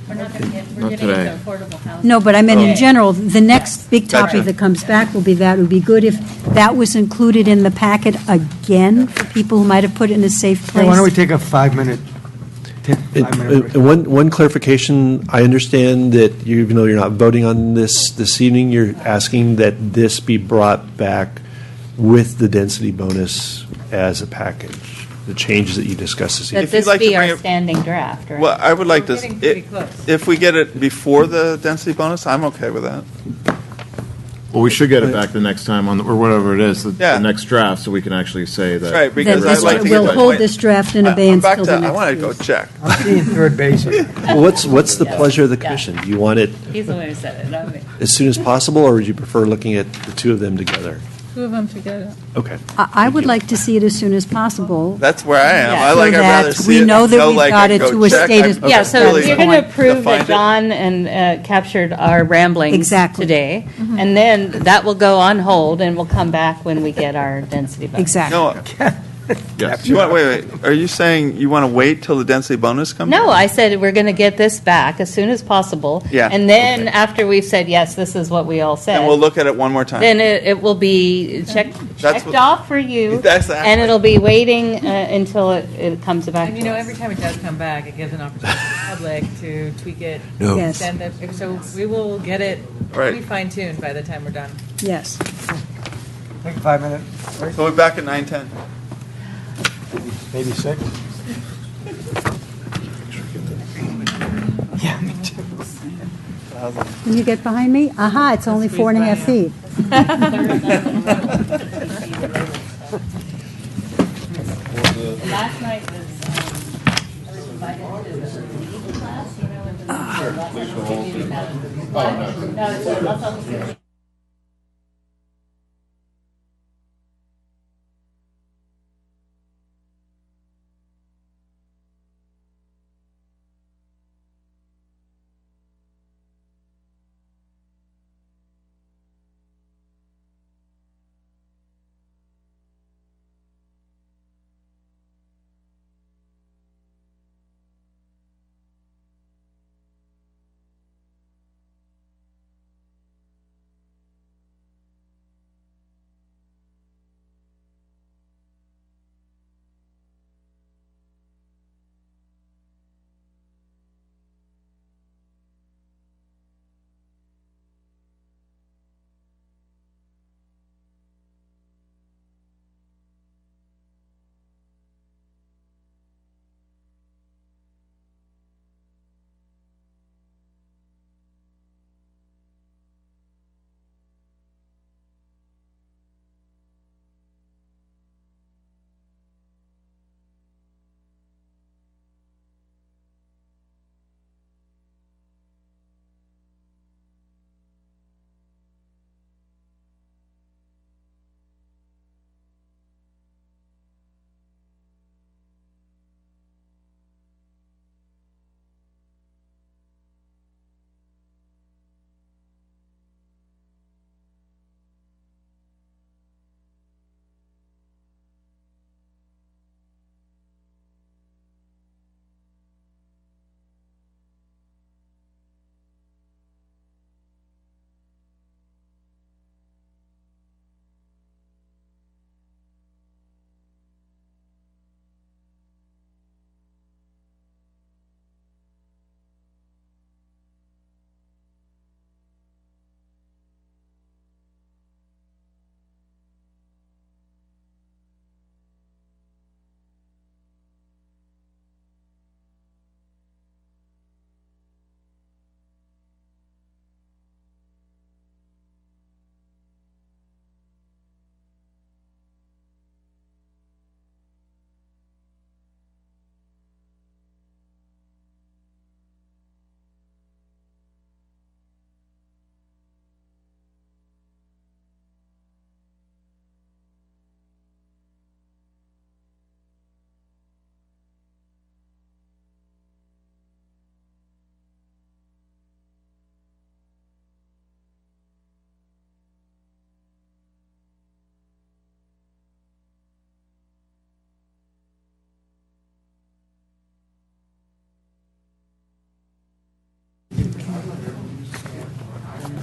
We're not going to get, we're
Not
getting
today.
into affordable housing.
No, but I meant in
Oh.
general, the next big topic
Gotcha.
that comes back will be that. It would be good if that was included in the packet again for people who might have put it in a safe
Hey, why don't we
place.
take a 5-minute, 5-minute break?
One clarification, I understand that even though you're not voting on this evening, you're asking that this be brought back with the density bonus as a package, the changes that you discussed this evening.
That
If you'd
this
like to
be
bring
our
it-
standing draft, right?
Well, I would like to,
Getting pretty close.
if we get it before the density bonus, I'm okay with that.
Well, we should get it back the next time on, or whatever it is,
Yeah.
the next draft, so we can actually say that.
Right, because
Then
I'd
this-
like to get
we'll
that.
hold this draft in
I'm
abeyance
back
till
to,
the
I
next
want to go
meeting.
check.
I'm seeing third base here.
What's the pleasure of the commission? Do you want it
He's the one who said it, not me.
as soon as possible, or would you prefer looking at the two of them together?
Two of them together.
Okay.
I would like to see it as soon as possible.
That's where I am.
Yeah.
I like,
So
I'd rather
that
see
we
it.
know that
go
we've
like
got
I
it
go
to a
check.
state
I'm
of-
Yeah, so
really
you're going to
to
prove
find
that
it.
John and captured our ramblings
Exactly.
today, and then that will go on hold, and we'll come back when we get our density bonus.
Exactly.
No,
Yes.
you want, wait. Are you saying you want to wait till the density bonus comes?
No, I said we're going to get this back as soon as possible.
Yeah,
And then after we've said, yes, this is what we all said.
And we'll look at it one more time.
Then it will be checked
what-
off for you.
Exactly.
And it'll be waiting until it comes back
And
to us.
every time it does come back, it gives an opportunity to the public to tweak it.
No.
Yes.
Send it, so we will get it
Right.
pretty fine tuned by the time we're done.
Yes.
Take a 5-minute break,
So we're back at 9:10.
maybe 6. Yeah, me too.
When you get behind me, aha, it's only 4.5 feet.
Last night was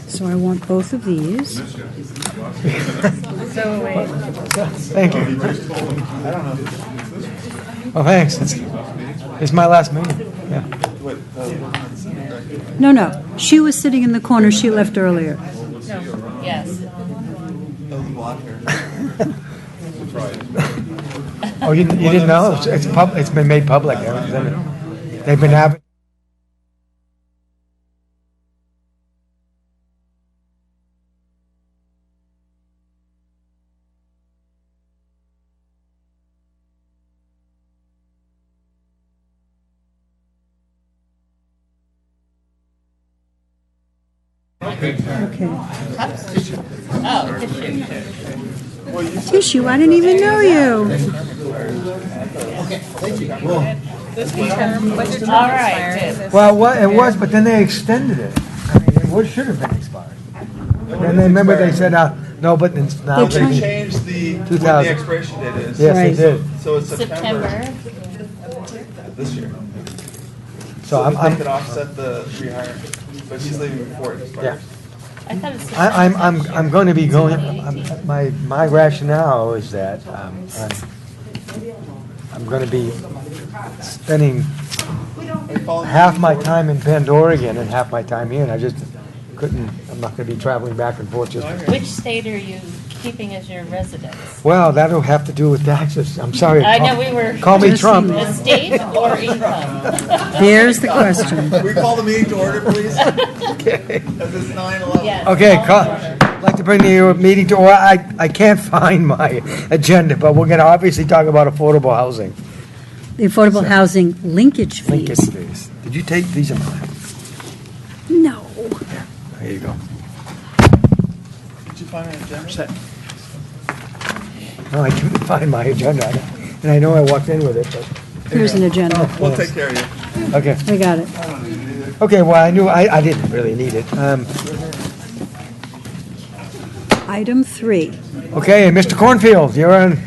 So I want both of these.
Thank you. Oh, thanks. It's my last meeting. Yeah.
No. She was sitting in the corner. She left earlier.
Yes.
Oh, you didn't know? It's been made public. They've been having.
Tissue, I didn't even know you.
All right.
Well, it was, but then they extended it. I mean, it should have been expired. Then they remember they said, no, but now
They
they
changed when the
2000.
expiration date is.
Yes, they did.
So it's September this year.
So
they could offset the rehire, but she's leaving before it expires.
Yeah.
I thought it's
I'm going to be going. My rationale is that I'm going to be spending half my time in Bend, Oregon, and half my time here, and I just couldn't. I'm not going to be traveling back and forth.
Which state are you keeping as your residence?
Well, that'll have to do with taxes. I'm sorry.
I know we were.
Call me Trump.
Estate or income?
Here's the question.
Can we call the meeting to order, please?
Okay.
Because it's 9:11.
Yes.
Okay, I'd like to bring the meeting to order. I can't find my agenda, but we're going to obviously talk about affordable housing.
The affordable housing linkage fees.
Linkage fees. Did you take these of mine?
No.
There you go.
Did you find an agenda?
No, I couldn't find my agenda. And I know I walked in with it, but.
Here's an agenda.
We'll take care of you.
Okay.
I got it.
Okay, well, I knew I didn't really need it.
Item 3.
Okay, Mr. Cornfield, you're on.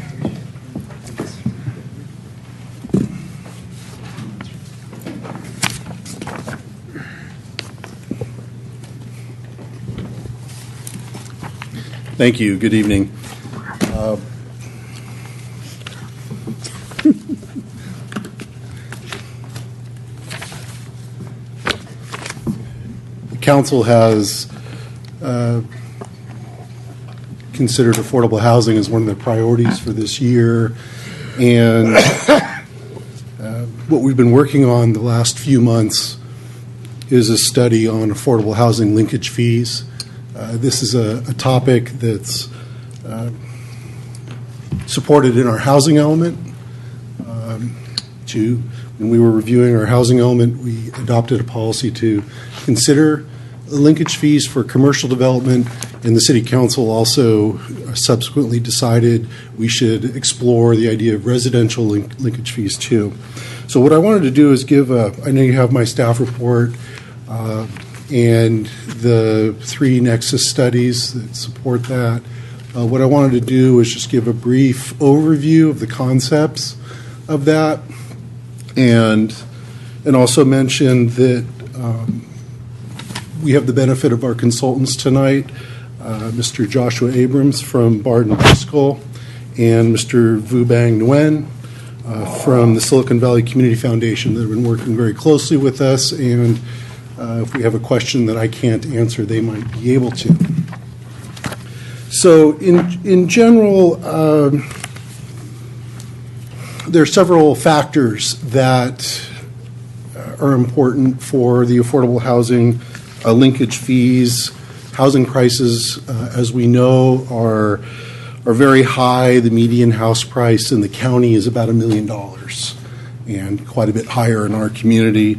Thank you. Good evening. The council has considered affordable housing as one of their priorities for this year, and what we've been working on the last few months is a study on affordable housing linkage fees. This is a topic that's supported in our housing element. When we were reviewing our housing element, we adopted a policy to consider linkage fees for commercial development, and the City Council also subsequently decided we should explore the idea of residential linkage fees too. So what I wanted to do is I know you have my staff report, and the 3 Nexus studies that support that. What I wanted to do is just give a brief overview of the concepts of that, and also mention that we have the benefit of our consultants tonight, Mr. Joshua Abrams from Bard & Driscoll and Mr. Vu Bang Nguyen from the Silicon Valley Community Foundation that have been working very closely with us, and if we have a question that I can't answer, they might be able to. So in general, there are several factors that are important for the affordable housing linkage fees. Housing prices, as we know, are very high. The median house price in the county is about $1 million, and quite a bit higher in our community.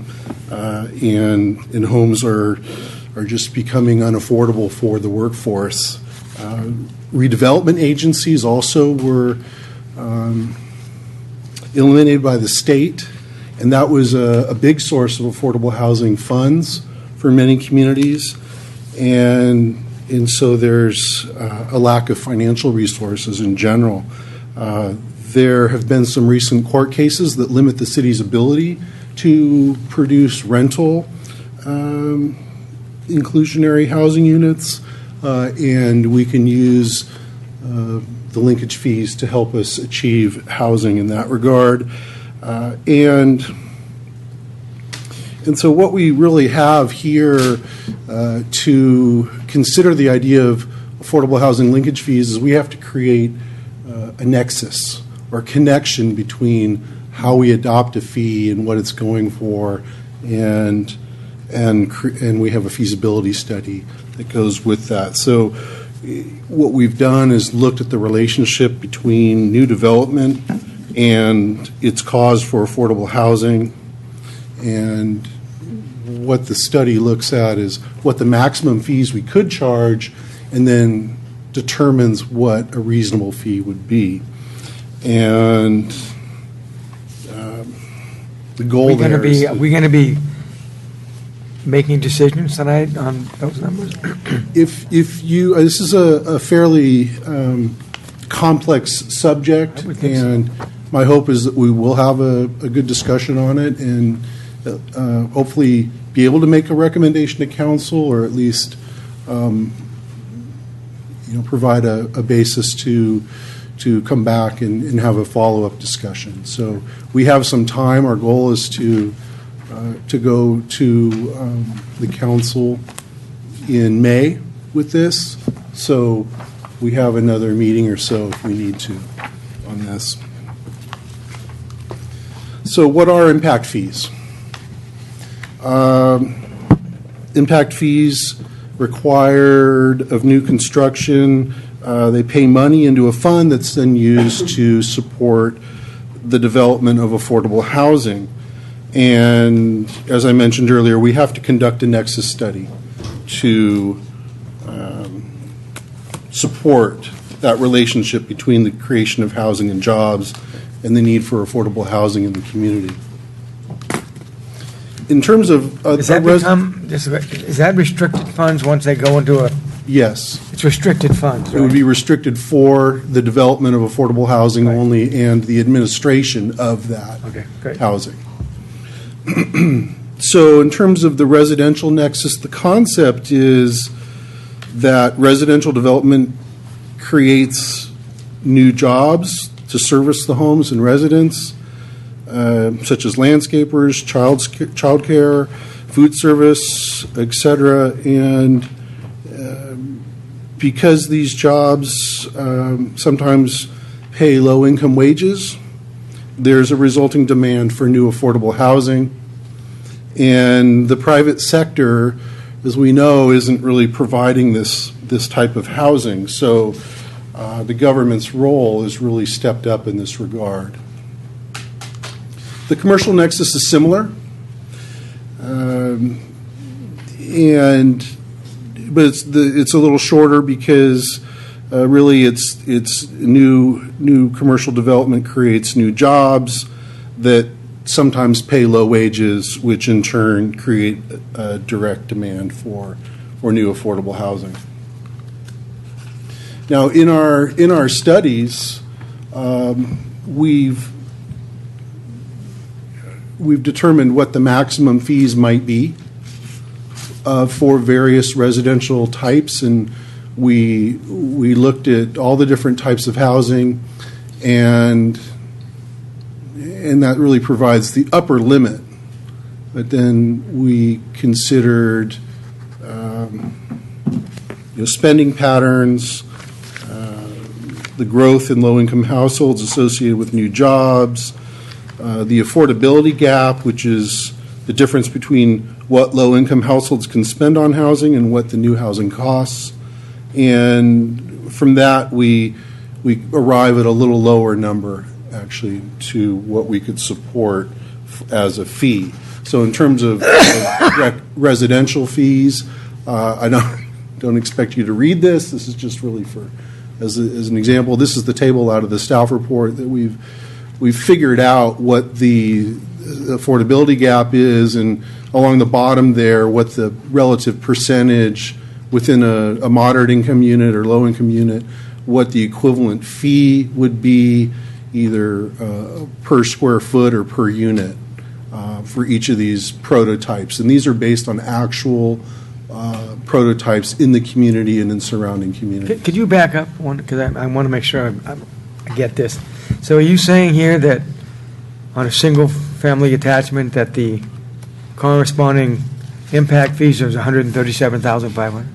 And homes are just becoming unaffordable for the workforce. Redevelopment agencies also were eliminated by the state, and that was a big source of affordable housing funds for many communities. And so there's a lack of financial resources in general. There have been some recent court cases that limit the city's ability to produce rental inclusionary housing units, and we can use the linkage fees to help us achieve housing in that regard. And so what we really have here to consider the idea of affordable housing linkage fees is we have to create a nexus or connection between how we adopt a fee and what it's going for, and we have a feasibility study that goes with that. So what we've done is looked at the relationship between new development and its cause for affordable housing, and what the study looks at is what the maximum fees we could charge, and then determines what a reasonable fee would be. And the goal
Are we going to be making decisions tonight on those numbers?
If you, this is a fairly complex subject, and my hope is that we will have a good discussion on it, and hopefully be able to make a recommendation to council, or at least provide a basis to come back and have a follow-up discussion. So we have some time. Our goal is to go to the council in May with this. So we have another meeting or so if we need to on this. So what are impact fees? Impact fees required of new construction. They pay money into a fund that's then used to support the development of affordable housing. And as I mentioned earlier, we have to conduct a nexus study to support that relationship between the creation of housing and jobs and the need for affordable housing in the community. In terms of
Does that is that restricted funds once they go into a?
Yes.
It's restricted funds,
It would be restricted for the development of affordable housing only and the administration of that housing. So in terms of the residential nexus, the concept is that residential development creates new jobs to service the homes and residents, such as landscapers, childcare, food service, etc. And because these jobs sometimes pay low-income wages, there's a resulting demand for new affordable housing. And the private sector, as we know, isn't really providing this type of housing. So the government's role is really stepped up in this regard. The commercial nexus is similar, but it's a little shorter because really it's new commercial development creates new jobs that sometimes pay low wages, which in turn create a direct demand for new affordable housing. Now, in our studies, we've determined what the maximum fees might be for various residential types, and we looked at all the different types of housing, and that really provides the upper limit. But then we considered spending patterns, the growth in low-income households associated with new jobs, the affordability gap, which is the difference between what low-income households can spend on housing and what the new housing costs. And from that, we arrive at a little lower number, actually, to what we could support as a fee. So in terms of residential fees, I don't expect you to read this. This is just really as an example. This is the table out of the staff report that we've figured out what the affordability gap is, and along the bottom there, what the relative percentage within a moderate income unit or low income unit, what the equivalent fee would be, either per square foot or per unit for each of these prototypes. And these are based on actual prototypes in the community and in surrounding communities.
Could you back up one, because I want to make sure I get this. So are you saying here that on a single-family attachment that the corresponding impact fees is $137,500?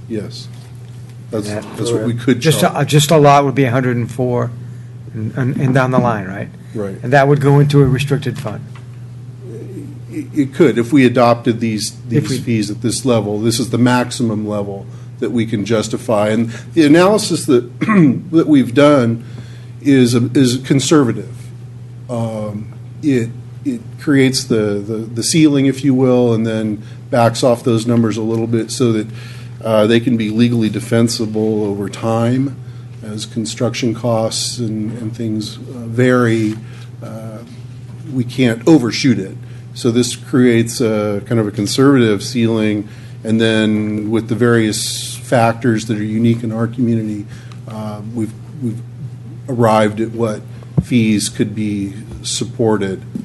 Yes. That's what we could charge.
Just a lot would be $104 and down the line, right?
Right.
And that would go into a restricted fund?
It could, if we adopted these fees at this level. This is the maximum level that we can justify. And the analysis that that we've done is conservative. It creates the ceiling, if you will, and then backs off those numbers a little bit so that they can be legally defensible over time as construction costs and things vary. We can't overshoot it. So this creates a kind of a conservative ceiling, and then with the various factors that are unique in our community, we've arrived at what fees could be supported.
Do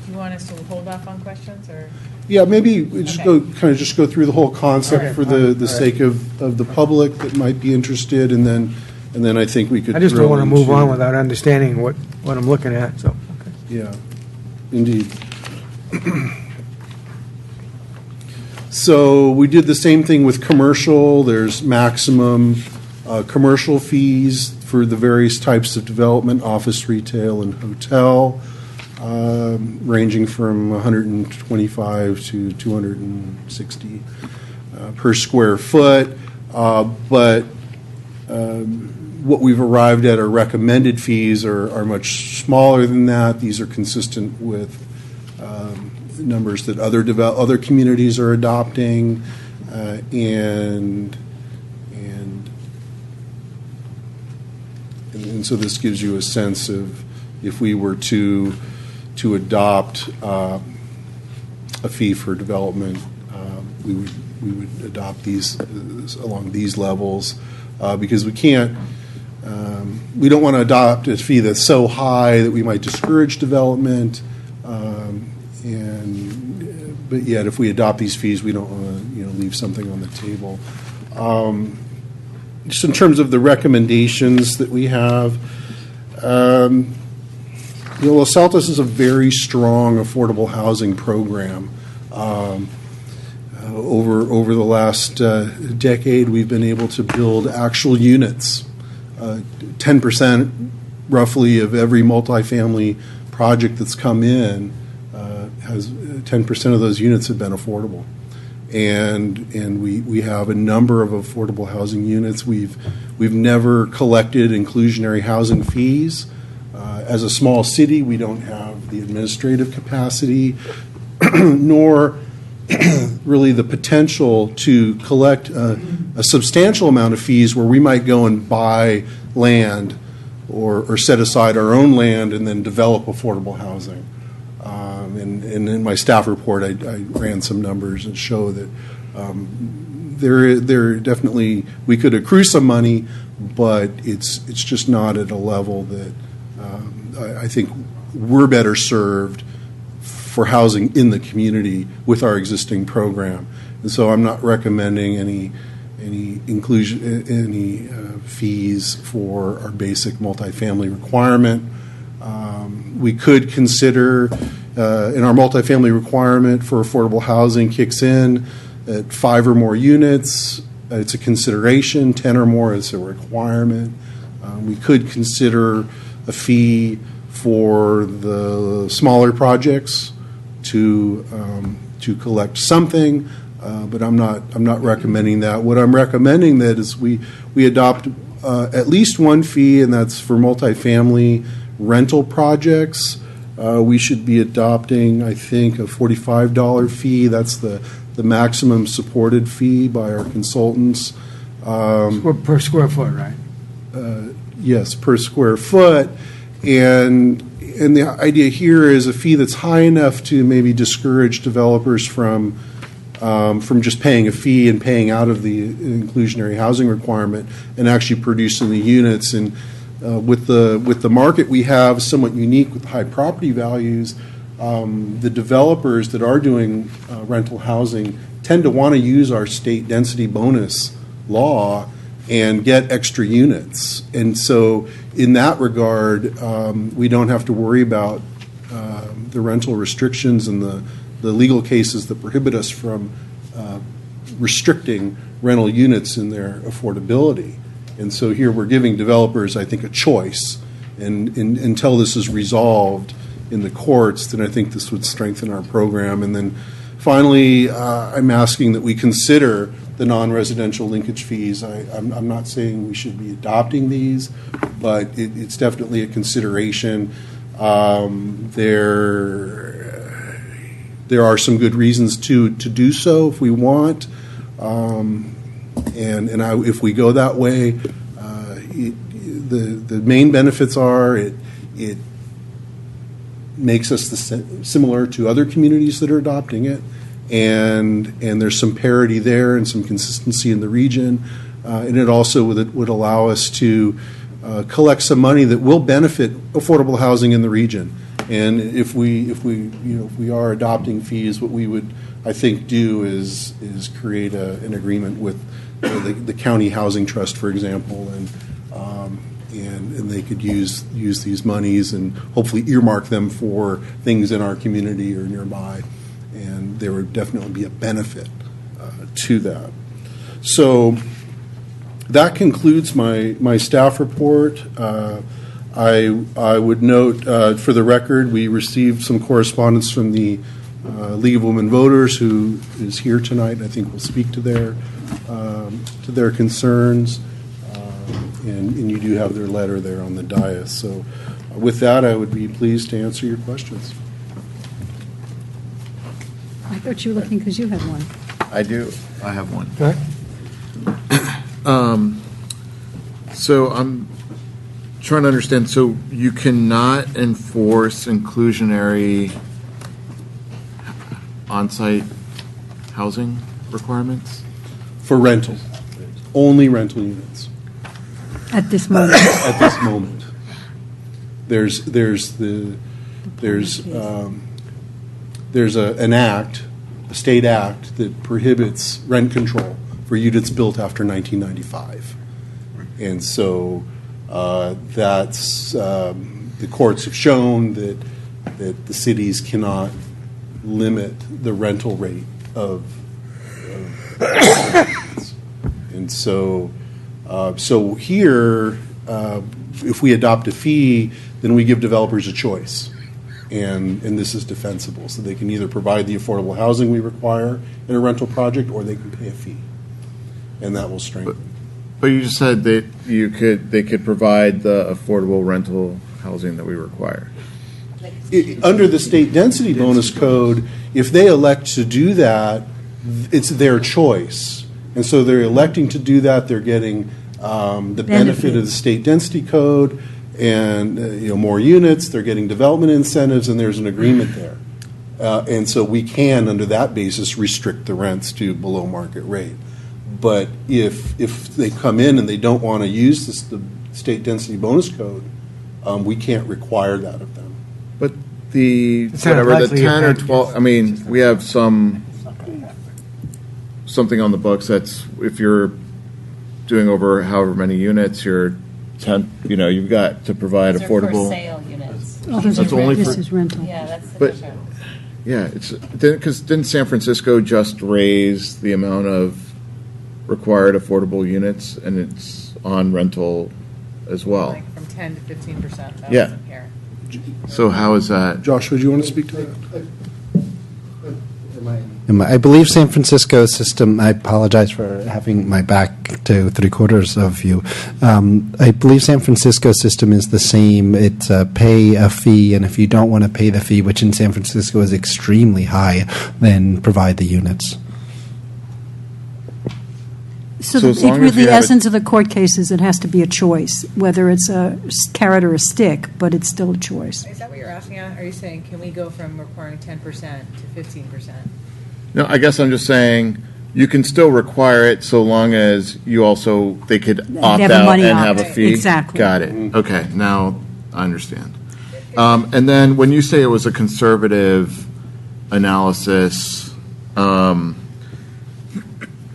you want us to hold off on questions, or?
Yeah, maybe we just go through the whole concept for the sake of the public that might be interested, and then I think we could.
I just don't want to move on without understanding what I'm looking at. So.
Yeah, indeed. So we did the same thing with commercial. There's maximum commercial fees for the various types of development, office, retail, and hotel, ranging from $125 to $260 per square foot. But what we've arrived at are recommended fees are much smaller than that. These are consistent with numbers that other communities are adopting, and so this gives you a sense of if we were to adopt a fee for development, we would adopt these along these levels, because we can't. We don't want to adopt a fee that's so high that we might discourage development, but yet if we adopt these fees, we don't want to leave something on the table. Just in terms of the recommendations that we have, Los Altos is a very strong affordable housing program. Over the last decade, we've been able to build actual units. 10% roughly of every multifamily project that's come in has 10% of those units have been affordable, and we have a number of affordable housing units. We've never collected inclusionary housing fees. As a small city, we don't have the administrative capacity, nor really the potential to collect a substantial amount of fees where we might go and buy land or set aside our own land and then develop affordable housing. And in my staff report, I ran some numbers that show that there definitely, we could accrue some money, but it's just not at a level that I think we're better served for housing in the community with our existing program. And so I'm not recommending any fees for our basic multifamily requirement. We could consider, in our multifamily requirement for affordable housing kicks in at 5 or more units. It's a consideration. 10 or more is a requirement. We could consider a fee for the smaller projects to collect something, but I'm not recommending that. What I'm recommending that is we adopt at least one fee, and that's for multifamily rental projects. We should be adopting, I think, a $45 fee. That's the maximum supported fee by our consultants.
Per square foot, right?
Yes, per square foot. And the idea here is a fee that's high enough to maybe discourage developers from just paying a fee and paying out of the inclusionary housing requirement and actually producing the units. And with the market we have, somewhat unique with high property values, the developers that are doing rental housing tend to want to use our state density bonus law and get extra units. And so in that regard, we don't have to worry about the rental restrictions and the legal cases that prohibit us from restricting rental units in their affordability. And so here we're giving developers, I think, a choice. And until this is resolved in the courts, then I think this would strengthen our program. And then finally, I'm asking that we consider the non-residential linkage fees. I'm not saying we should be adopting these, but it's definitely a consideration. There are some good reasons to do so if we want, if we go that way, the main benefits are it makes us similar to other communities that are adopting it. And there's some parity there and some consistency in the region, and it also would allow us to collect some money that will benefit affordable housing in the region. And if we are adopting fees, what we would, I think, do is create an agreement with the county housing trust, for example, and they could use these monies and hopefully earmark them for things in our community or nearby. And there would definitely be a benefit to that. So that concludes my staff report. I would note, for the record, we received some correspondence from the League of Women Voters, who is here tonight, and I think will speak to their concerns. and you do have their letter there on the dais. So with that, I would be pleased to answer your questions.
I thought you were looking because you had one.
I do. I have one.
Go ahead.
So I'm trying to understand. So you cannot enforce inclusionary on-site housing requirements?
For rental, only rental units.
At this moment.
At this moment. There's an act, a state act, that prohibits rent control for units built after 1995. And so that's, the courts have shown that the cities cannot limit the rental rate of and so here, if we adopt a fee, then we give developers a choice. And this is defensible. So they can either provide the affordable housing we require in a rental project, or they can pay a fee. And that will strengthen.
But you just said that they could provide the affordable rental housing that we require.
Under the state density bonus code, if they elect to do that, it's their choice. And so they're electing to do that. They're getting the benefit of the state density code and more units. They're getting development incentives, and there's an agreement there. And so we can, under that basis, restrict the rents to below market rate. But if they come in and they don't want to use the state density bonus code, we can't require that of them.
But the 10 or 12, I mean, we have something on the books that's, if you're doing over however many units, you've got to provide
Those
affordable.
Are for sale units.
Oh, this is rental.
Yeah, that's the
But
difference.
yeah, because didn't San Francisco just raise the amount of required affordable units, and it's on rental as well?
Like from 10 to 15%.
Yeah. So how is that?
Joshua, do you want to speak to that?
I believe San Francisco's system, I apologize for having my back to three-quarters of you. I believe San Francisco's system is the same. It's pay a fee, and if you don't want to pay the fee, which in San Francisco is extremely high, then provide the units.
So
as long as
the
you have
essence of the court case is it has to be a choice, whether it's a carrot or a stick, but it's still a choice.
Is that what you're asking? Are you saying, can we go from requiring 10% to 15%?
No, I guess I'm just saying you can still require it so long as they could opt
have a
out
money
and
opt.
have a fee.
Exactly.
Got it. Okay, now I understand. And then when you say it was a conservative analysis,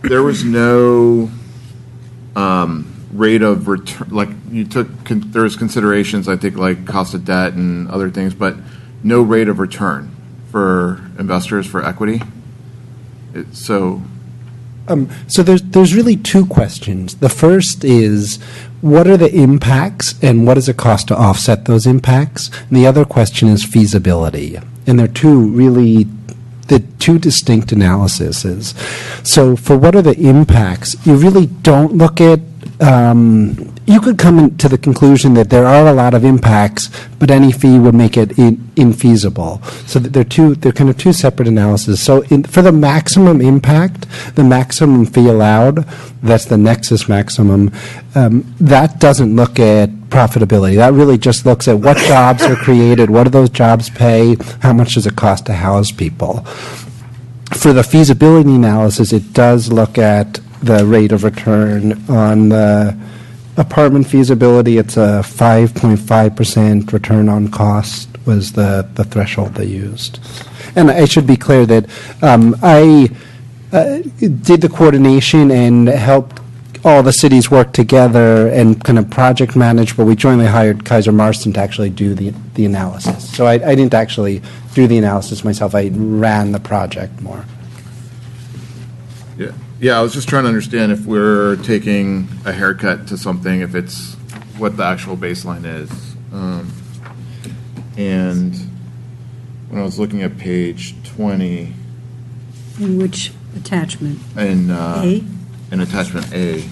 there was no rate of return. Like there was considerations, I think, like cost of debt and other things, but no rate of return for investors for equity. So
there's really two questions. The first is, what are the impacts and what is it cost to offset those impacts? And the other question is feasibility. And they're the two distinct analyses. So for what are the impacts, you really don't look at, you could come to the conclusion that there are a lot of impacts, but any fee would make it infeasible. So that they're kind of two separate analyses. So for the maximum impact, the maximum fee allowed, that's the nexus maximum, that doesn't look at profitability. That really just looks at what jobs are created, what do those jobs pay, how much does it cost to house people. For the feasibility analysis, it does look at the rate of return. On the apartment feasibility, it's a 5.5% return on cost was the threshold they used. And I should be clear that I did the coordination and helped all the cities work together and kind of project manage, but we jointly hired Kaiser Marston to actually do the analysis. So I didn't actually do the analysis myself. I ran the project more.
Yeah, I was just trying to understand if we're taking a haircut to something, if it's what the actual baseline is. And when I was looking at page 20.
In which attachment?
In
A?
In attachment A.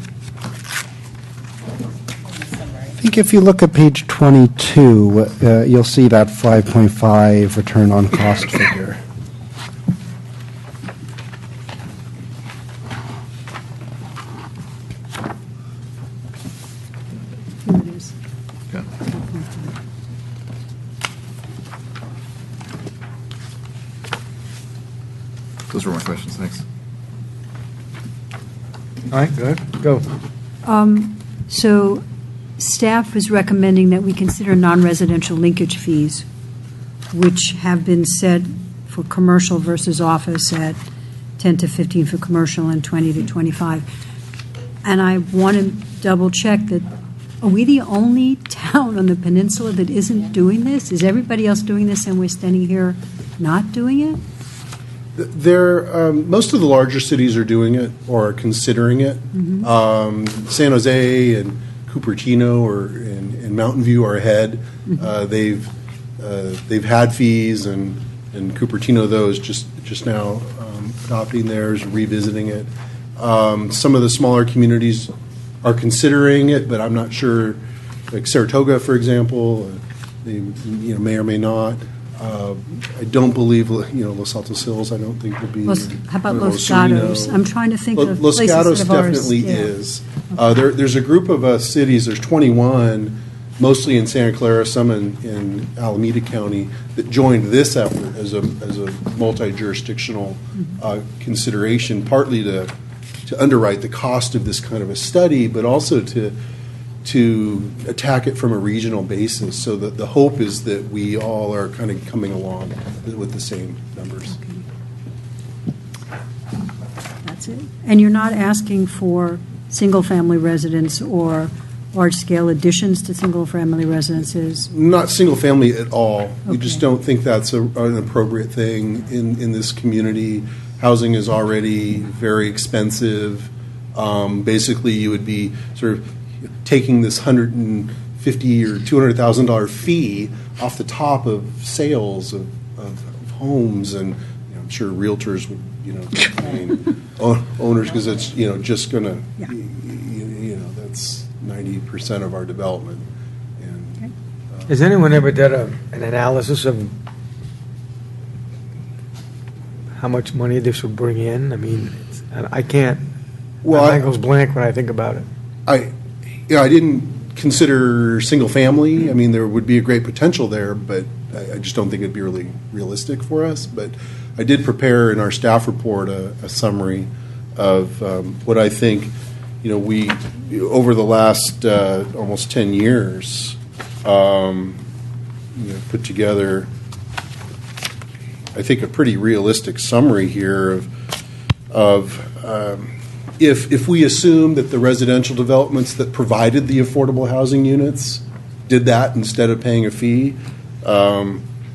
think if you look at page 22, you'll see that 5.5 return on cost figure.
Here it is.
Those were my questions. Thanks.
All right, good, go.
So staff is recommending that we consider non-residential linkage fees, which have been set for commercial versus office at 10 to 15 for commercial and 20 to 25. And I want to double check that, are we the only town on the peninsula that isn't doing this? Is everybody else doing this and we're standing here not doing it?
Most of the larger cities are doing it or are considering it. San Jose and Cupertino and Mountain View are ahead. They've had fees, and Cupertino those just now adopting theirs, revisiting it. Some of the smaller communities are considering it, but I'm not sure. Like Saratoga, for example, they may or may not. I don't believe Los Altos Hills. I don't think will be.
How about Los Gatos? I'm trying to think of
Los
places
Gatos
that have ours.
definitely
Yeah.
is. There's a group of cities. There's 21, mostly in Santa Clara, some in Alameda County, that joined this effort as a multi-jurisdictional consideration, partly to underwrite the cost of this kind of a study, but also to attack it from a regional basis. So that the hope is that we all are kind of coming along with the same numbers.
That's it. And you're not asking for single-family residence or large-scale additions to single-family residences?
Not single family at all. We just don't think that's an appropriate thing in this community. Housing is already very expensive. Basically, you would be sort of taking this $150,000 or $200,000 fee off the top of sales of homes, and I'm sure realtors would owners, because it's just going to that's 90% of our development. And
Has anyone ever done an analysis of how much money this would bring in? I mean, I can't. My mind goes blank when I think about it.
I didn't consider single family. I mean, there would be a great potential there, but I just don't think it'd be really realistic for us. But I did prepare in our staff report a summary of what I think, we over the last almost 10 years, put together, I think, a pretty realistic summary here of if we assume that the residential developments that provided the affordable housing units did that instead of paying a fee,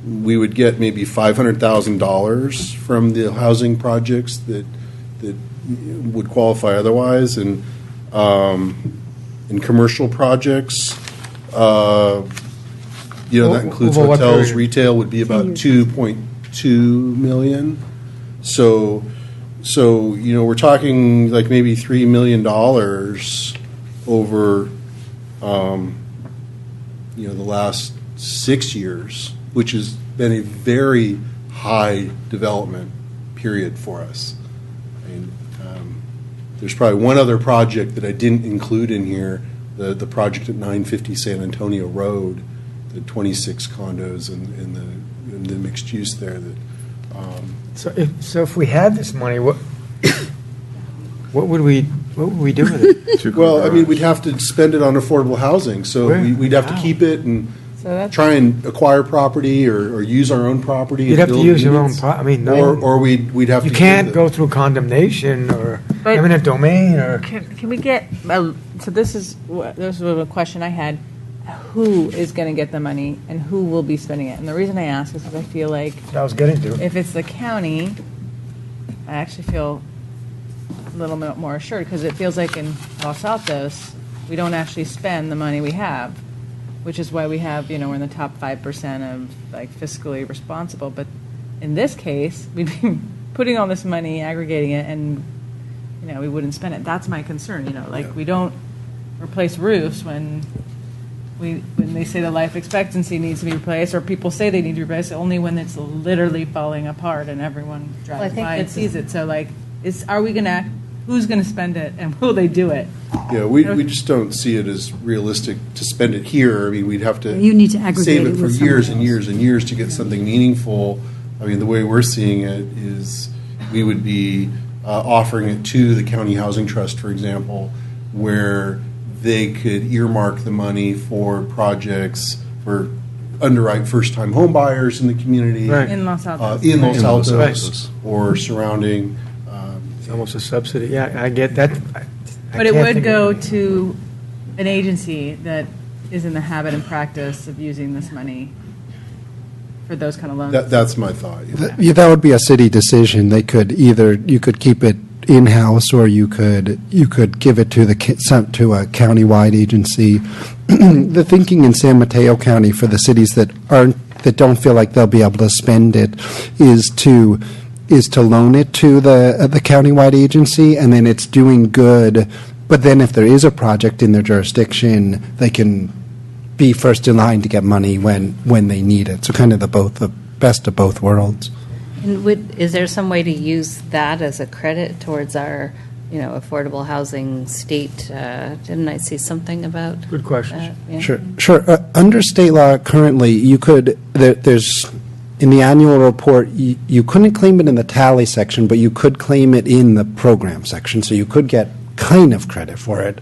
we would get maybe $500,000 from the housing projects that would qualify otherwise, and in commercial projects, that includes
Over what
hotels,
period?
retail would be about 2.2 million. So we're talking like maybe $3 million over the last 6 years, which has been a very high development period for us. I mean, there's probably one other project that I didn't include in here, the project at 950 San Antonio Road, the 26 condos and the mixed use there.
So if we had this money, what would we do with it?
Well, I mean, we'd have to spend it on affordable housing, so we'd have to keep it and try and acquire property or use our own property.
You'd have to
build
use your own
units.
or
we'd have to.
You can't go through condemnation or eminent domain or.
Can we get, so this is a question I had. Who is going to get the money and who will be spending it? And the reason I ask is because I feel like
I was getting to.
If it's the county, I actually feel a little bit more assured, because it feels like in Los Altos, we don't actually spend the money we have, which is why we have, we're in the top 5% of like fiscally responsible. But in this case, we'd be putting all this money, aggregating it, and we wouldn't spend it. That's my concern. We don't replace roofs when when they say the life expectancy needs to be replaced, or people say they need to be replaced, only when it's literally falling apart and everyone
Well, I
drives
think
by and
that's
sees it. So like, are we going to, who's going to spend it and will they do it?
Yeah, we just don't see it as realistic to spend it here. I mean, we'd have to
You need to aggregate
save
it
it for
with
years
something
and years and years to get something meaningful. I mean, the way we're seeing it is we would be offering it to the county housing trust, for example, where they could earmark the money for projects for underwrite first-time home buyers in the community.
Right.
In Los Altos.
In Los
In Los
Altos
Altos.
or surrounding.
It's almost a subsidy. Yeah, I get that.
But it would go to an agency that is in the habit and practice of using this money for those kind of loans.
That's my thought.
Yeah, that would be a city decision. They could either, you could keep it in-house, or you could give it to to a countywide agency. The thinking in San Mateo County for the cities that don't feel like they'll be able to spend it is to loan it to the countywide agency, and then it's doing good. But then if there is a project in their jurisdiction, they can be first in line to get money when they need it. So kind of the best of both worlds.
And is there some way to use that as a credit towards our, affordable housing state? Didn't I see something about?
Good question.
Yeah.
Sure. Under state law, currently, you could, there's, in the annual report, you couldn't claim it in the tally section, but you could claim it in the program section, so you could get kind of credit for it.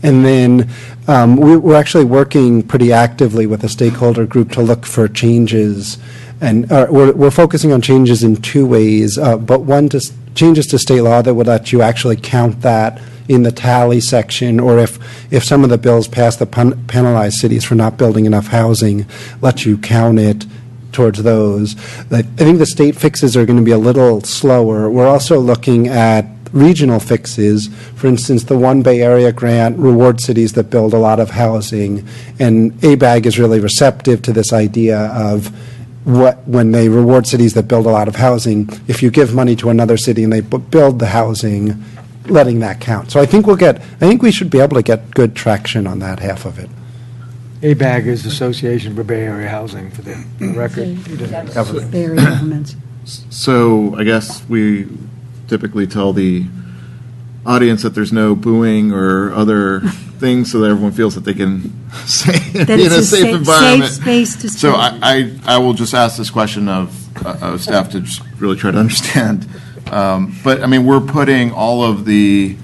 And then we're actually working pretty actively with a stakeholder group to look for changes. And we're focusing on changes in two ways, but one, changes to state law that would let you actually count that in the tally section, or if some of the bills pass that penalize cities for not building enough housing, let you count it towards those. I think the state fixes are going to be a little slower. We're also looking at regional fixes. For instance, the One Bay Area grant rewards cities that build a lot of housing, and ABAG is really receptive to this idea of when they reward cities that build a lot of housing, if you give money to another city and they build the housing, letting that count. So I think we should be able to get good traction on that half of it.
ABAG is Association for Bay Area Housing, for the record.
Bay Area governments.
So I guess we typically tell the audience that there's no booing or other things, so that everyone feels that they can say
That
in
it's
a
a
safe environment.
safe space to
So
speak.
I will just ask this question of staff to just really try to understand. But I mean, we're putting all of the.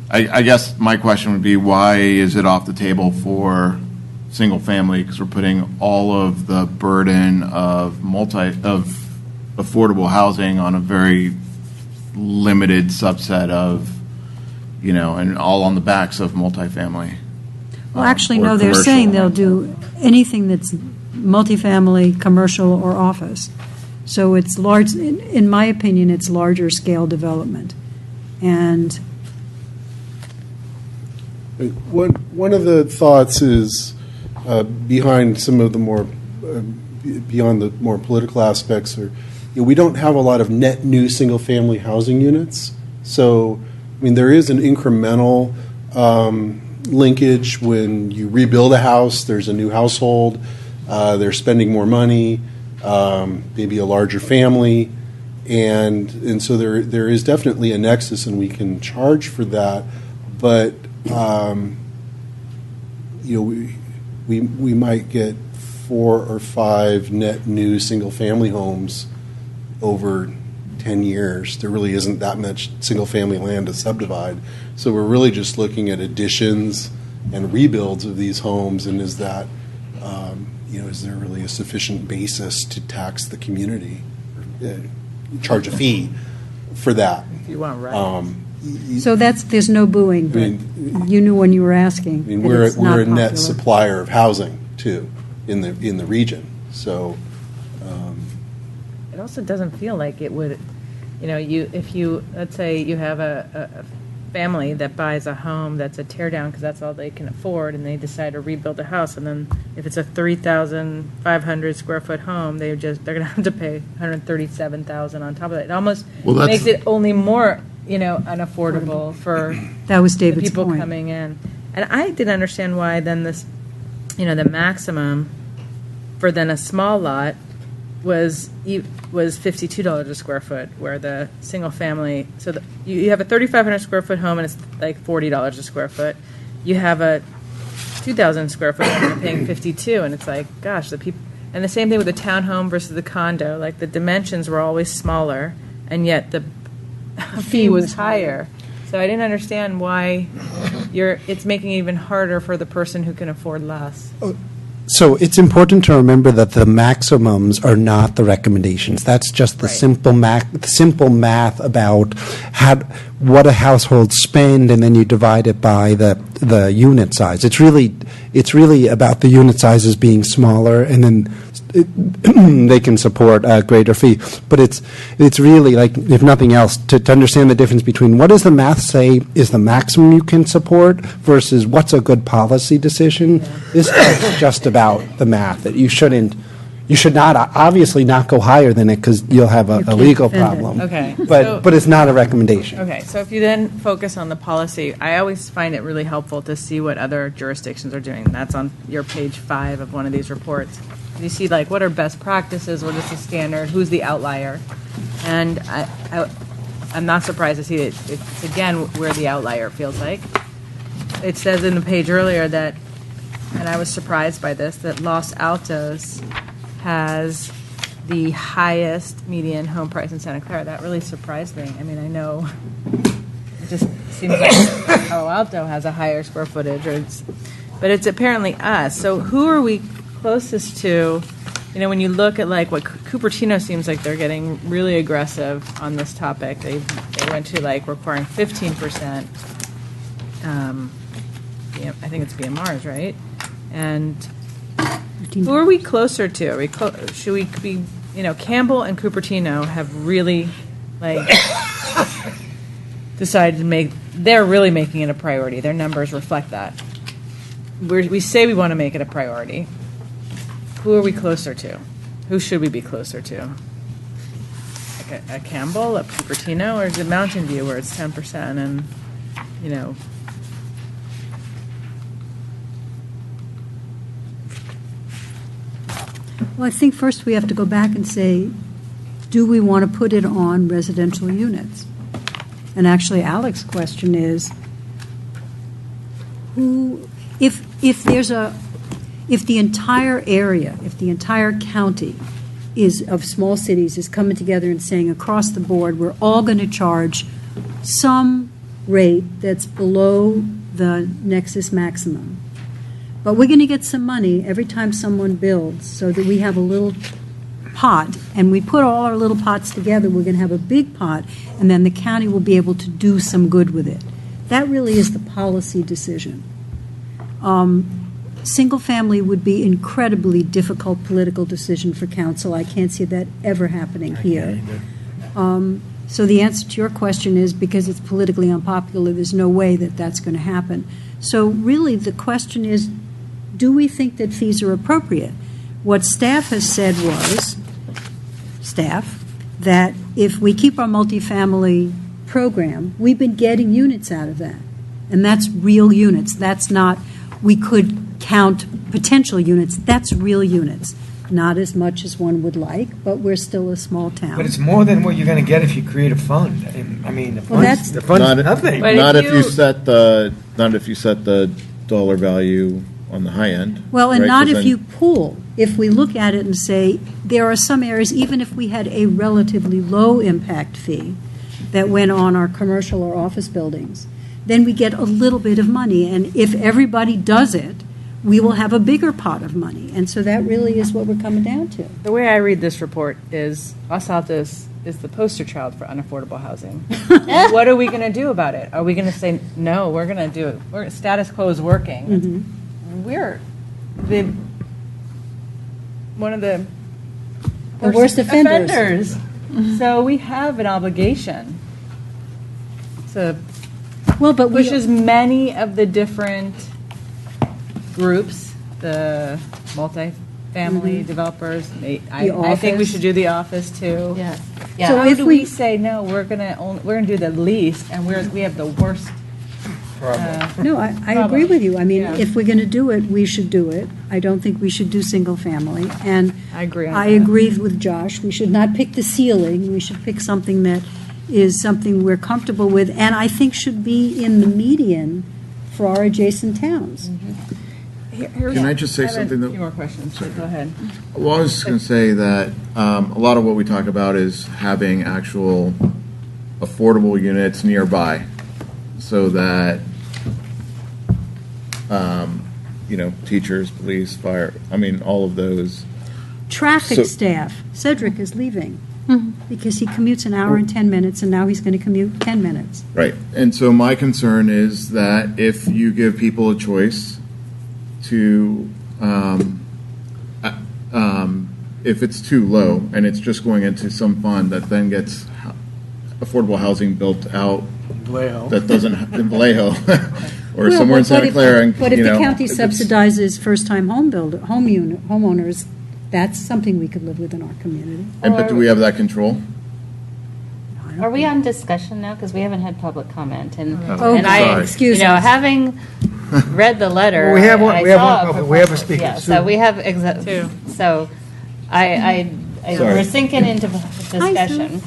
I guess my question would be, why is it off the table for single family? Because we're putting all of the burden of affordable housing on a very limited subset of, and all on the backs of multifamily.
Well, actually,
or
no, they're
commercial.
saying they'll do anything that's multifamily, commercial, or office. So it's large, in my opinion, it's larger scale development. And
One of the thoughts is behind some of the more beyond the more political aspects, or we don't have a lot of net new single-family housing units. So, I mean, there is an incremental linkage when you rebuild a house. There's a new household. They're spending more money, maybe a larger family, and so there is definitely a nexus, and we can charge for that. But we might get 4 or 5 net new single-family homes over 10 years. There really isn't that much single-family land to subdivide. So we're really just looking at additions and rebuilds of these homes, and is that, is there really a sufficient basis to tax the community, charge a fee for that?
If you want, right.
so there's no booing, but you knew when you were asking.
I mean,
that it's not
we're a net
popular.
supplier of housing too in the region. So
It also doesn't feel like it would, if you, let's say you have a family that buys a home that's a tear down because that's all they can afford, and they decide to rebuild a house, and then if it's a 3,500 square foot home, they're going to have to pay $137,000 on top of that. It almost makes it only more, unaffordable for
That was
the
David's
people
point.
coming in. And I didn't understand why then this the maximum for then a small lot was $52 a square foot, where the single family, so you have a 3,500 square foot home and it's like $40 a square foot. You have a 2,000 square foot home and you're paying 52, and it's like, gosh, the people. And the same thing with the townhome versus the condo. Like the dimensions were always smaller, and yet the fee was higher. So I didn't understand why it's making it even harder for the person who can afford less.
So it's important to remember that the maximums are not the recommendations. That's just the simple math about what a household spend, and then you divide it by the unit size. It's really about the unit sizes being smaller, and then they can support a greater fee. But it's really, like, if nothing else, to understand the difference between what does the math say is the maximum you can support versus what's a good policy decision. This is just about the math, that you should not obviously not go higher than it, because you'll have a legal problem.
Okay.
But it's not a recommendation.
Okay, so if you then focus on the policy, I always find it really helpful to see what other jurisdictions are doing. That's on your page 5 of one of these reports. You see, like, what are best practices, what is the standard, who's the outlier? And I'm not surprised to see it. It's, again, where the outlier feels like. It says in the page earlier that, and I was surprised by this, that Los Altos has the highest median home price in Santa Clara. That really surprised me. I mean, I know it just seems like Palo Alto has a higher square footage, but it's apparently us. So who are we closest to? When you look at like what Cupertino seems like they're getting really aggressive on this topic. They went to like requiring 15%. I think it's BMRs, right? And who are we closer to? Should we be, Campbell and Cupertino have really, decided to they're really making it a priority. Their numbers reflect that. We say we want to make it a priority. Who are we closer to? Who should we be closer to? Like a Campbell, a Cupertino, or is it Mountain View where it's 10% and,
Well, I think first we have to go back and say, do we want to put it on residential units? And actually, Alex's question is, if the entire area, if the entire county of small cities is coming together and saying across the board, we're all going to charge some rate that's below the Nexus maximum. But we're going to get some money every time someone builds, so that we have a little pot, and we put all our little pots together, we're going to have a big pot, and then the county will be able to do some good with it. That really is the policy decision. Single family would be incredibly difficult political decision for council. I can't see that ever happening here. So the answer to your question is, because it's politically unpopular, there's no way that that's going to happen. So really the question is, do we think that fees are appropriate? What staff has said was, that if we keep our multifamily program, we've been getting units out of that. And that's real units. That's not, we could count potential units. That's real units. Not as much as one would like, but we're still a small town.
But it's more than what you're going to get if you create a fund. I mean, the fund's nothing.
Not if you set the dollar value on the high end.
Well, and
right?
not if you pool. If we look at it and say, there are some areas, even if we had a relatively low impact fee that went on our commercial or office buildings, then we get a little bit of money. And if everybody does it, we will have a bigger pot of money. And so that really is what we're coming down to.
The way I read this report is Los Altos is the poster child for unaffordable housing. What are we going to do about it? Are we going to say, no, we're going to do it? Status quo is working.
Mm-hmm.
We're one of the
worst offenders.
So we have an obligation to
but
push as many of the different groups, the multi-family developers. I think we should do the office too.
Yeah.
So if we say no, we're gonna do the least, and we have the worst
No, I agree with you. I mean, if we're going to do it, we should do it. I don't think we should do single-family. And
I agree on
I
that.
agree with Josh. We should not pick the ceiling. We should pick something that is something we're comfortable with, and I think should be in the median for our adjacent towns.
Can I just say something
A
that?
few more questions. So go ahead.
Well, I was just going to say that a lot of what we talk about is having actual affordable units nearby, so that teachers, police, fire. I mean, all of those.
Traffic
So-
staff. Cedric is leaving because he commutes an hour and 10 minutes, and now he's going to commute 10 minutes.
Right. And so my concern is that if you give people a choice to, if it's too low and it's just going into some fund that then gets affordable housing built out
Vallejo.
that doesn't, in Vallejo or
Well,
somewhere in
but
Santa
if-
Clara. And,
But if
you
the
know,
county
if it's-
subsidizes first-time homeowners, that's something we could live with in our community.
But do we have that control?
Are we on discussion now? Because we haven't had public comment. And,
Oh,
and I,
sorry.
Excuse
you know,
us.
having read the letter,
Well, we have one-
I
we have
saw
one
a
public- we have a
proposal.
speaker,
Yeah,
Sue.
so we have, so I
Sorry.
we're sinking into discussion.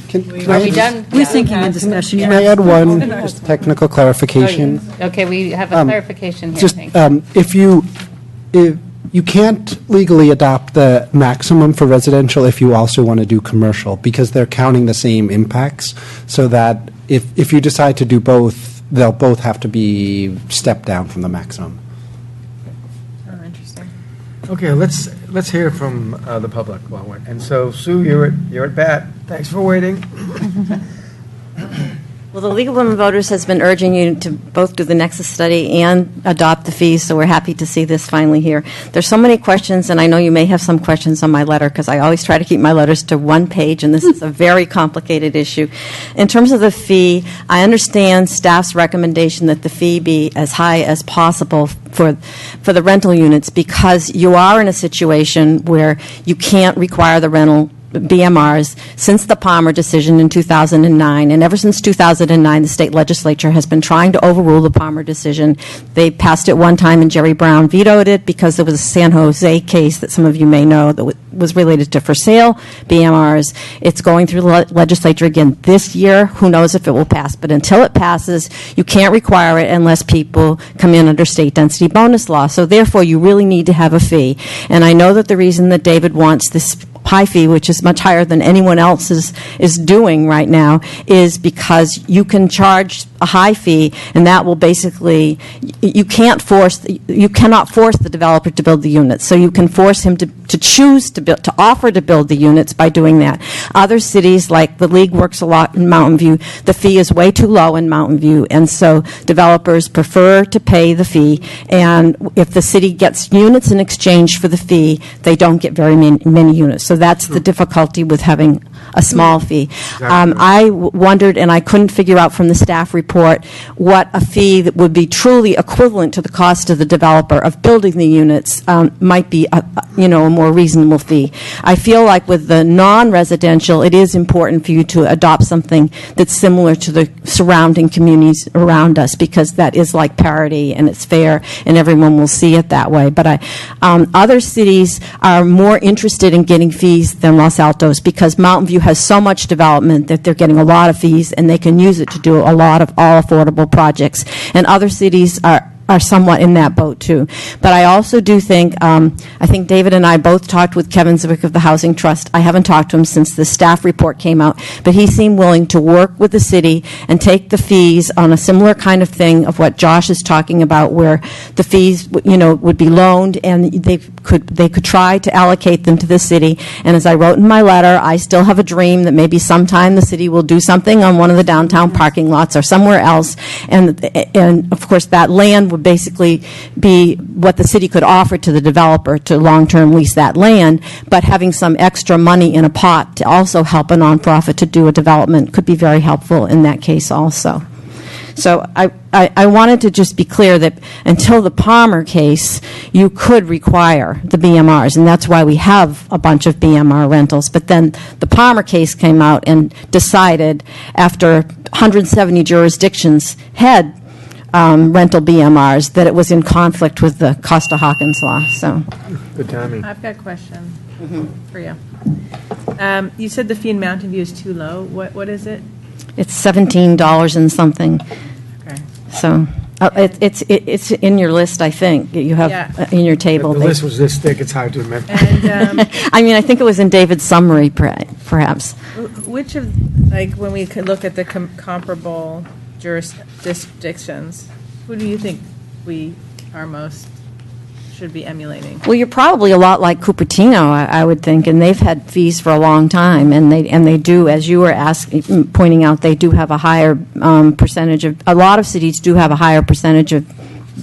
Are we done?
We're
Yeah.
thinking in discussion.
Can I add one just technical clarification?
Okay, we have a clarification here.
Just
Thank you.
if you can't legally adopt the maximum for residential if you also want to do commercial, because they're counting the same impacts, so that if you decide to do both, they'll both have to be stepped down from the maximum.
Oh, interesting.
Okay, let's hear from the public. And so, Sue, you're at bat. Thanks for waiting.
Well, the League of Women Voters has been urging you to both do the Nexus study and adopt the fees, so we're happy to see this finally here. There's so many questions, and I know you may have some questions on my letter, because I always try to keep my letters to one page, and this is a very complicated issue. In terms of the fee, I understand staff's recommendation that the fee be as high as possible for the rental units, because you are in a situation where you can't require the rental BMRs since the Palmer decision in 2009. And ever since 2009, the state legislature has been trying to overrule the Palmer decision. They passed it one time, and Jerry Brown vetoed it because there was a San Jose case that some of you may know that was related to for sale BMRs. It's going through the legislature again this year. Who knows if it will pass? But until it passes, you can't require it unless people come in under state density bonus law. So therefore, you really need to have a fee. And I know that the reason that David wants this high fee, which is much higher than anyone else is doing right now, is because you can charge a high fee, and that will basically, you cannot force the developer to build the units. So you can force him to choose to build, to offer to build the units by doing that. Other cities, like the League works a lot in Mountain View, the fee is way too low in Mountain View, and so developers prefer to pay the fee, and if the city gets units in exchange for the fee, they don't get very many units. So that's the difficulty with having a small fee. I wondered, and I couldn't figure out from the staff report, what a fee that would be truly equivalent to the cost of the developer of building the units might be a more reasonable fee. I feel like with the non-residential, it is important for you to adopt something that's similar to the surrounding communities around us, because that is like parity and it's fair and everyone will see it that way. But other cities are more interested in getting fees than Los Altos, because Mountain View has so much development that they're getting a lot of fees and they can use it to do a lot of all affordable projects. And other cities are somewhat in that boat too. But I also do think, I think David and I both talked with Kevin Zwick of the Housing Trust. I haven't talked to him since the staff report came out, but he seemed willing to work with the city and take the fees on a similar kind of thing of what Josh is talking about, where the fees, would be loaned and they could try to allocate them to the city. And as I wrote in my letter, I still have a dream that maybe sometime the city will do something on one of the downtown parking lots or somewhere else. And of course, that land would basically be what the city could offer to the developer to long-term lease that land, but having some extra money in a pot to also help a nonprofit to do a development could be very helpful in that case also. So I wanted to just be clear that until the Palmer case, you could require the BMRs, and that's why we have a bunch of BMR rentals. But then the Palmer case came out and decided, after 170 jurisdictions had rental BMRs, that it was in conflict with the Costa-Hawkins law, so.
Good timing.
I've got a question for you. You said the fee in Mountain View is too low. What is it?
It's $17 and something.
Okay.
So, it's in your list, I think, you have in your table.
The list was this thick, it's hard to remember.
And
I mean, I think it was in David's summary, perhaps.
which of, like, when we could look at the comparable jurisdictions, who do you think we are most should be emulating?
Well, you're probably a lot like Cupertino, I would think, and they've had fees for a long time, and they do, as you were pointing out, they do have a higher percentage of. A lot of cities do have a higher percentage of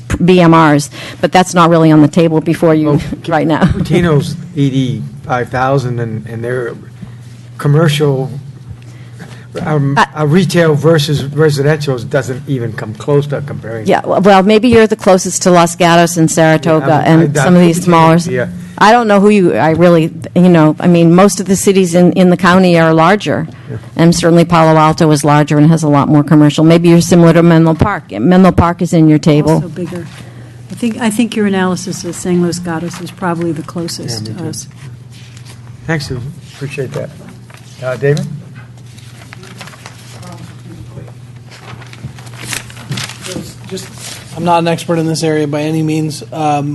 BMRs, but that's not really on the table before you right now.
Cupertino's 85,000, and their commercial. Retail versus residential doesn't even come close to comparing.
Yeah, well, maybe you're the closest to Los Gatos and Saratoga and some of these smaller.
Yeah.
I don't know I mean, most of the cities in the county are larger. Yeah. And certainly Palo Alto is larger and has a lot more commercial. Maybe you're similar to Menlo Park. Menlo Park is in your table.
Also bigger. I think your analysis of saying Los Gatos is probably the closest to us.
Thanks, Susan. Appreciate that. David?
I'm not an expert in this area by any means. I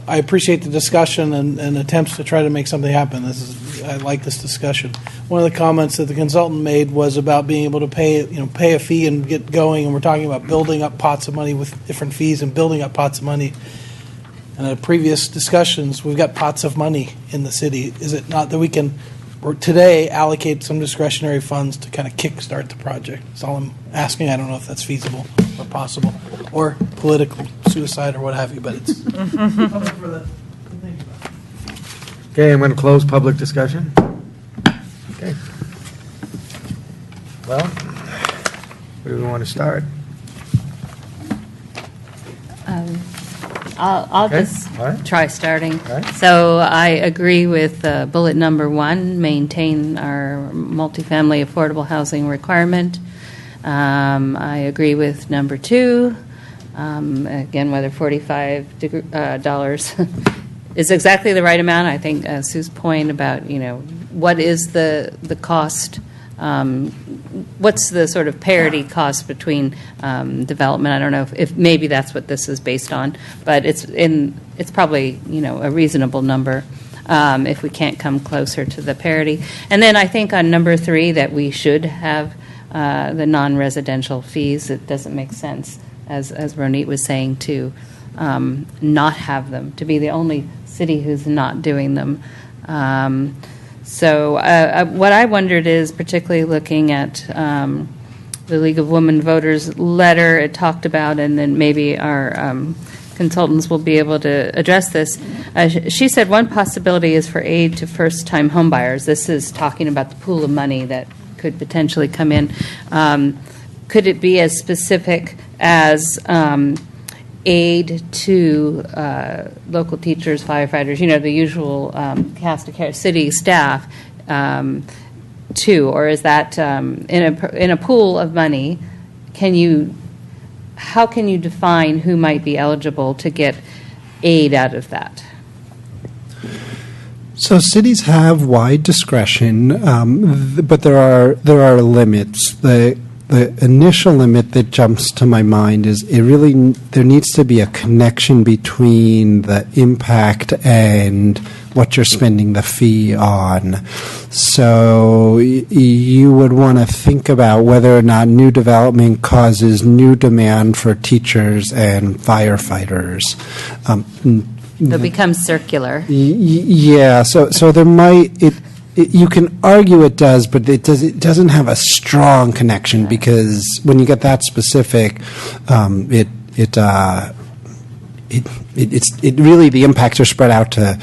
appreciate the discussion and attempts to try to make something happen. I like this discussion. One of the comments that the consultant made was about being able to pay a fee and get going, and we're talking about building up pots of money with different fees and building up pots of money. And in previous discussions, we've got pots of money in the city. Is it not that we can today allocate some discretionary funds to kind of kickstart the project? That's all I'm asking. I don't know if that's feasible or possible, or political suicide or what have you, but it's something for the to think about.
Okay, I'm going to close public discussion. Okay. Well, where do we want to start?
I'll
Okay.
just
All right.
try starting.
All right.
So I agree with bullet number 1, maintain our multifamily affordable housing requirement. I agree with number 2. Again, whether $45 is exactly the right amount. I think Sue's point about, what is the cost, what's the sort of parity cost between development? I don't know if maybe that's what this is based on, but it's probably, a reasonable number if we can't come closer to the parity. And then I think on number 3 that we should have the non-residential fees. It doesn't make sense, as Ronit was saying, to not have them, to be the only city who's not doing them. So what I wondered is, particularly looking at the League of Women Voters letter it talked about, and then maybe our consultants will be able to address this. She said one possibility is for aid to first-time homebuyers. This is talking about the pool of money that could potentially come in. Could it be as specific as aid to local teachers, firefighters, the usual cast of care, city staff, too? Or is that in a pool of money? How can you define who might be eligible to get aid out of that?
So cities have wide discretion, but there are limits. The initial limit that jumps to my mind is there needs to be a connection between the impact and what you're spending the fee on. So you would want to think about whether or not new development causes new demand for teachers and firefighters.
So it becomes circular.
Yeah, so there might you can argue it does, but it doesn't have a strong connection, because when you get that specific, it really, the impacts are spread out to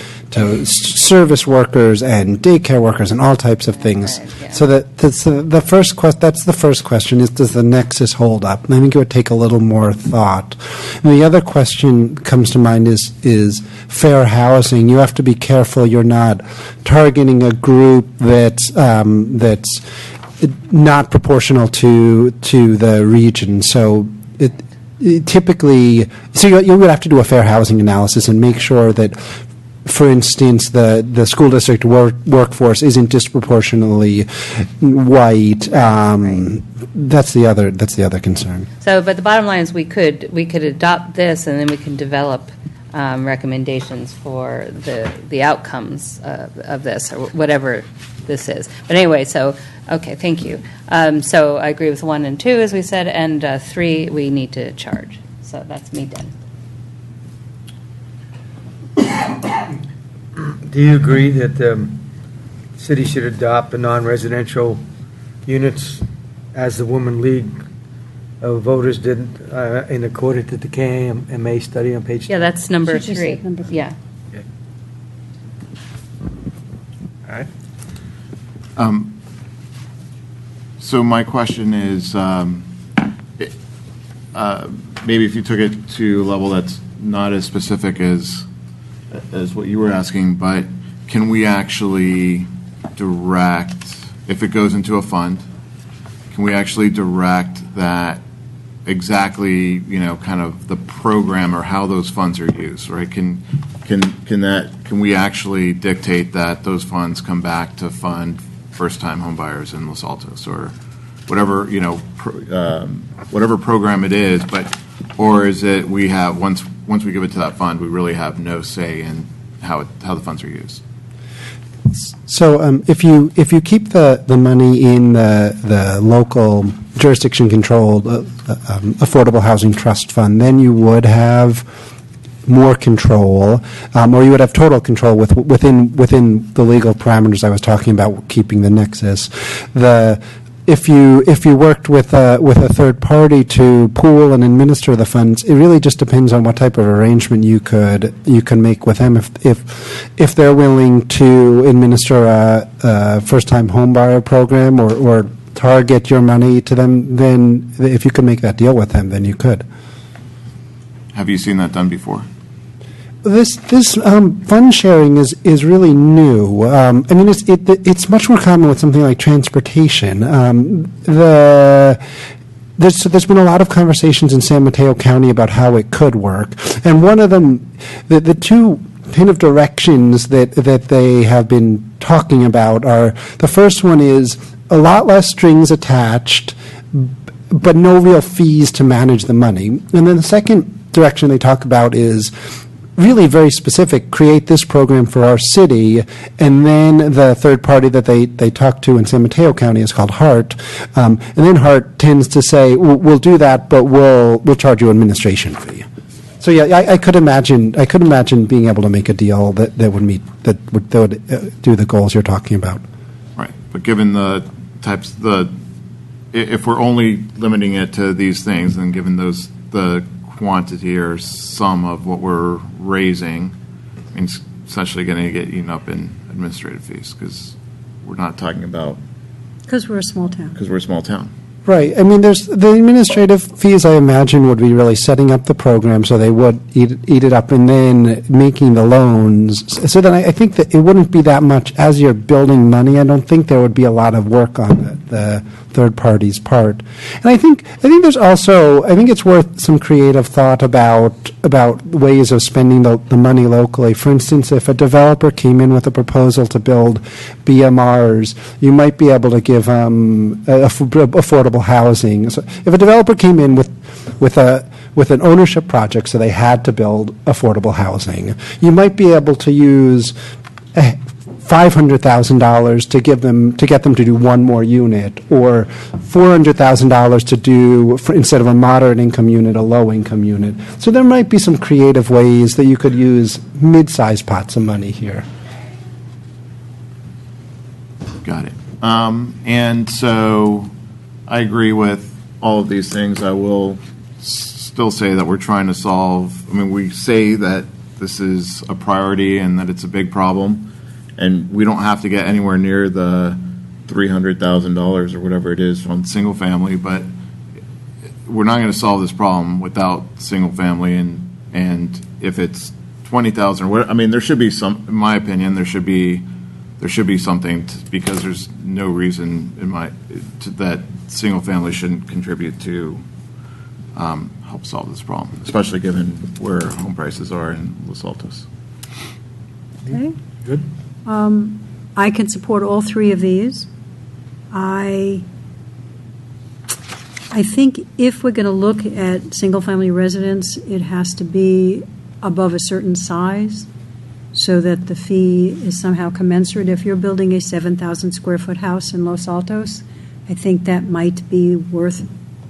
service workers and daycare workers and all types of things. Right, yeah. So that's the first question is, does the nexus hold up? And I think it would take a little more thought. And the other question comes to mind is fair housing. You have to be careful you're not targeting a group that's not proportional to the region. So typically, so you would have to do a fair housing analysis and make sure that, for instance, the school district workforce isn't disproportionately white. That's the other concern.
So, but the bottom line is we could adopt this, and then we can develop recommendations for the outcomes of this, or whatever this is. But anyway, so, okay, thank you. So I agree with 1 and 2, as we said, and 3, we need to charge. So that's me done.
Do you agree that the city should adopt the non-residential units as the Women League of Voters did in accordance to the KMA study on page 2?
Yeah, that's number
She just
3.
said number 3.
Yeah.
All right.
So my question is, maybe if you took it to a level that's not as specific as what you were asking, but can we actually direct, if it goes into a fund, can we actually direct that exactly, kind of the program or how those funds are used, right? Can we actually dictate that those funds come back to fund first-time homebuyers in Los Altos, or whatever, whatever program it is, or is it we have, once we give it to that fund, we really have no say in how the funds are used?
So if you keep the money in the local jurisdiction-controlled affordable housing trust fund, then you would have more control, or you would have total control within the legal parameters I was talking about, keeping the nexus. If you worked with a third party to pool and administer the funds, it really just depends on what type of arrangement you can make with them. If they're willing to administer a first-time homebuyer program or target your money to them, then if you could make that deal with them, then you could.
Have you seen that done before?
This fund sharing is really new. I mean, it's much more common with something like transportation. There's been a lot of conversations in San Mateo County about how it could work, and one of them, the two kind of directions that they have been talking about are, the first one is a lot less strings attached, but no real fees to manage the money, and then the second direction they talk about is really very specific, create this program for our city, and then the third party that they talk to in San Mateo County is called HART, and then HART tends to say, we'll do that, but we'll charge you an administration fee. So yeah, I could imagine being able to make a deal that would do the goals you're talking about.
Right, but given the types, if we're only limiting it to these things, then given the quantity or sum of what we're raising, it's essentially going to get eaten up in administrative fees, because we're not talking about,
Because we're a small town.
because we're a small town.
Right. I mean, there's the administrative fees, I imagine, would be really setting up the program, so they would eat it up, and then making the loans. So then I think that it wouldn't be that much as you're building money. I don't think there would be a lot of work on the third party's part. And I think there's also, I think it's worth some creative thought about ways of spending the money locally. For instance, if a developer came in with a proposal to build BMRs, you might be able to give affordable housing. So if a developer came in with an ownership project, so they had to build affordable housing, you might be able to use $500,000 to get them to do one more unit, or $400,000 to do, instead of a moderate income unit, a low income unit. So there might be some creative ways that you could use mid-sized pots of money here.
Got it. And so I agree with all of these things. I will still say that we're trying to solve, I mean, we say that this is a priority and that it's a big problem, and we don't have to get anywhere near the $300,000 or whatever it is on single family, but we're not going to solve this problem without single family, and if it's 20,000 or what, I mean, there should be some, in my opinion, there should be something because there's no reason that single family shouldn't contribute to help solve this problem, especially given where home prices are in Los Altos.
Okay.
Good.
I can support all three of these. I think if we're going to look at single-family residence, it has to be above a certain size so that the fee is somehow commensurate. If you're building a 7,000 square foot house in Los Altos, I think that might be worth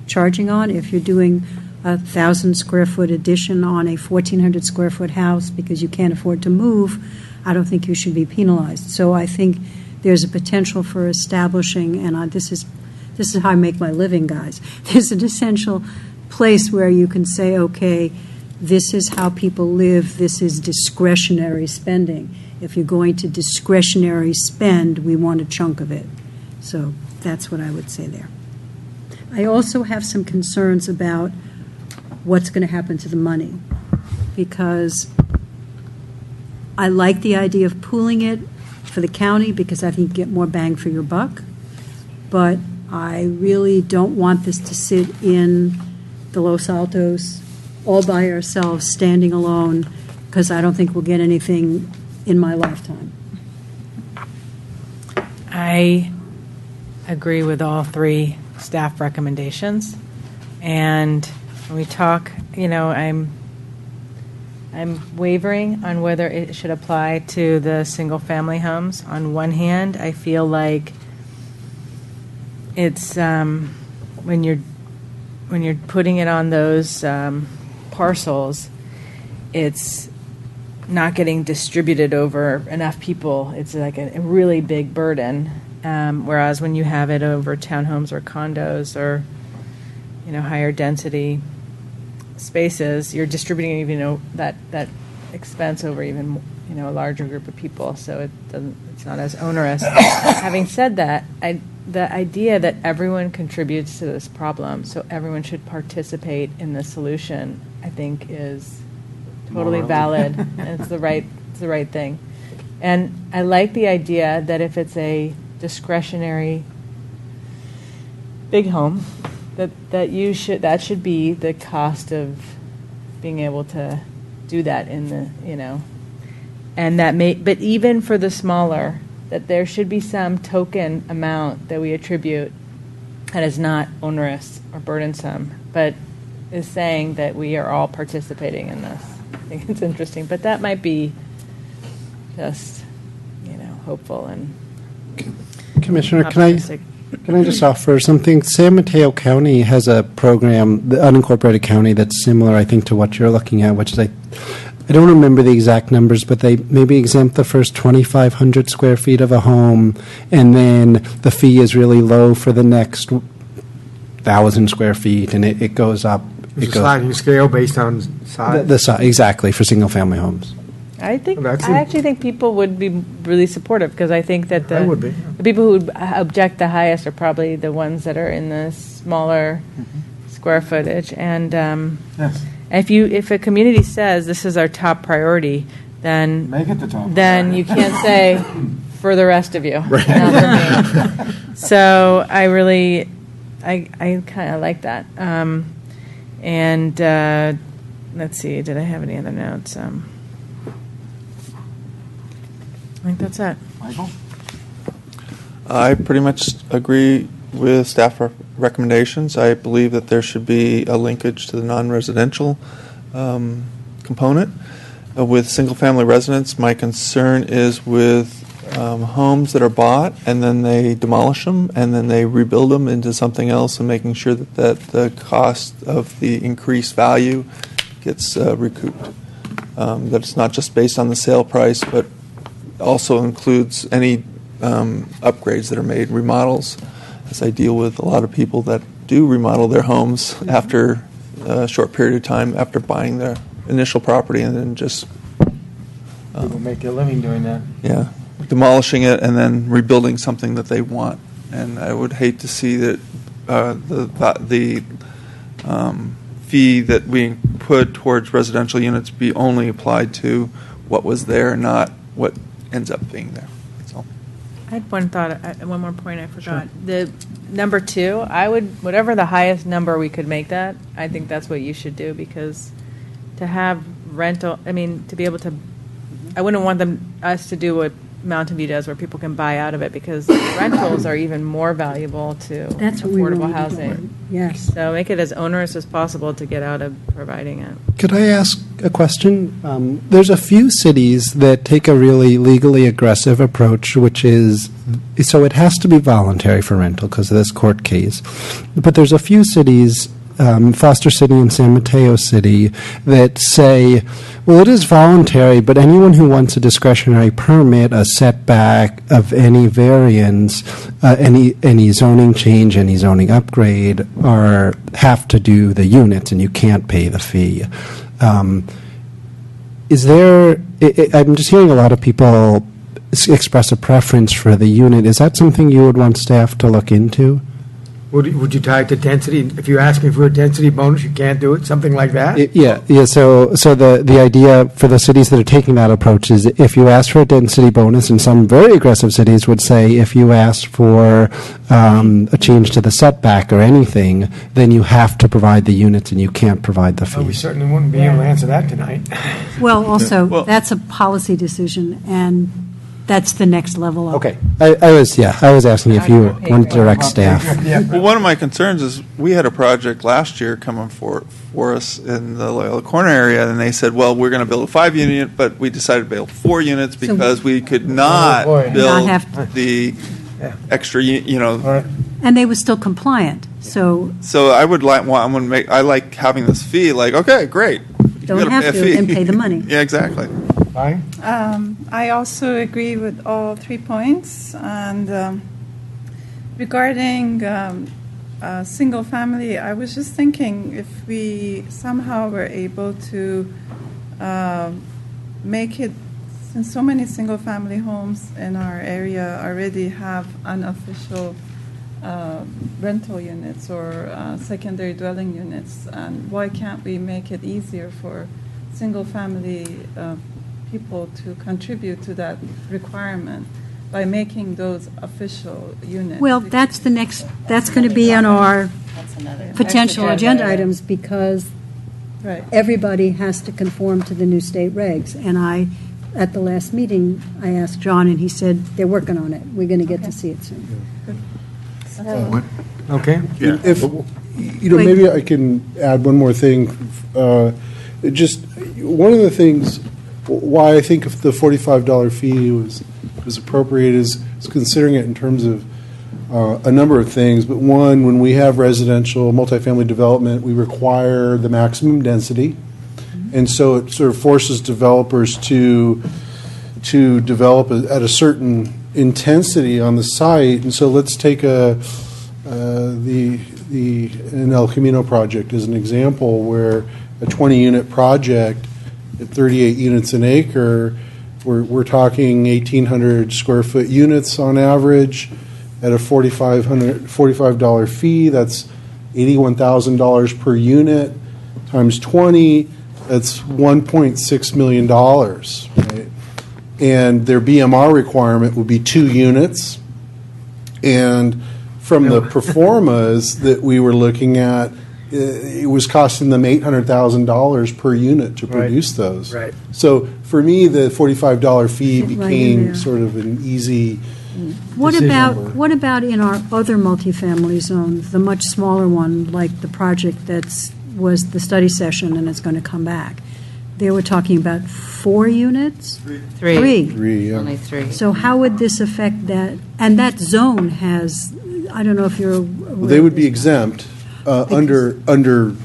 charging on. If you're doing a 1,000 square foot addition on a 1,400 square foot house because you can't afford to move, I don't think you should be penalized. So I think there's a potential for establishing, and this is how I make my living, guys. There's an essential place where you can say, okay, this is how people live, this is discretionary spending. If you're going to discretionary spend, we want a chunk of it. So that's what I would say there. I also have some concerns about what's going to happen to the money, because I like the idea of pooling it for the county because I think you get more bang for your buck, but I really don't want this to sit in the Los Altos all by ourselves, standing alone, because I don't think we'll get anything in my lifetime.
I agree with all three staff recommendations. And when we talk, I'm wavering on whether it should apply to the single-family homes. On one hand, I feel like it's when you're putting it on those parcels, it's not getting distributed over enough people. It's like a really big burden. Whereas when you have it over townhomes or condos or higher density spaces, you're distributing even that expense over even a larger group of people. So it's not as onerous. Having said that, the idea that everyone contributes to this problem, so everyone should participate in the solution, I think is totally valid, and it's the right thing. And I like the idea that if it's a discretionary big home, that should be the cost of being able to do that in the and that but even for the smaller, that there should be some token amount that we attribute that is not onerous or burdensome, but is saying that we are all participating in this. I think it's interesting, but that might be just, hopeful and
Commissioner,
optimistic.
can I just offer something? San Mateo County has a program, the unincorporated county, that's similar, I think, to what you're looking at, which is I don't remember the exact numbers, but they maybe exempt the first 2,500 square feet of a home, and then the fee is really low for the next 1,000 square feet, and it goes up.
It's a sliding scale based on size.
The size, exactly, for single-family homes.
I actually think people would be really supportive, because I think that
I would be.
the people who would object the highest are probably the ones that are in the smaller square footage. And
Yes.
if a community says this is our top priority, then
Make it the top.
then you can't say for the rest of you. Not for me. So I really, I kind of like that. Let's see, did I have any other notes? I think that's it.
Michael?
I pretty much agree with staff recommendations. I believe that there should be a linkage to the non-residential component. With single-family residents, my concern is with homes that are bought and then they demolish them and then they rebuild them into something else, and making sure that the cost of the increased value gets recouped. That it's not just based on the sale price, but also includes any upgrades that are made, remodels, as I deal with a lot of people that do remodel their homes after a short period of time after buying their initial property, and then just
People make a living doing that.
demolishing it and then rebuilding something that they want. And I would hate to see that the fee that we put towards residential units be only applied to what was there, not what ends up being there. That's all.
I had one thought, one more point I forgot. The number 2, whatever the highest number we could make that, I think that's what you should do, because to have rental, to be able to, I wouldn't want us to do what Mountain View does, where people can buy out of it, because rentals are even more valuable to
That's what we
affordable
wanted to
housing.
do. Yes.
So make it as onerous as possible to get out of providing it.
Could I ask a question? There's a few cities that take a really legally aggressive approach, which is, so it has to be voluntary for rental because of this court case. But there's a few cities, Foster City and San Mateo City, that say, well, it is voluntary, but anyone who wants a discretionary permit, a setback of any variance, any zoning change, any zoning upgrade, have to do the units, and you can't pay the fee. Is there? I'm just hearing a lot of people express a preference for the unit. Is that something you would want staff to look into?
Would you tie it to density? If you're asking for a density bonus, you can't do it, something like that?
Yeah. So the idea for the cities that are taking that approach is if you ask for a density bonus, and some very aggressive cities would say if you asked for a change to the setback or anything, then you have to provide the units and you can't provide the
Well, we
fees.
certainly wouldn't be able to answer that tonight.
Well, also,
Well-
that's a policy decision, and that's the next level up.
Okay. I was asking if you want to direct staff.
Well, one of my concerns is we had a project last year coming for us in the Loyola Corner area, and they said, well, we're going to build a 5-unit, but we decided to build 4 units because we could not
Oh, boy.
build
Not have
the extra,
And they were still compliant, so
So I would like, well, I like having this fee, like, okay, great. You
don't
gotta
have
pay a
to,
fee.
and pay the money.
Yeah, exactly.
Fine.
I also agree with all 3 points. And regarding single family, I was just thinking if we somehow were able to make it, since so many single family homes in our area already have unofficial rental units or secondary dwelling units, and why can't we make it easier for single family people to contribute to that requirement by making those official units?
Well, that's going to be on our potential agenda items, because
Right.
everybody has to conform to the new state regs. And at the last meeting, I asked John, and he said they're working on it. We're going to get to see it soon.
Okay.
If,
Wait.
maybe I can add one more thing. Just one of the things why I think if the $45 fee was appropriate is considering it in terms of a number of things. But one, when we have residential multifamily development, we require the maximum density. And so it sort of forces developers to develop at a certain intensity on the site. And so let's take the El Camino project as an example, where a 20-unit project at 38 units an acre, we're talking 1,800 square foot units on average at a $45 fee. That's $81,000 per unit times 20. That's $1.6 million, right? And their BMR requirement would be 2 units. And from the performas that we were looking at, it was costing them $800,000 per unit to produce those.
Right.
So for me, the $45 fee
Fit right in
became
there.
sort of an easy
What
decision
about,
word.
what about in our other multifamily zones, the much smaller one, like the project was the study session and it's going to come back? They were talking about 4 units?
3.
3, yeah.
Only 3.
So how would this affect that? And that zone has, I don't know if you're aware
Well, they
of
would be
this.
exempt. Under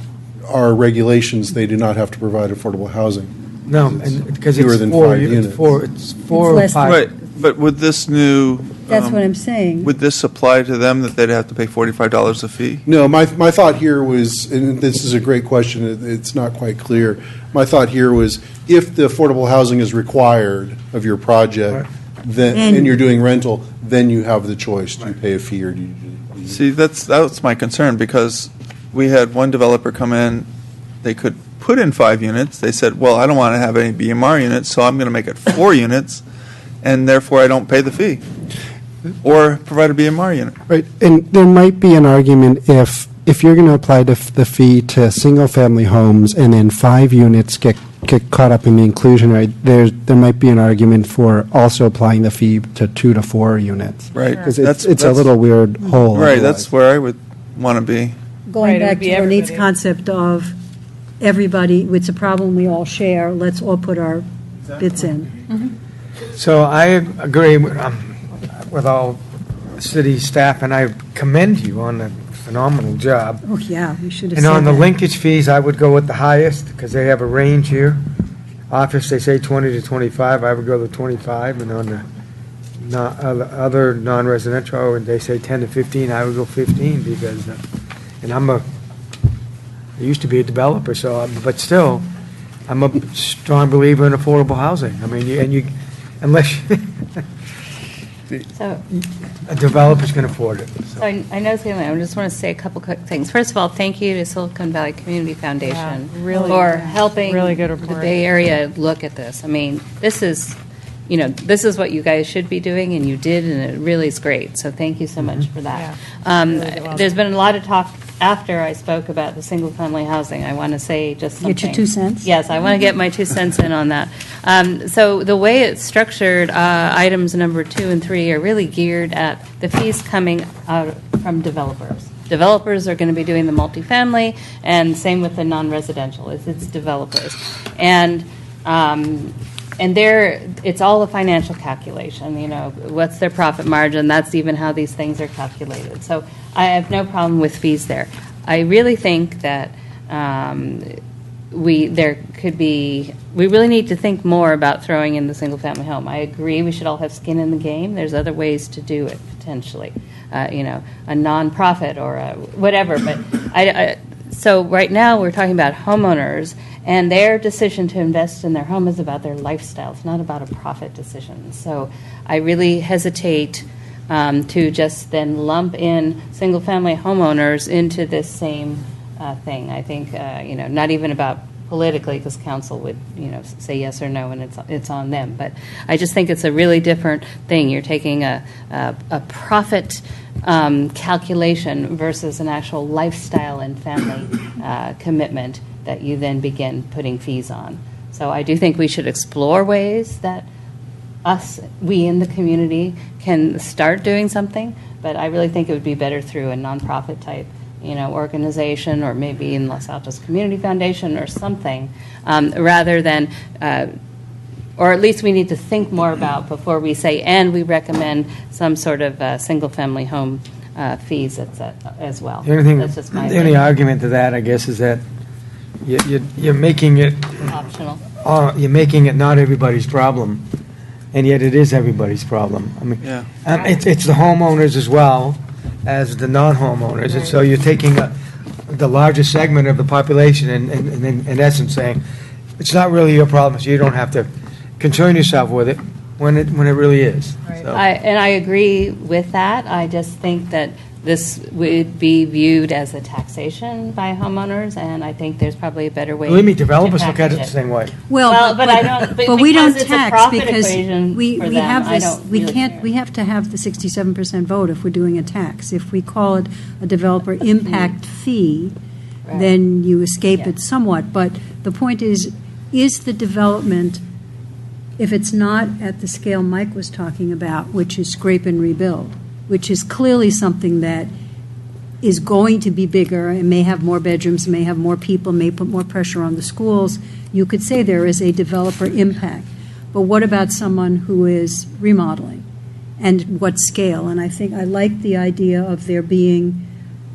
our regulations, they do not have to provide affordable housing.
No, and because
Fewer
it's
than
4,
5
it's
units.
4, it's 4 or
less
5.
Right, but would this new...
That's what I'm saying.
Would this apply to them, that they'd have to pay $45 a fee?
No, my thought here was, and this is a great question, it's not quite clear. My thought here was, if the affordable housing is required of your project, then, and you're doing rental, then you have the choice. Do you pay a fee or do you...
See, that's my concern, because we had one developer come in, they could put in 5 units. They said, well, I don't want to have any BMR units, so I'm going to make it 4 units, and therefore I don't pay the fee. or provide a BMR unit.
Right, and there might be an argument if you're going to apply the fee to single-family homes and then 5 units get caught up in the inclusion rate, there might be an argument for also applying the fee to 2 to 4 units.
Right.
Because
That's-
it's a
that's-
little weird hole.
Right,
otherwise.
that's where I would want to be.
Going
Right, it would
back
be
to Ronit's
everybody.
concept of everybody, it's a problem we all share, let's all put our bits in.
So I agree with all city staff, and I commend you on a phenomenal job.
Oh, yeah, we should have
And
said
on the
that.
linkage fees, I would go with the highest, because they have a range here. Office, they say 20 to 25, I would go to 25, and on the other non-residential, and they say 10 to 15, I would go 15, because, and I used to be a developer, so, but still, I'm a strong believer in affordable housing. I mean, unless
So,
a developer's can afford it.
so I know, I just want to say a couple quick things. First of all, thank you to Silicon Valley Community Foundation
Yeah, really
for
good.
helping
Really good
the
report.
Bay Area look at this. I mean, this is what you guys should be doing, and you did, and it really is great. So thank you so much for that. There's been a lot of talk after I spoke about the single-family housing. I want to say just something.
Get your 2 cents?
Yes, I want to get my 2 cents in on that. So the way it's structured, items number 2 and 3 are really geared at the fees coming out from developers. Developers are going to be doing the multifamily, and same with the non-residential. It's developers, and it's all a financial calculation. What's their profit margin? That's even how these things are calculated. So I have no problem with fees there. I really think that we really need to think more about throwing in the single-family home. I agree we should all have skin in the game. There's other ways to do it potentially, a nonprofit or whatever. But so right now we're talking about homeowners, and their decision to invest in their home is about their lifestyle. It's not about a profit decision. So I really hesitate to just then lump in single-family homeowners into this same thing. I think, not even about politically, because council would, say yes or no, and it's on them. But I just think it's a really different thing. You're taking a profit calculation versus an actual lifestyle and family commitment that you then begin putting fees on. So I do think we should explore ways that we in the community can start doing something, but I really think it would be better through a nonprofit type, organization, or maybe in Los Altos Community Foundation or something, rather than, or at least we need to think more about before we say, and we recommend some sort of single-family home fees as well.
The only
That's just my
the only argument to that, I guess, is that you're making it
optional.
You're making it not everybody's problem, and yet it is everybody's problem. I mean,
Yeah.
it's the homeowners as well as the non-homeowners, and so you're taking the largest segment of the population and in essence saying, it's not really your problem, so you don't have to concern yourself with it when it really is. So-
I agree with that. I just think that this would be viewed as a taxation by homeowners, and I think there's probably a better way.
Believe me,
to
developers look at
package
it the same way.
Well,
but I don't.
But we don't
because it's a
tax
profit
because
equation
we
for them,
have
I
this,
don't
we
really
can't,
care.
we have to have the 67% vote if we're doing a tax. If we call it a developer impact fee,
Right.
then you escape
Yeah.
it somewhat. But the point is the development, if it's not at the scale Mike was talking about, which is scrape and rebuild, which is clearly something that is going to be bigger and may have more bedrooms, may have more people, may put more pressure on the schools, you could say there is a developer impact. But what about someone who is remodeling? And what scale? And I think I like the idea of there being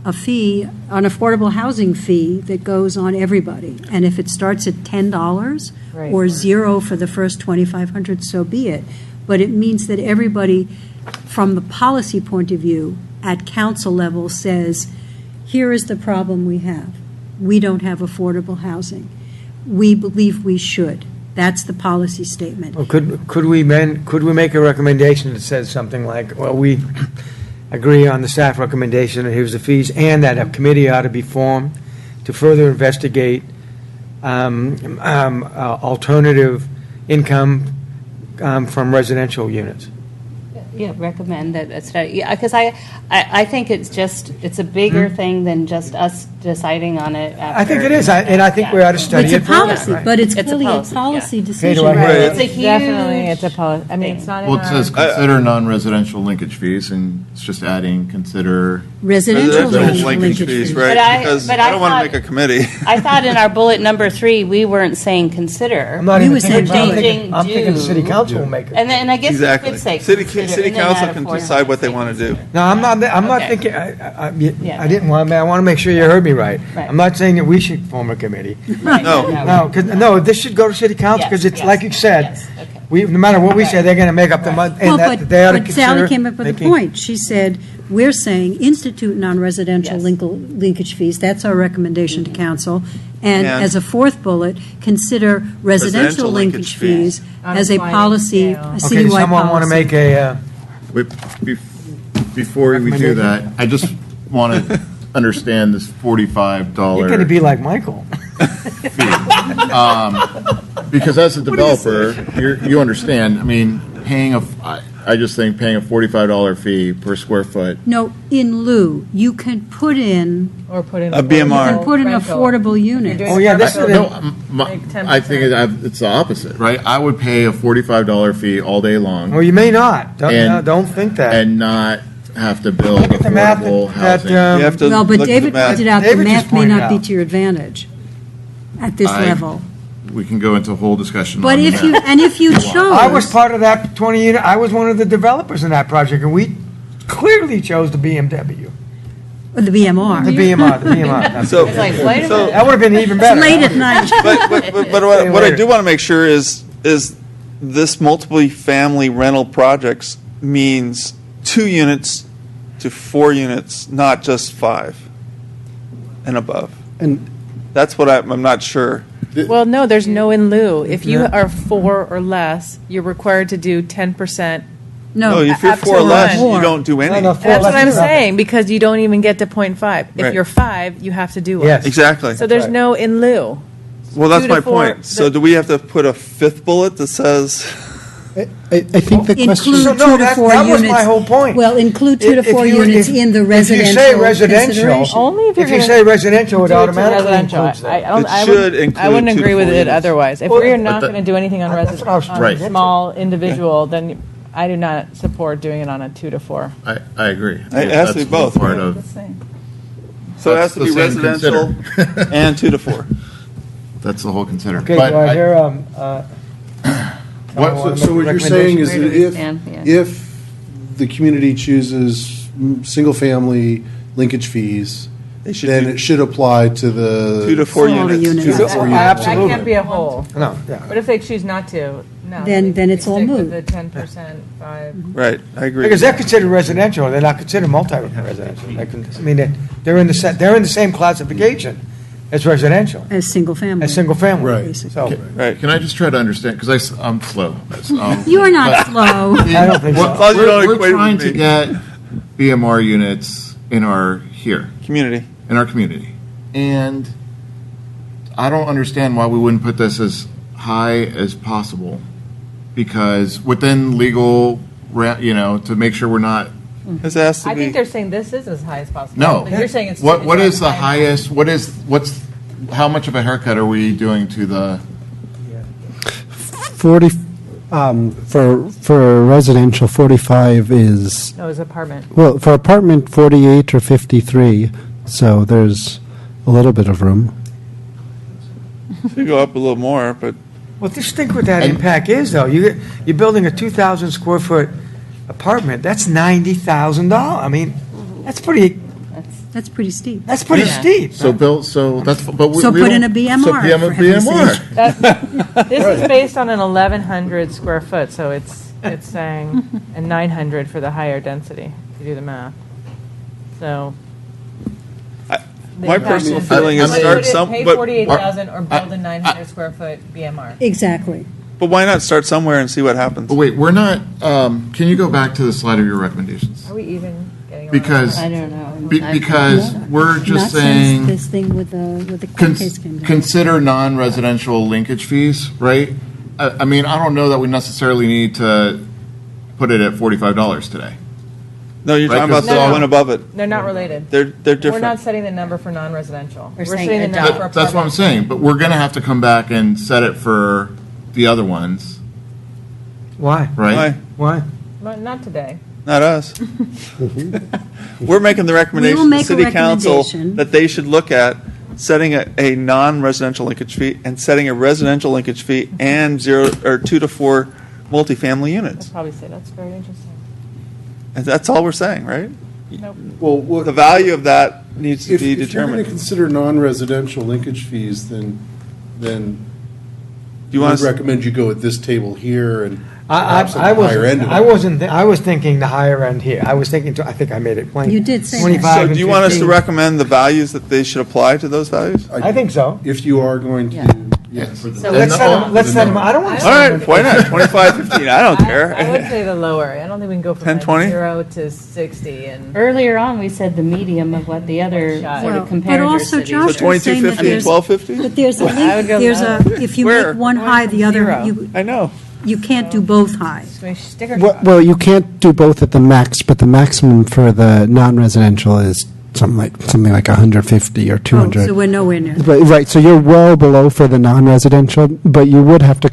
a fee, an affordable housing fee that goes on everybody. And if it starts at $10
Right.
or zero for the first 2,500, so be it. But it means that everybody, from the policy point of view, at council level says, here is the problem we have. We don't have affordable housing. We believe we should. That's the policy statement.
Well, could we make a recommendation that says something like, well, we agree on the staff recommendation, and here's the fees, and that a committee ought to be formed to further investigate alternative income from residential units?
Yeah, recommend that a study, yeah, because I think it's a bigger thing than just us deciding on it after.
I think it is, and I think we ought to study
It's
it
a
further.
policy, but it's
It's a
clearly a
policy,
policy
yeah.
decision.
do I hear
Right.
that?
It's a huge.
Definitely, it's a policy. I mean, it's not in
Well, it
our-
says consider non-residential linkage fees, and it's just adding consider.
Residential
Residential
linkage
fees,
fees.
right? Because
but
I don't want
thought-
to make a committee.
I thought in our bullet number 3, we weren't saying consider.
I'm not
We
even
were saying
thinking, I'm thinking the
do.
city council will make it.
And I guess
Exactly.
we could say
City
consider, and then
council
add a
can
fourth
decide what they
one.
want to do.
No, I'm not
Okay.
thinking,
Yeah.
I didn't want, I want to make sure you heard me right.
Right.
I'm not saying that we should form a committee.
Right,
No, no, this should go to city council, because
Yes,
it's
yes,
like you said,
yes, okay.
no matter what we say, they're going to make up the money,
Well,
and that
but
they ought to
but
consider.
Sally came up with a
making-
point. She said, we're saying institute non-residential
Yes.
linkage fees. That's our recommendation to council. And
And-
as a fourth bullet, consider residential linkage fees
On a
as a
sliding
policy,
scale.
a
Okay,
citywide policy.
someone want to make a,
Wait, before we do that, I just want to understand this $45.
you're going to be like Michael.
Because as a developer, you understand, I mean, I just think paying a $45 fee per square foot.
No, in lieu, you can put in,
Or put in
A BMR.
you can put in affordable units.
Oh, yeah, this is,
No,
Like 10%.
I think it's the opposite, right? I would pay a $45 fee all day long
well, you may not. Don't,
And-
no, don't think that.
and not have to build
Look at the math
affordable
that,
housing.
You have to
Well, but
look at the
David
math.
pointed out the
David just
math may
pointed
not be
out.
to your advantage at this
I-
level.
We can go into a whole discussion
But
on
if
that.
you, and if you chose.
I was part of that 20 unit, I was one of the developers in that project, and we clearly chose the BMW.
Or the BMR.
The BMR.
So,
It's like, wait a
so-
minute.
That would have been even better.
Late at night.
but what I do want to make sure is this multi-family rental projects means 2 units to 4 units, not just 5 and above.
And
That's what I'm not sure.
Well, no, there's no in lieu. If you
Yeah.
are 4 or less, you're required to do 10%.
No,
No,
if you're
up to
4 or less,
one.
you don't do any.
No, 4
That's
less
what I'm
is nothing.
saying, because you don't even get to 0.5. If
Right.
you're 5, you have to do it.
Yes.
Exactly.
So there's
right.
no in lieu.
Well, that's
2 to
my
4,
point. So do we have to put a 5th bullet that says,
I think the question.
Include
So, no,
2 to
that-
4
that was
units.
my whole point.
Well, include 2 to
If
4
you-
units
if-
in the
if you
residential
say residential,
consideration.
Only if you're
If you
gonna
say residential, it
do it to
automatically
residential.
includes that.
I don't-
It
I
should
would-
include
I wouldn't
2 to
agree with
4
it
units.
otherwise. If
Well,
we're
but
not
the-
going to do anything on
That's what I was
resident,
trying
on
to
a
get
small individual, then I do not support doing it on a 2 to 4.
I agree.
It has to be
That's
both,
Part
right?
of,
so it has to be
That's the same
residential
consider.
and 2 to 4?
that's the whole consider.
Okay,
But
do I
I-
hear,
So what you're saying is that
Recommendation.
if the community chooses single-family linkage fees,
They should
then
do
it should apply to the.
2 to 4
Smaller
units.
units.
2 to 4
Oh,
units.
absolutely.
That can't be a whole.
No, yeah.
But if they choose not to, no.
Then
they
it's all
stick with
moot.
The 10%, 5.
Right, I agree.
Because they're considered residential, they're not considered multi-residential. I mean, they're in the same classification as residential,
As single family.
as single family.
Right.
Basically.
So,
Right.
Can I just try to understand, because I'm slow.
You are not
but-
slow.
I don't think so.
What-
As long as you don't
We're
equate it
trying
with
to
me.
get BMR units in our
Community.
community. And I don't understand why we wouldn't put this as high as possible. Because within legal, to make sure we're not,
This has to
I think
be,
they're saying this is as high as possible.
no.
But you're saying it's.
What
it's
is the
high.
highest, how much of a haircut are we doing to the,
40, for residential, 45 is,
No, it's apartment.
well, for apartment, 48 or 53, so there's a little bit of room.
should go up a little more, but
well, just think what that impact is, though. You're building a 2,000 square foot apartment, that's $90,000. I mean, that's pretty
steep.
That's pretty steep.
so Bill, so that's, but we
So
we
put
don't-
in a BMR,
So PM
for heaven's
BMR.
This is based on an 1,100 square foot, so it's saying, and 900 for the higher density, if you do the math. So.
my personal feeling is
Pay
start some,
Pay
but
48,000 or build a 900 square foot BMR.
Exactly.
why not start somewhere and see what happens?
But wait, we're not, can you go back to the slide of your recommendations?
Are we even getting?
Because,
I don't know.
because we're
Not
just
since
saying,
this thing with the court case came down.
consider non-residential linkage fees, right? I mean, I don't know that we necessarily need to put it at $45 today.
No, you're
Right,
talking about
'cause
the
the-
one above it.
They're not related.
They're different.
We're not setting the number for non-residential.
We're
setting
saying
the number for
adopt.
That's what I'm
apartment.
saying, but we're going to have to come back and set it for the other ones,
Why?
right?
Why?
Not today.
Not us. We're making the recommendation to
make
the
a
city council
recommendation.
that they should look at setting a non-residential linkage fee and setting a residential linkage fee and 2 to 4 multifamily units.
I'd probably say that's very interesting.
And that's all we're saying, right?
Nope.
Well,
The value of that needs to
if
be
you're going
determined.
to consider non-residential linkage fees, then
Do you want
I would
us,
recommend you go at this table here and
I
perhaps at the higher end of it.
I wasn't, I was thinking the higher end here. I was thinking, I think I made it plain.
You did say that.
25
so
and
do you want us to
15.
recommend the values that they should apply to those values?
I think so.
If you are going to,
Yeah.
yes.
So
Let's set them, I don't want to
All
set
right,
them.
why not? 25, 15, I don't care.
I would say the lower. I don't think we can go from
10,
like
20?
0 to 60 and.
Earlier on, we said the medium of what the other
Shot.
sort
Well,
of
but
comparator
also
cities.
Josh
So
was saying that
2250 and
there's,
1250?
but there's a
I would
link,
go
there's
lower.
a, if you
Where?
make one high, the other,
Zero.
you,
I know.
you can't do both high.
Sticker
Well, you can't do both at the max, but the maximum for the non-residential is something like 150 or
Oh,
200.
so we're nowhere near.
Right, so you're well below for the non-residential, but you would have to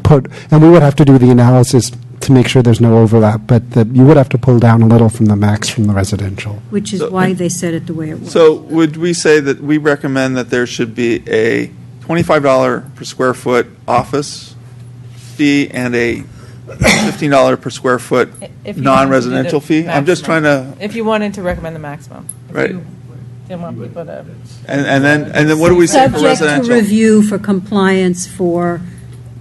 put, and we would have to do the analysis to make sure there's no overlap, but you would have to pull down a little from the max from the residential.
Which is why they said it the way it was.
So would we say that we recommend that there should be a $25 per square foot office fee and a $15 per square foot
If you wanted to do
non-residential
the
fee? I'm just trying
maximum.
to,
If you wanted to recommend the maximum. If
Right.
you Didn't want people to.
and then what do we say for
Subject to
residential?
review for compliance for.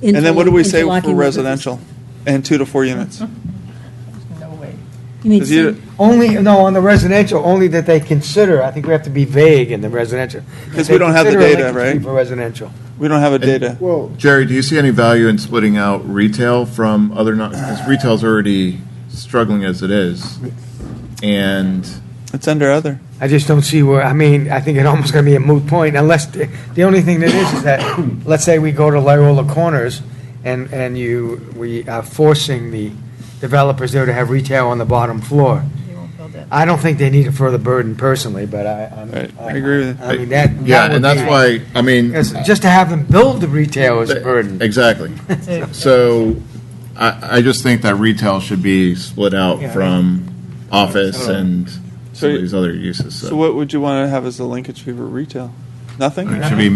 And then what do we say
interlocking
for
witnesses.
residential and 2 to 4 units?
No way.
You mean
'Cause you-
some-
Only, no, on the residential, only that they consider, I think we have to be vague in the residential.
'Cause
They
we don't have the
consider a
data,
linkage fee
right?
For residential.
We don't have a data.
Well,
Jerry, do you see any value in splitting out retail from other, because retail's already struggling as it is? And
It's under other.
I just don't see where, I mean, I think it almost going to be a moot point unless, the only thing that is that, let's say we go to Loyola Corners and we are forcing the developers there to have retail on the bottom floor.
You won't build it.
I don't think they need a further burden personally, but I
agree with you.
I mean, that.
yeah,
would
and that's
be-
why, I mean.
Yes, just to have them build the retail is a burden.
Exactly. So I just think that retail should be split out
Yeah.
from office and some
So-
of these other uses.
So what would you want to have as a linkage fee for retail? Nothing?
It should be,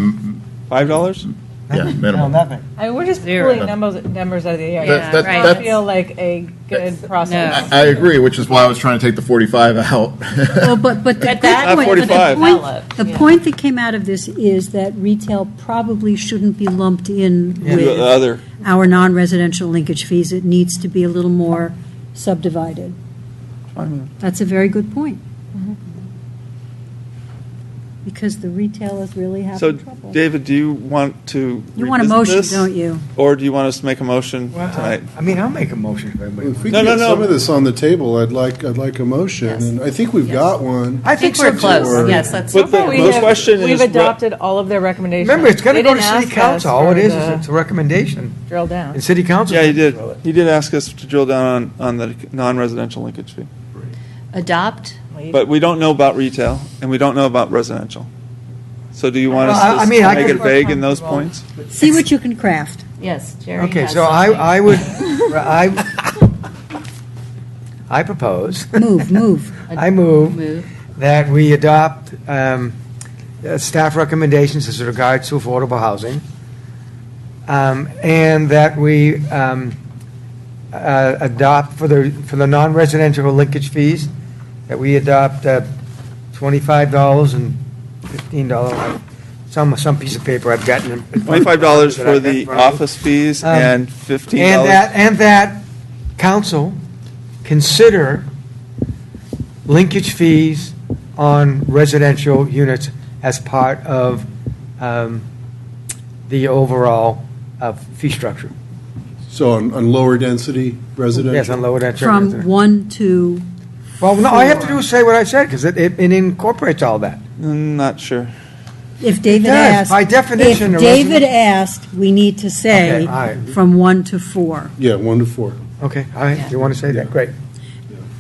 $5?
yeah,
No,
minimal.
nothing.
I mean, we're just
Zero.
pulling numbers out of the air.
That-
I
that-
don't feel like a good process.
I agree, which is why I was trying to take the 45 out.
Well, but the good
that
point,
point,
but the
45.
point, the
Yeah.
point that came out of this is that retail probably shouldn't be lumped in
The
with
other.
our non-residential linkage fees. It needs to be a little more subdivided. That's a very good point. Because the retailers really have
So,
trouble.
David, do you want to
You want a
revisit
motion,
this?
don't you?
Or do you want us to make a motion tonight?
I mean, I'll make a motion if everybody
if we
No,
can
no,
get
no.
some of this on the table, I'd like a motion,
Yes.
and I think we've got one.
I
I think
so
we're
too.
close. Yes, let's.
But the
We
most
have-
question is.
We've
what-
adopted all of their recommendations.
Remember, it's going to
They
go to
didn't
city
ask
council.
us
All it
for
is
the
it's a recommendation.
Drill down.
And city council.
Yeah, he did. He did ask us to drill down on the non-residential linkage fee.
Adopt.
But we don't know about retail, and we don't know about residential. So do you want us
Well,
to
I mean, I
make
could-
it vague in those points?
See what you can craft.
Yes, Jerry.
Okay,
has
so
something.
I would, I propose,
Move.
I move
Move.
that we adopt staff recommendations as regards to affordable housing, and that we adopt for the non-residential linkage fees, that we adopt $25 and $15, some piece of paper I've gotten.
$25 for the office fees and $15.
And that council consider linkage fees on residential units as part of the overall fee structure.
So on lower density residential?
Yes, on lower density.
From
residential.
1 to,
Well, no, all I have to do is say what I said, because it incorporates all that.
Not sure.
if David
does.
asked.
By definition,
If
a
David
resident-
asked, we need to say
Okay, all right.
from 1 to 4.
Yeah, 1 to 4.
Okay, all right, you want to say that, great.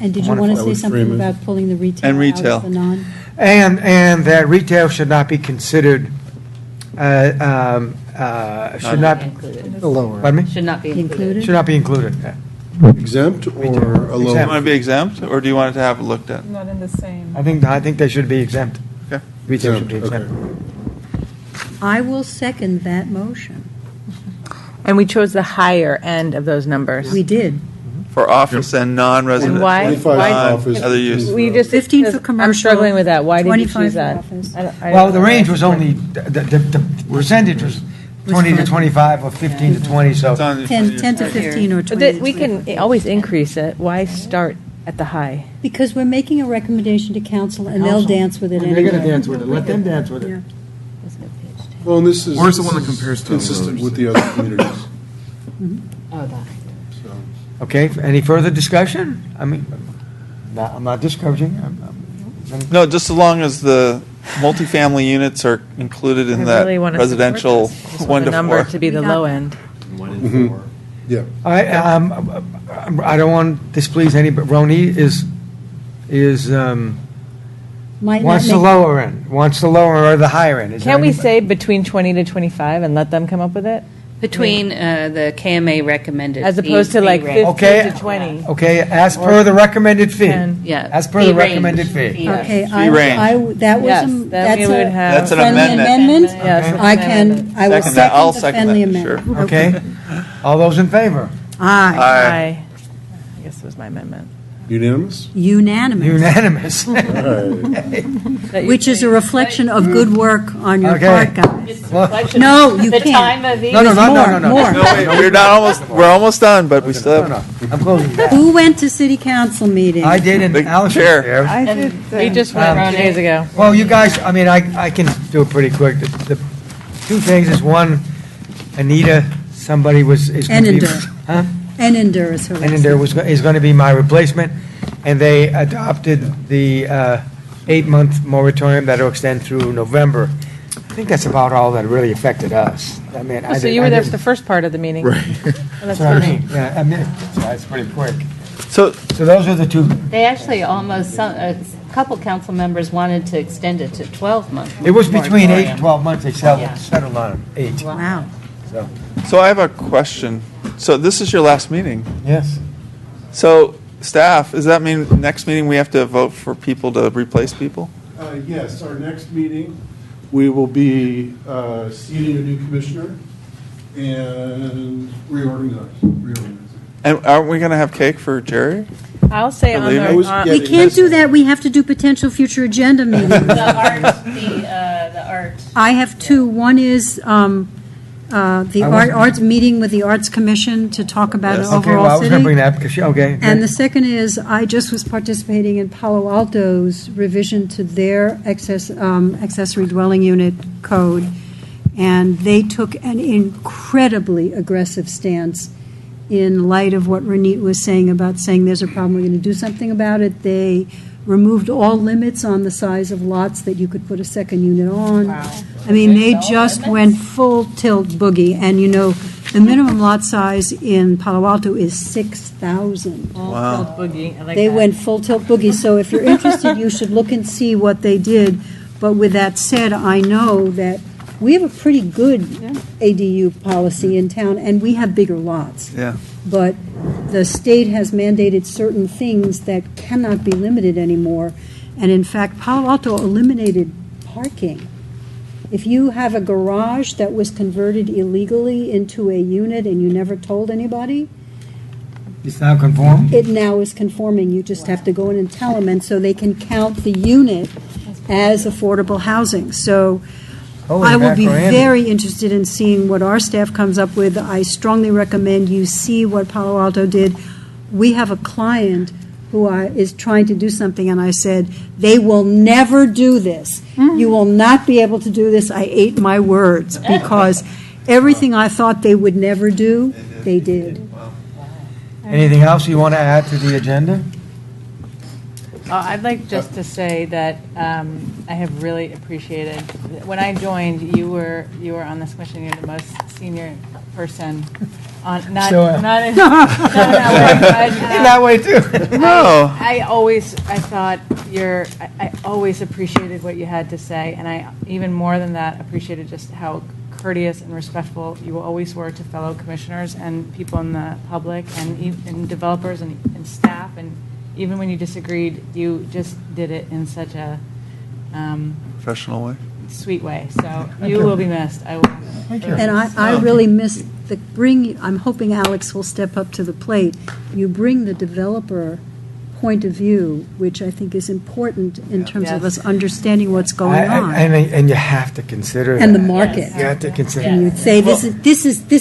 And did you want to say something about pulling the retail
And retail.
out of the non?
And that retail should not be considered, should not.
Included.
Pardon me?
Should not be included.
Should not be included, yeah.
Exempt or a
Do you
lower?
want to be exempt, or do you want it to have it looked at?
Not in the same.
I think they should be exempt.
Okay.
Retail should be
Exempt,
exempt.
I will second that motion.
And we chose the higher end of those numbers.
We did.
For office and non-resident.
And why?
25
Why-
office.
Other use.
We just
15 for
'cause
commercial.
I'm struggling with that. Why did you
25
choose
for
that?
office.
Well, the range was only, the percentage was 20 to 25 or 15 to 20, so.
10 to 15 or 20
But
to
we
25.
can always increase it. Why start at the high?
Because we're making a recommendation to council, and they'll dance with it
They're
anyway.
going to dance with it, let them dance with it.
Yeah.
Well, and this is.
Where's the one
this
that
is
compares to
consistent
others?
with the other communities.
Oh, that.
So.
Okay, any further discussion? I mean, I'm not discouraging.
No, just as long as the multifamily units are included in
I
that
really want to support
residential
this. Just want
1
the
to
number
4.
to be the low end.
Yeah.
All right, I don't want to displease any, but Roni
Might not
wants the
make-
lower end, wants the lower or the higher end. Is there
Can't we
anybody-
say between 20 to 25 and let them come up with it?
Between the KMA recommended.
As
fee-
opposed to
fee
like
rate.
15
Okay.
to 20?
Okay, as per the recommended fee.
10.
Yeah.
As per
fee
the
range.
recommended fee.
Yes.
Okay,
Fee
that
range.
was,
Yes, then
that's
we would
a
have-
That's an
friendly
amendment.
amendment?
Yes.
I will
Second that. I'll
second the
second
friendly
that,
amendment.
Okay, all those in favor?
Aye.
Aye. I guess it was my amendment.
Unanimous?
Unanimous.
Unanimous.
That you
Which is a reflection of good work on your
Okay.
part, guys.
Well,
No, you
The
can't.
time of
No, no, no, no, no, no.
More.
No, wait, we're almost done, but we still
No,
have.
no, I'm closing that.
Who went to city council meeting?
I did, and
The
Alex was
chair.
there.
I
And
did.
We just went 2 days ago.
Well, you guys, I mean, I can do it pretty quick. The two things is, one, Anita, somebody is going to be.
Ennender.
Huh?
Ennender is her last
Ennender is going to be my replacement, and they adopted the 8-month moratorium that'll extend through November. I think that's about all that really affected us. I mean, I
So
did-
you
I
were there
did-
for the first part of the meeting. Right.
That's what I mean. Yeah, I mean, it's pretty quick.
So,
those are the two.
They actually almost, a couple council members wanted to extend it to 12 months.
It was between 8
moratorium.
and 12 months. They
Yeah.
settled on 8.
Wow.
so I have a question. So this is your last meeting.
Yes.
So staff, does that mean next meeting we have to vote for people to replace people?
Yes, our next meeting, we will be seating a new commissioner and reorganizing.
And aren't we going to have cake for Jerry?
I'll say on
Believe
the.
it.
on-
We can't do that. We have to do potential future agenda meetings.
The art.
I have two. One is the arts meeting with the Arts Commission to talk about
Yes.
an
Okay, well, I
overall
was going to bring
city.
that because, okay.
And the second is, I just was participating in Palo Alto's revision to their accessory dwelling unit code, and they took an incredibly aggressive stance in light of what Ranit was saying about saying there's a problem, we're going to do something about it. They removed all limits on the size of lots that you could put a second unit on. I mean, they just went full tilt boogie, and you know, the minimum lot size in Palo Alto is 6,000.
Wow.
Boogie. I like
They
that.
went full tilt boogie, so if you're interested, you should look and see what they did. But with that said, I know that we have a pretty good ADU policy in town, and we have bigger lots.
Yeah.
But the state has mandated certain things that cannot be limited anymore. And in fact, Palo Alto eliminated parking. If you have a garage that was converted illegally into a unit and you never told anybody,
It's now conform?
it now is conforming. You just have to go in and tell them, and so they can count the unit as affordable housing. So
Holy
I will be
mackerel, Andy.
very interested in seeing what our staff comes up with. I strongly recommend you see what Palo Alto did. We have a client who is trying to do something, and I said, they will never do this. You will not be able to do this. I ate my words, because everything I thought they would never do, they did.
Anything else you want to add to the agenda?
I'd like just to say that I have really appreciated, when I joined, you were on this commission, you're the most senior person on, not
Still am.
not in that way, but,
In that way, too.
No.
I thought I always appreciated what you had to say, and I, even more than that, appreciated just how courteous and respectful you always were to fellow commissioners and people in the public and developers and staff, and even when you disagreed, you just did it in such a
Professional way.
sweet way. So you will be missed. I will.
And I really miss I'm hoping Alex will step up to the plate. You bring the developer point of view, which I think is important in terms of us understanding what's going on.
And you have to consider
And
that.
the market.
You have to consider.
And you'd say, this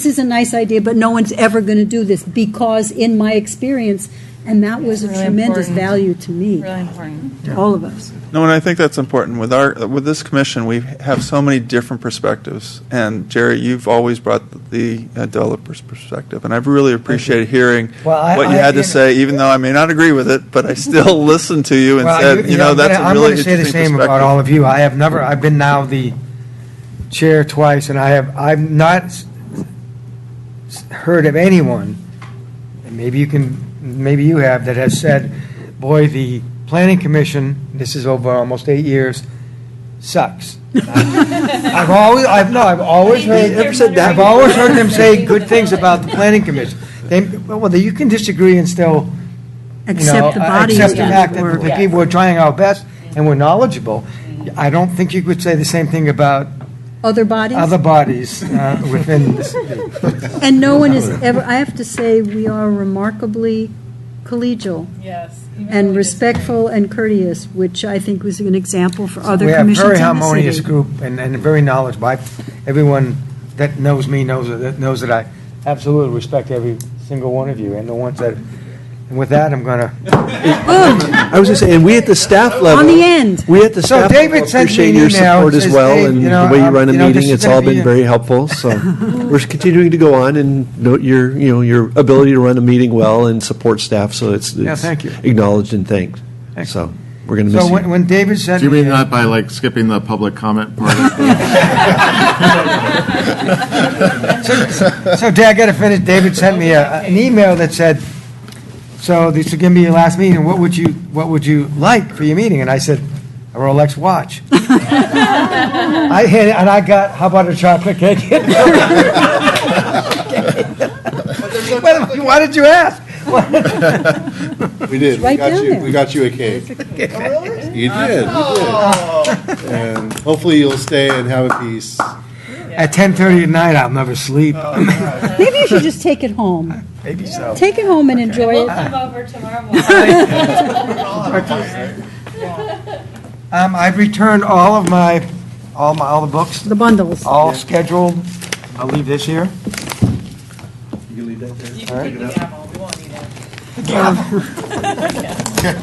is a nice idea, but no one's ever going to do this because in my experience, and that was a
Really
tremendous
important.
value to me,
Really important.
to all of us.
No, and I think that's important. With this commission, we have so many different perspectives. And Jerry, you've always brought the developer's perspective, and I've really appreciated hearing
Well,
what you had to say, even though I may not agree with it, but I still listened to you and
Well,
said, that's a
I'm
really
going to say the
interesting
same about all of you. I've been now the chair twice, and I've not heard of anyone, and maybe you have, that has said, boy, the planning commission, this is over almost 8 years, sucks. I've always heard them say good things about the planning commission. You can disagree and still
Accept the body
accept
is
the
doing
fact
the
that
work.
the people are trying our best and we're knowledgeable. I don't think you could say the same thing about
Other bodies?
other bodies within this.
And no one is ever, I have to say, we are remarkably collegial.
Yes.
And respectful and courteous, which I think was an example for other
We have a
commissions in
very
the
harmonious
city.
group and very knowledgeable. Everyone that knows me knows that I absolutely respect every single one of you and the ones that. And with that, I'm going to.
I was going to say, and we at the staff level.
On the end.
We at the
So
staff
David
level
sent me
appreciate
an
your
email.
support
It
as
says,
well,
"Hey,
and
you know,
the way you run a
this
meeting,
is
it's
gonna
all
be
been
a-"
very helpful. So we're continuing to go on and note your ability to run a meeting well and support staff. So it's
thank you.
acknowledged and thanked. So we're going to miss
So
you.
when David sent
Do you
me.
mean that by like skipping the public comment part?
So, Dad, I got to finish. David sent me an email that said, "So this is going to be your last meeting. What would you like for your meeting?" And I said, "A Rolex watch." I got, how about a chocolate cake? Why did you ask?
We did.
Right down there.
We got you a cake. You did. And hopefully you'll stay and have a piece.
At 10:30 at night, I'll never sleep.
Maybe you should just take it home.
Maybe so.
Take it home and enjoy
We'll
it.
come over tomorrow morning.
I've returned all the books,
The bundles.
all scheduled. I'll leave this here.
You can take the gavel. We won't need it.